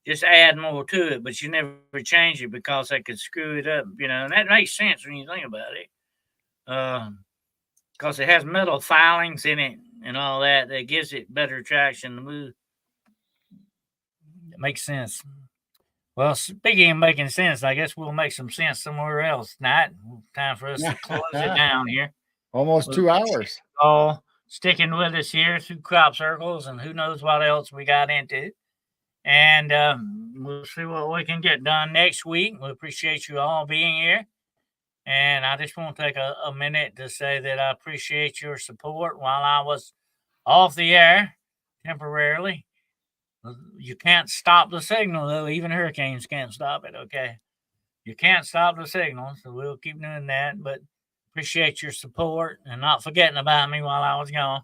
[SPEAKER 1] Just add more to it, but you never change it because they could screw it up, and that makes sense when you think about it. Because it has metal filings in it and all that gives it better traction to move. It makes sense. Well, speaking of making sense, I guess we'll make some sense somewhere else tonight. Time for us to close it down here.
[SPEAKER 2] Almost 2 hours.
[SPEAKER 1] All sticking with us here through crop circles, and who knows what else we got into. And we'll see what we can get done next week. We appreciate you all being here. And I just want to take a minute to say that I appreciate your support while I was off the air temporarily. You can't stop the signal, though. Even hurricanes can't stop it, okay? You can't stop the signal, so we'll keep doing that. But appreciate your support and not forgetting about me while I was gone.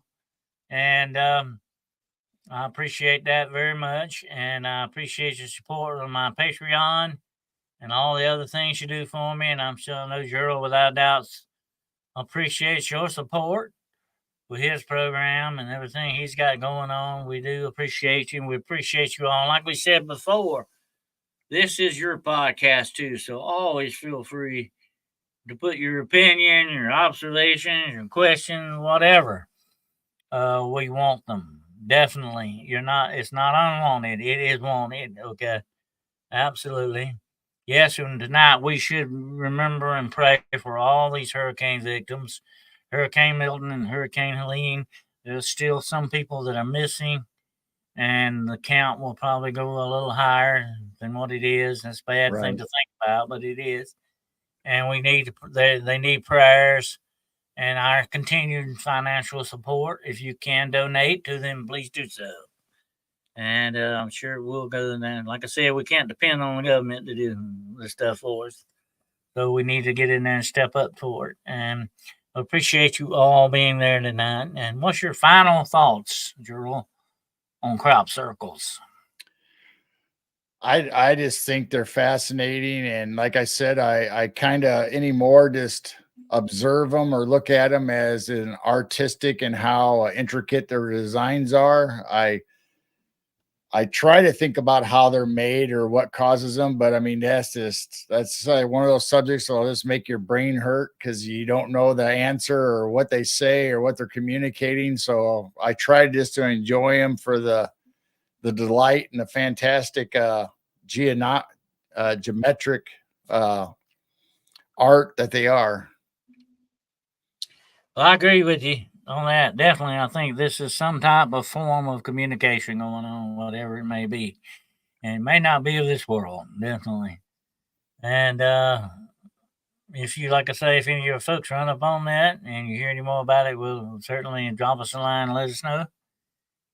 [SPEAKER 1] And I appreciate that very much. And I appreciate your support on my Patreon and all the other things you do for me. And I'm sure I know Gerald, without doubts, appreciates your support with his program and everything he's got going on. We do appreciate you, and we appreciate you all. Like we said before, this is your podcast too, so always feel free to put your opinion, your observations, your questions, whatever we want them. Definitely. It's not unwanted. It is wanted. Okay. Absolutely. Yes, and tonight we should remember and pray for all these hurricane victims, Hurricane Milton and Hurricane Helene. There's still some people that are missing, and the count will probably go a little higher than what it is. That's a bad thing
[SPEAKER 2] Right.
[SPEAKER 1] to think about, but it is. And we need they need prayers and our continued financial support. If you can donate to them, please do so. And I'm sure we'll go there. Like I said, we can't depend on the government to do the stuff for us. So we need to get in there and step up for it. And I appreciate you all being there tonight. And what's your final thoughts, Gerald, on crop circles?
[SPEAKER 2] I just think they're fascinating, and like I said, I kind of anymore just observe them or look at them as an artistic and how intricate their designs are. I try to think about how they're made or what causes them, but I mean that's one of those subjects that'll just make your brain hurt because you don't know the answer or what they say or what they're communicating. So I try just to enjoy them for the delight and the fantastic geometric uh, art that they are.
[SPEAKER 1] Well, I agree with you on that. Definitely, I think this is some type of form of communication going on, whatever it may be. And it may not be of this world, definitely. And if you, like I say, if any of your folks run up on that and you hear any more about it, we'll certainly drop us a line and let us know.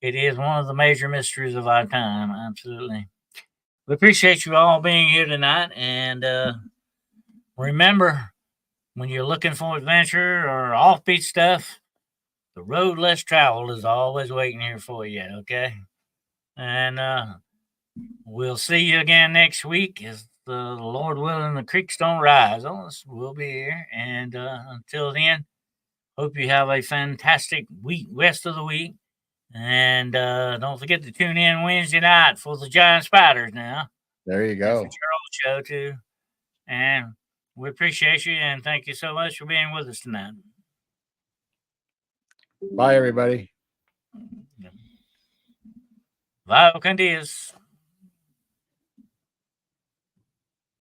[SPEAKER 1] It is one of the major mysteries of our time. Absolutely. We appreciate you all being here tonight. And remember, when you're looking for adventure or offbeat stuff, the road less traveled is always waiting here for you. Okay. And we'll see you again next week as the Lord willing the creeks don't rise on us. We'll be here. And until then, hope you have a fantastic week, rest of the week. And don't forget to tune in Wednesday night for the Giant Spiders now.
[SPEAKER 2] There you
[SPEAKER 1] And
[SPEAKER 2] go.
[SPEAKER 1] for Gerald's show too. And we appreciate you and thank you so much for being with us tonight.
[SPEAKER 2] Bye, everybody.
[SPEAKER 1] Vai, Candias.